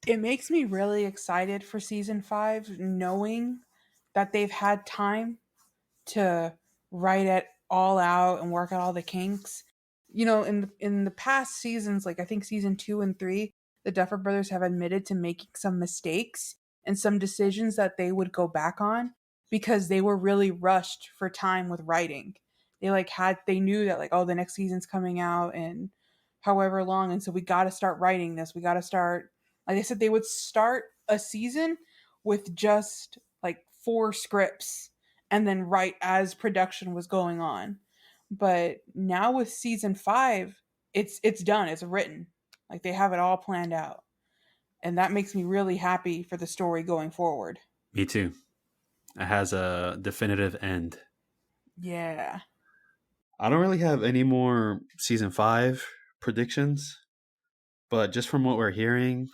It makes me really excited for season 5 knowing that they've had time to write it all out and work out all the kinks. In the past seasons, like I think season 2 and 3, the Duffer brothers have admitted to making some mistakes and some decisions that they would go back on because they were really rushed for time with writing. They knew that, like, oh, the next season's coming out and however long, and so we got to start writing this. We got to start, like I said, they would start a season with just like 4 scripts and then write as production was going on. But now with season 5, it's done. It's written. Like they have it all planned out. And that makes me really happy for the story going forward. Me too. It has a definitive end. Yeah. I don't really have any more season 5 predictions, but just from what we're hearing,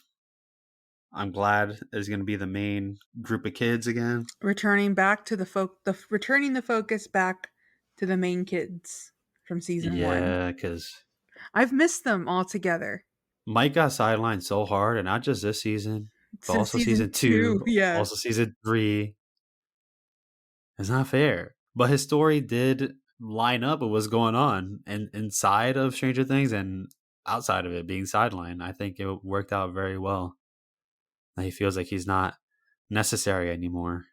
I'm glad there's going to be the main group of kids again. Returning the focus back to the main kids from season 1. Yeah, because I've missed them altogether. Mike got sidelined so hard, and not just this season, but Since also season season 2, 2, yeah. also season 3. It's not fair. But his story did line up with what's going on and inside of Stranger Things and outside of it being sidelined. I think it worked out very well. He feels like he's not necessary anymore.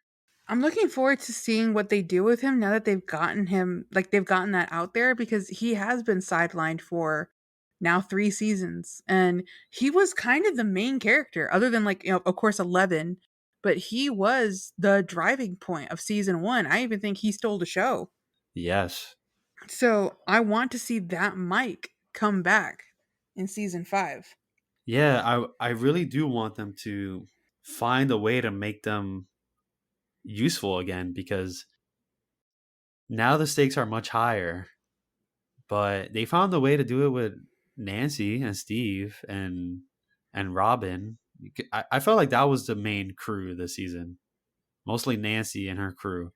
I'm looking forward to seeing what they do with him now that they've gotten that out there, because he has been sidelined for now 3 seasons. And he was kind of the main character, other than, like, of course, 11, but he was the driving point of season 1. I even think he stole the show. Yes. So I want to see that Mike come back in season 5. Yeah, I really do want them to find a way to make them useful again because now the stakes are much higher. But they found a way to do it with Nancy and Steve and Robin. I felt like that was the main crew this season, mostly Nancy and her crew.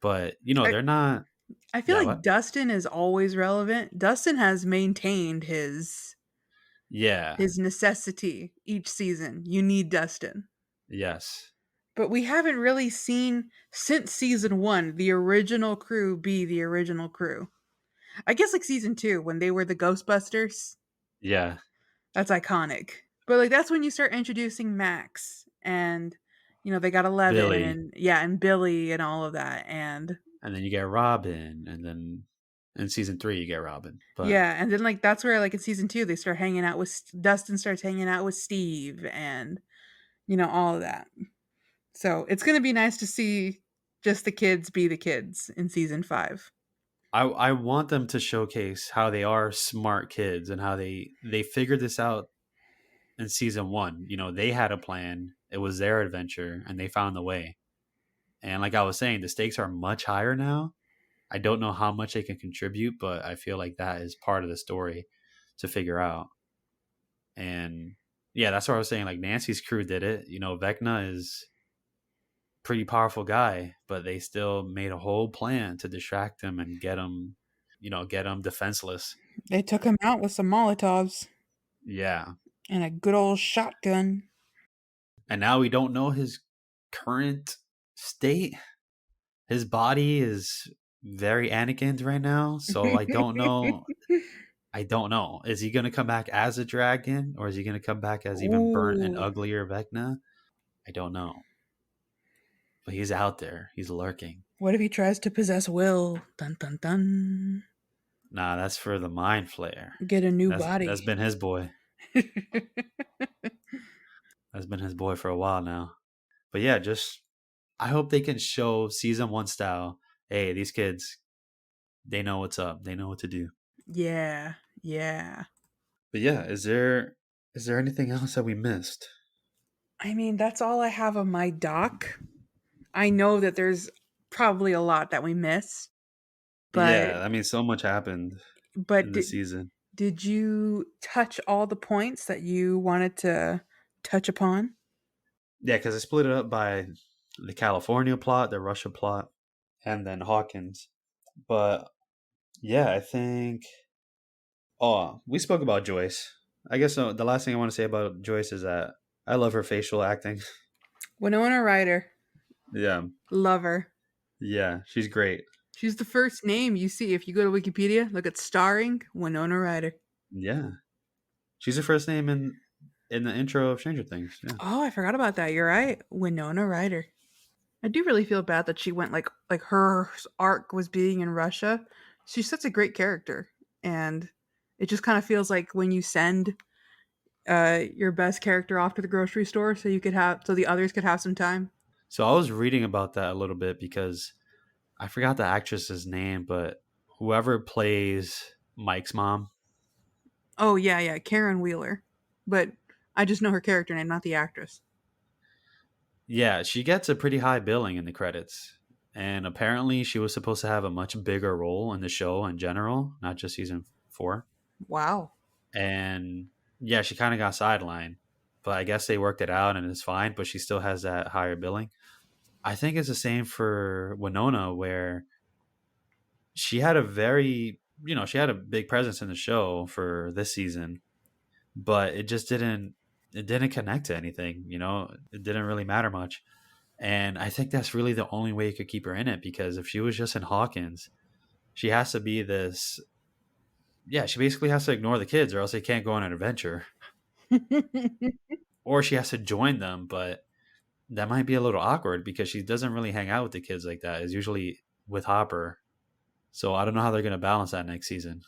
But I, they're not. I feel Yeah, like what? Dustin is always relevant. Dustin has maintained Yeah, his necessity each season. You need Dustin. yes, But we haven't really seen, since season 1, the original crew be the original crew. I guess like season 2 when they were the Ghostbusters. yeah. That's iconic. But like that's when you start introducing Max and they got 11 Billy, and yeah, and Billy and all of that, and and then you get Robin, and then in season 3 you get Robin. But yeah, and then like that's where like in season 2 they start hanging out with Dustin starts hanging out with Steve and all of that. So it's going to be nice to see just the kids be the kids in season 5. I want them to showcase how they are smart kids and how they figured this out in season 1. They had a plan. It was their adventure, and they found the way. And like I was saying, the stakes are much higher now. I don't know how much they can contribute, but I feel like that is part of the story to figure out. And yeah, that's what I was saying. Like Nancy's crew did it. Vecna is a pretty powerful guy, but they still made a whole plan to distract him and get him defenseless. They took him out with some Molotovs Yeah. and a good old shotgun. And now we don't know his current state. His body is very Anakin's right now, so I don't know. I don't know. Is he going to come back as a dragon, or is he going to come back as even burnt and Ooh. uglier Vecna? I don't know. But he's out there. He's lurking. What if he tries to possess Will? Dun dun dun. Nah, that's for the Mind Flayer. Get a new That's body. been his boy. That's been his boy for a while now. But yeah, just I hope they can show season one style. Hey, these kids, they know what's up. They know what to do. Yeah, yeah. But yeah, is there anything else that we missed? I mean, that's all I have on my doc. I know that there's probably a lot that we missed, but Yeah, I mean, so much happened but in this season. did you touch all the points that you wanted to touch upon? Yeah, because I split it up by the California plot, the Russia plot, and then Hawkins. But yeah, I think. Oh, we spoke about Joyce. I guess the last thing I want to say about Joyce is that I love her facial acting. Winona Ryder, Yeah, lover. yeah, she's great. She's the first name you see if you go to Wikipedia. Look at starring Winona Ryder. Yeah, she's the first name in the intro of Stranger Things. Yeah. Oh, I forgot about that. You're right, Winona Ryder. I do really feel bad that she went like her arc was being in Russia. She's such a great character, and it just kind of feels like when you send your best character off to the grocery store so the others could have some time. So I was reading about that a little bit because I forgot the actress's name, but whoever plays Mike's mom, Oh yeah, yeah, Karen Wheeler, but I just know her character name, not the actress. yeah, she gets a pretty high billing in the credits. And apparently she was supposed to have a much bigger role in the show in general, not just season 4. Wow. And yeah, she kind of got sidelined, but I guess they worked it out and it's fine, but she still has that higher billing. I think it's the same for Winona where she had a very, she had a big presence in the show for this season, but it didn't connect to anything, it didn't really matter much. And I think that's really the only way you could keep her in it, because if she was just in Hawkins, she has to be this, yeah, she basically has to ignore the kids or else they can't go on an adventure. Or she has to join them, but that might be a little awkward because she doesn't really hang out with the kids like that. It's usually with Hopper. So I don't know how they're going to balance that next season.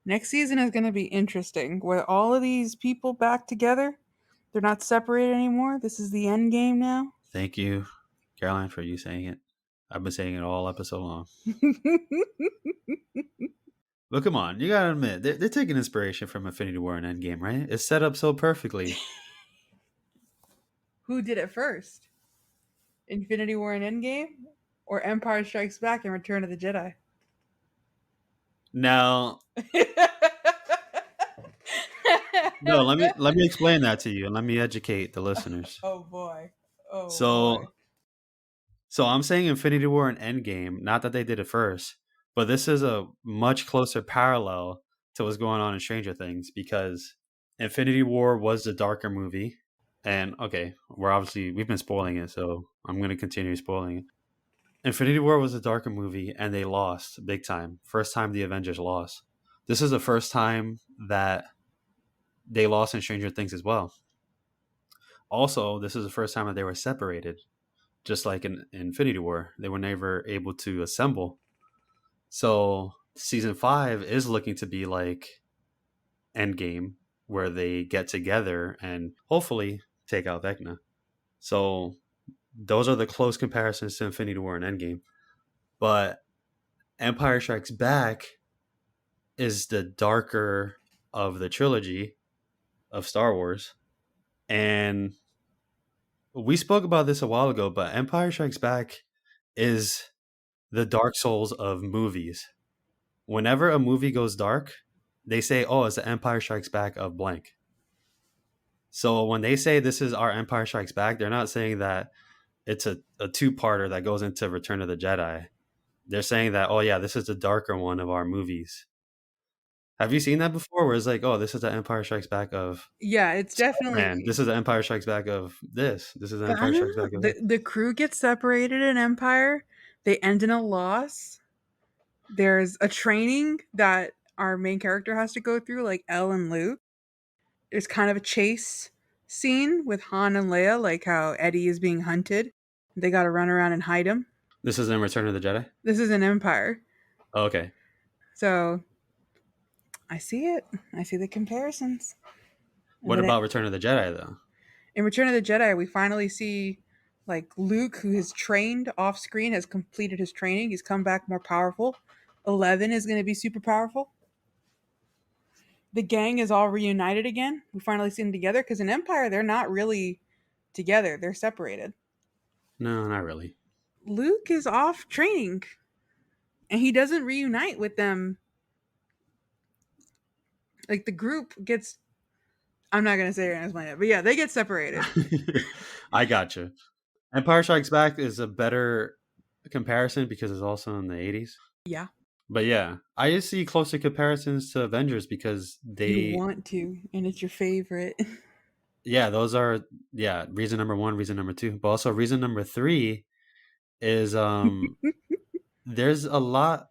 Next season is going to be interesting. With all of these people back together, they're not separated anymore. This is the end game now. Thank you, Caroline, for you saying it. I've been saying it all episode long. But come on, you gotta admit, they're taking inspiration from Infinity War and Endgame, right? It's set up so perfectly. Who did it first? Infinity War and Endgame? Or Empire Strikes Back and Return of the Jedi? Now, no, let me explain that to you and let me educate the listeners. Oh boy. Oh So boy. So I'm saying Infinity War and Endgame, not that they did it first, but this is a much closer parallel to what's going on in Stranger Things, because Infinity War was the darker movie. And okay, we've been spoiling it, so I'm going to continue spoiling it. Infinity War was a darker movie and they lost big time. First time the Avengers lost. This is the first time that they lost in Stranger Things as well. Also, this is the first time that they were separated, just like in Infinity War. They were never able to assemble. So season 5 is looking to be like Endgame, where they get together and hopefully take out Vecna. So those are the close comparisons to Infinity War and Endgame. But Empire Strikes Back is the darker of the trilogy of Star Wars. And we spoke about this a while ago, but Empire Strikes Back is the Dark Souls of movies. Whenever a movie goes dark, they say, "Oh, it's the Empire Strikes Back of blank." So when they say this is our Empire Strikes Back, they're not saying that it's a two-parter that goes into Return of the Jedi. They're saying that, oh yeah, this is the darker one of our movies. Have you seen that before? Where it's like, oh, this is the Empire Strikes Back of Yeah, it's Spider-Man. definitely. This is the Empire Strikes Back of this. This is the But I Empire don't Strikes know. Back of this. The crew gets separated in Empire. They end in a loss. There's a training that our main character has to go through, like Elle and Luke. There's kind of a chase scene with Han and Leia, like how Eddie is being hunted. They got to run around and hide him. This is in Return of the Jedi. This is an Empire. Oh, okay. So I see it. I see the comparisons. And What then about Return of the Jedi though? in Return of the Jedi, we finally see like Luke, who has trained off screen, has completed his training. He's come back more powerful. 11 is going to be super powerful. The gang is all reunited again. We finally see them together because in Empire, they're not really together, they're separated. No, not really. Luke is off training and he doesn't reunite with them. Like the group gets, I'm not going to say it, but yeah, they get separated. I gotcha. Empire Strikes Back is a better comparison because it's also in the 80s. Yeah. But yeah, I just see closer comparisons to Avengers because You they, want to, and it's your favorite. yeah, those are, yeah, reason number one, reason number two. But also reason number three is there's a lot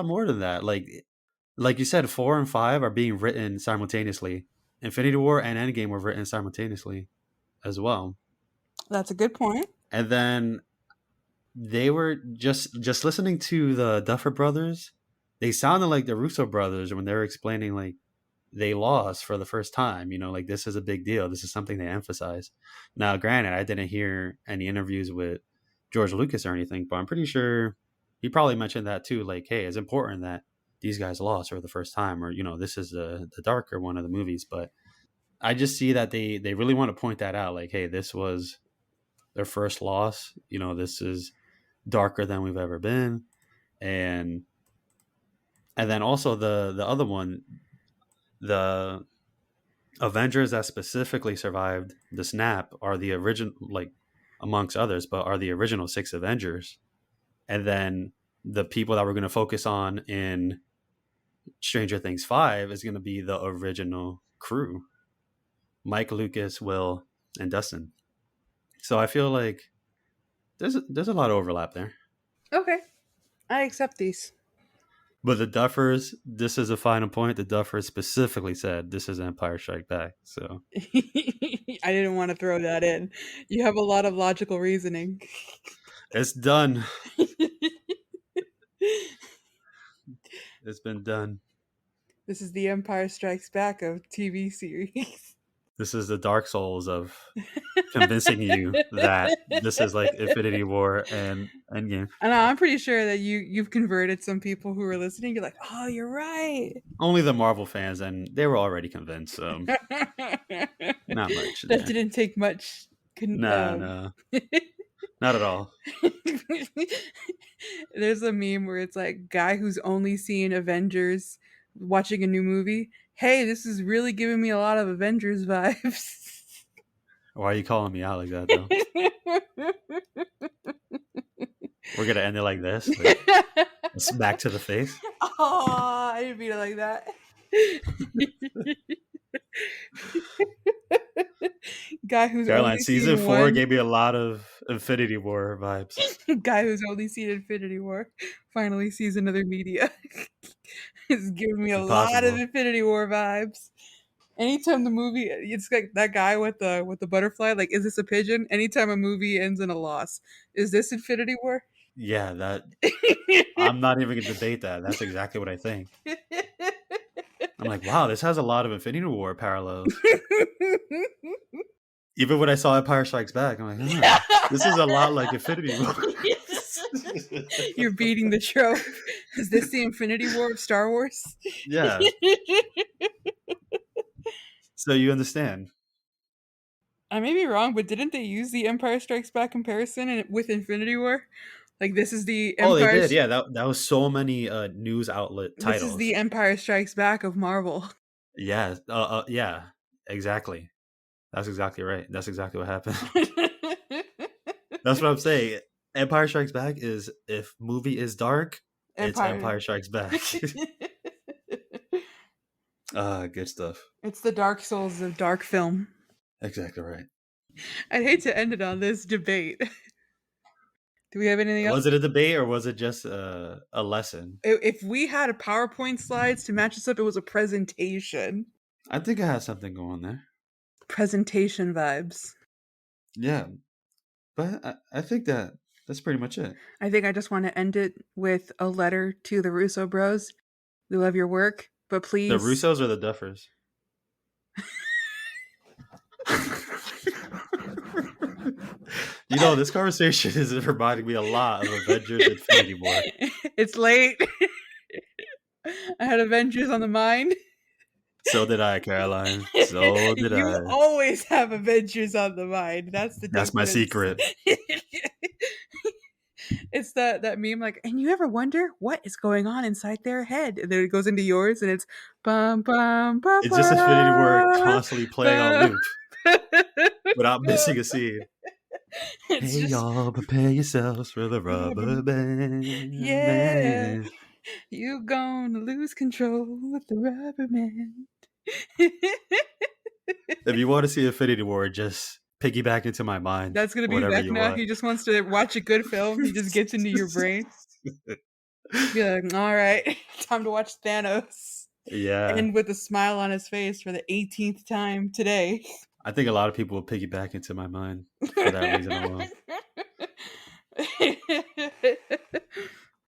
more than that. Like you said, 4 and 5 are being written simultaneously. Infinity War and Endgame were written simultaneously as well. That's a good point. And then they were just listening to the Duffer brothers. They sounded like the Russo brothers when they were explaining like they lost for the first time. You know, like this is a big deal. This is something they emphasize. Now, granted, I didn't hear any interviews with George Lucas or anything, but I'm pretty sure he probably mentioned that too. Like, hey, it's important that these guys lost for the first time, or you know, this is the darker one of the movies. But I just see that they really want to point that out. Like, hey, this was their first loss. You know, this is darker than we've ever been, and then also the other one, the Avengers that specifically survived the snap are the original, like amongst others, but are the original 6 Avengers. And then the people that we're going to focus on in Stranger Things 5 is going to be the original crew: Mike, Lucas, Will, and Dustin. So I feel like there's a lot of overlap there. Okay, I accept these. But the Duffers, this is a final point. The Duffers specifically said this is Empire Strike Back. So I didn't want to throw that in. You have a lot of logical reasoning. it's done. It's been done. This is the Empire Strikes Back of TV series. This is the Dark Souls of convincing you that this is like Infinity War and Endgame. And I'm pretty sure that you've converted some people who are listening. You're like, oh, you're right. Only the Marvel fans, and they were already convinced. So not much That there. didn't take much. Nah, no, not at all. There's a meme where it's like guy who's only seen Avengers watching a new movie. Hey, this is really giving me a lot of Avengers vibes. Why are you calling me out like that, though? We're gonna end it like this, like a smack to the face. Oh, I didn't mean it like that. Guy who's Caroline, only season seen 4 one. gave me a lot of Infinity War vibes. Guy who's only seen Infinity War finally sees another media. It's giving me a lot of Impossible. Infinity War vibes. Anytime the movie, it's like that guy with the butterfly. Like, is this a pigeon? Anytime a movie ends in a loss, is this Infinity War? Yeah, that I'm not even gonna debate that. That's exactly what I think. I'm like, wow, this has a lot of Infinity War parallels. Even when I saw Empire Strikes Back, I'm like, this is a lot like Infinity War. You're beating the trope. Is this the Infinity War of Star Wars? Yeah. So you understand. I may be wrong, but didn't they use the Empire Strikes Back comparison with Infinity War? Like this is the Oh, they Empire. did. Yeah, that was so many news outlet This is the titles. Empire Strikes Back of Marvel. Yeah. Yeah. Exactly. That's exactly right. That's exactly what happened. That's what I'm saying. Empire Strikes Back is, if movie is dark, it's Empire. Empire Strikes Back. Good stuff. It's the Dark Souls of dark film. Exactly right. I'd hate to end it on this debate. Do we have anything else? Was it a debate or was it just a lesson? If we had a PowerPoint slides to match this up, it was a presentation. I think I have something going there. Presentation vibes. Yeah, but I think that's pretty much it. I think I just want to end it with a letter to the Russo bros. We love your work, but but The please. Russos or the Duffers? You know, this conversation is reminding me a lot of Avengers Infinity War. It's late. I had Avengers on the mind. So did I, Caroline. So did You I. always have Avengers on the mind. That's the That's my difference. secret. It's that meme like, and you ever wonder what is going on inside their head? And then it goes into yours and it's bum bum bum It's just Infinity War bum, constantly playing on bum. loop without missing a scene. It's Hey just, y'all, prepare yourselves for the rubber band. yeah, Man. you gonna lose control with the rubber man. If you want to see Infinity War, just piggyback into my mind. That's gonna be Whatever you Vecna. want. He just wants to watch a good film. He just gets into your brain. Be like, all right, time to watch Thanos. Yeah. And with a smile on his face for the 18th time today. I think a lot of people will piggyback into my mind for that reason alone.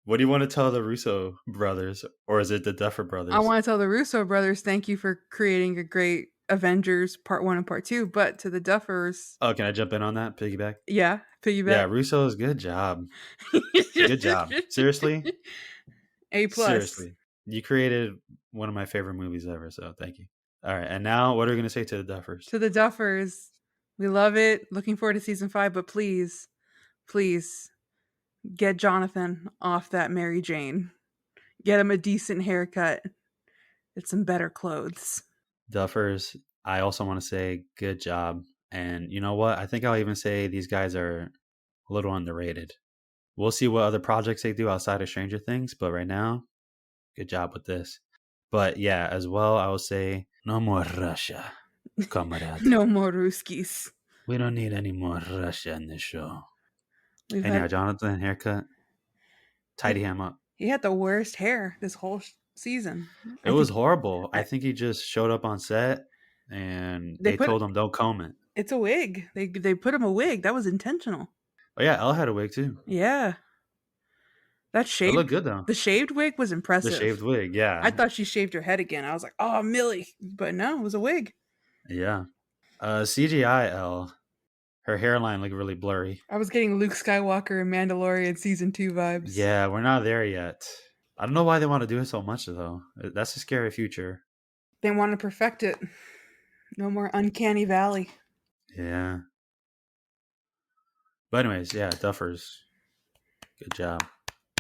What do you want to tell the Russo brothers? Or is it the Duffer brothers? I want to tell the Russo brothers thank you for creating a great Avengers Part 1 and Part 2, but to the Duffers... Oh, can I jump in on that? Piggyback? Yeah, piggyback. Yeah, Russo's good job. Good job. Seriously? A+. Seriously. You created one of my favorite movies ever, so thank you. All right, and now what are we going to say to the Duffers? To the Duffers, we love it. Looking forward to season 5, but please, please get Jonathan off that Mary Jane. Get him a decent haircut. Get some better clothes. Duffers, I also want to say good job. And you know what? I think I'll even say these guys are a little underrated. We'll see what other projects they do outside of Stranger Things, but right now, good job with this. But yeah, as well, I will say no more Russia, comrade. No more Ruskies. We don't need any more Russia in this show. We've And yeah, had, Jonathan haircut, tidy him up. he had the worst hair this whole season. It was horrible. I think he just showed up on set and they told him don't comb it. It's a wig. They put him a wig. That was intentional. Oh yeah, Elle had a wig too. Yeah. That shaved, it looked good though. The shaved wig was impressive. The shaved wig, yeah. I thought she shaved her head again. I was like, oh, Millie. But no, it was a wig. Yeah. CGI Elle, her hairline looked really blurry. I was getting Luke Skywalker and Mandalorian season 2 vibes. Yeah, we're not there yet. I don't know why they want to do it so much though. That's a scary future. They want to perfect it. No more Uncanny Valley. Yeah. But anyways, yeah, Duffers. Good job.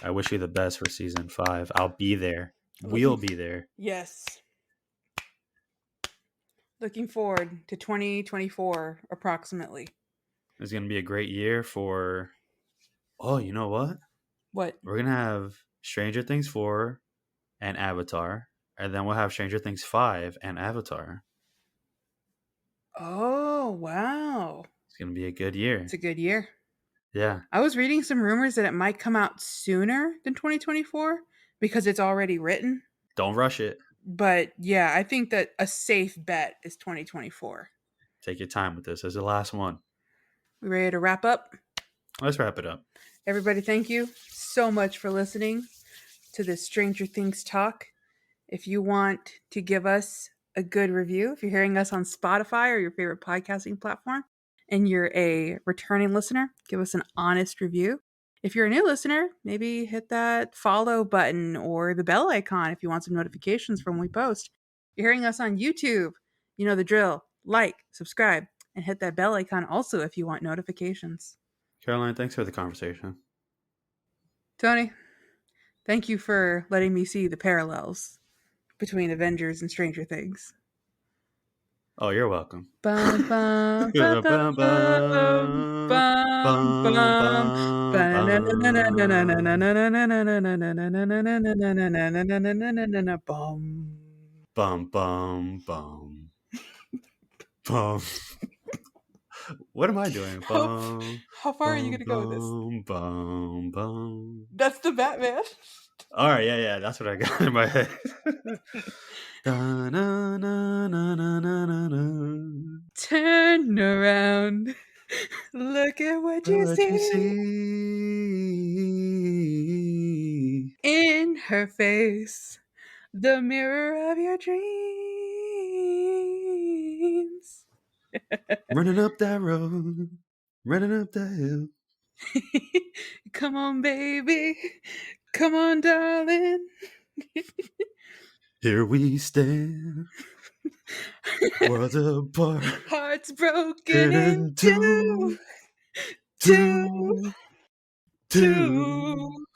I wish you the best for season 5. I'll be there. We'll be there. Yes. Looking forward to 2024, approximately. It's going to be a great year for... Oh, you know what? What? We're going to have Stranger Things 4 and Avatar. And then we'll have Stranger Things 5 and Avatar. Oh, wow. It's going to be a good year. It's a good year. Yeah. I was reading some rumors that it might come out sooner than 2024 because it's already written. Don't rush it. But yeah, I think that a safe bet is 2024. Take your time with this. This is the last one. We ready to wrap up? Let's wrap it up. Everybody, thank you so much for listening to this Stranger Things talk. If you want to give us a good review, if you're hearing us on Spotify or your favorite podcasting platform, and you're a returning listener, give us an honest review. If you're a new listener, maybe hit that follow button or the bell icon if you want some notifications from when we post. If you're hearing us on YouTube, you know the drill. Like, subscribe, and hit that bell icon also if you want notifications. Caroline, thanks for the conversation. Tony, thank you for letting me see the parallels between Avengers and Stranger Things. Oh, you're welcome. Bum, bum, bum, bum, bum, Bum, bum, bum. Bum. What am I doing? How far are you going to go with this? Bum, bum. That's the Batman. All right, yeah, that's what I got in my head. Turn around. Look at what you see. In her face. The mirror of your dreams. Running up that road, running up that hill. Come on, baby. Come on, darling. Here we stand, worlds apart, Hearts broken in in two, two, two, two. two.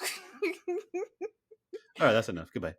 All right, that's enough. Goodbye.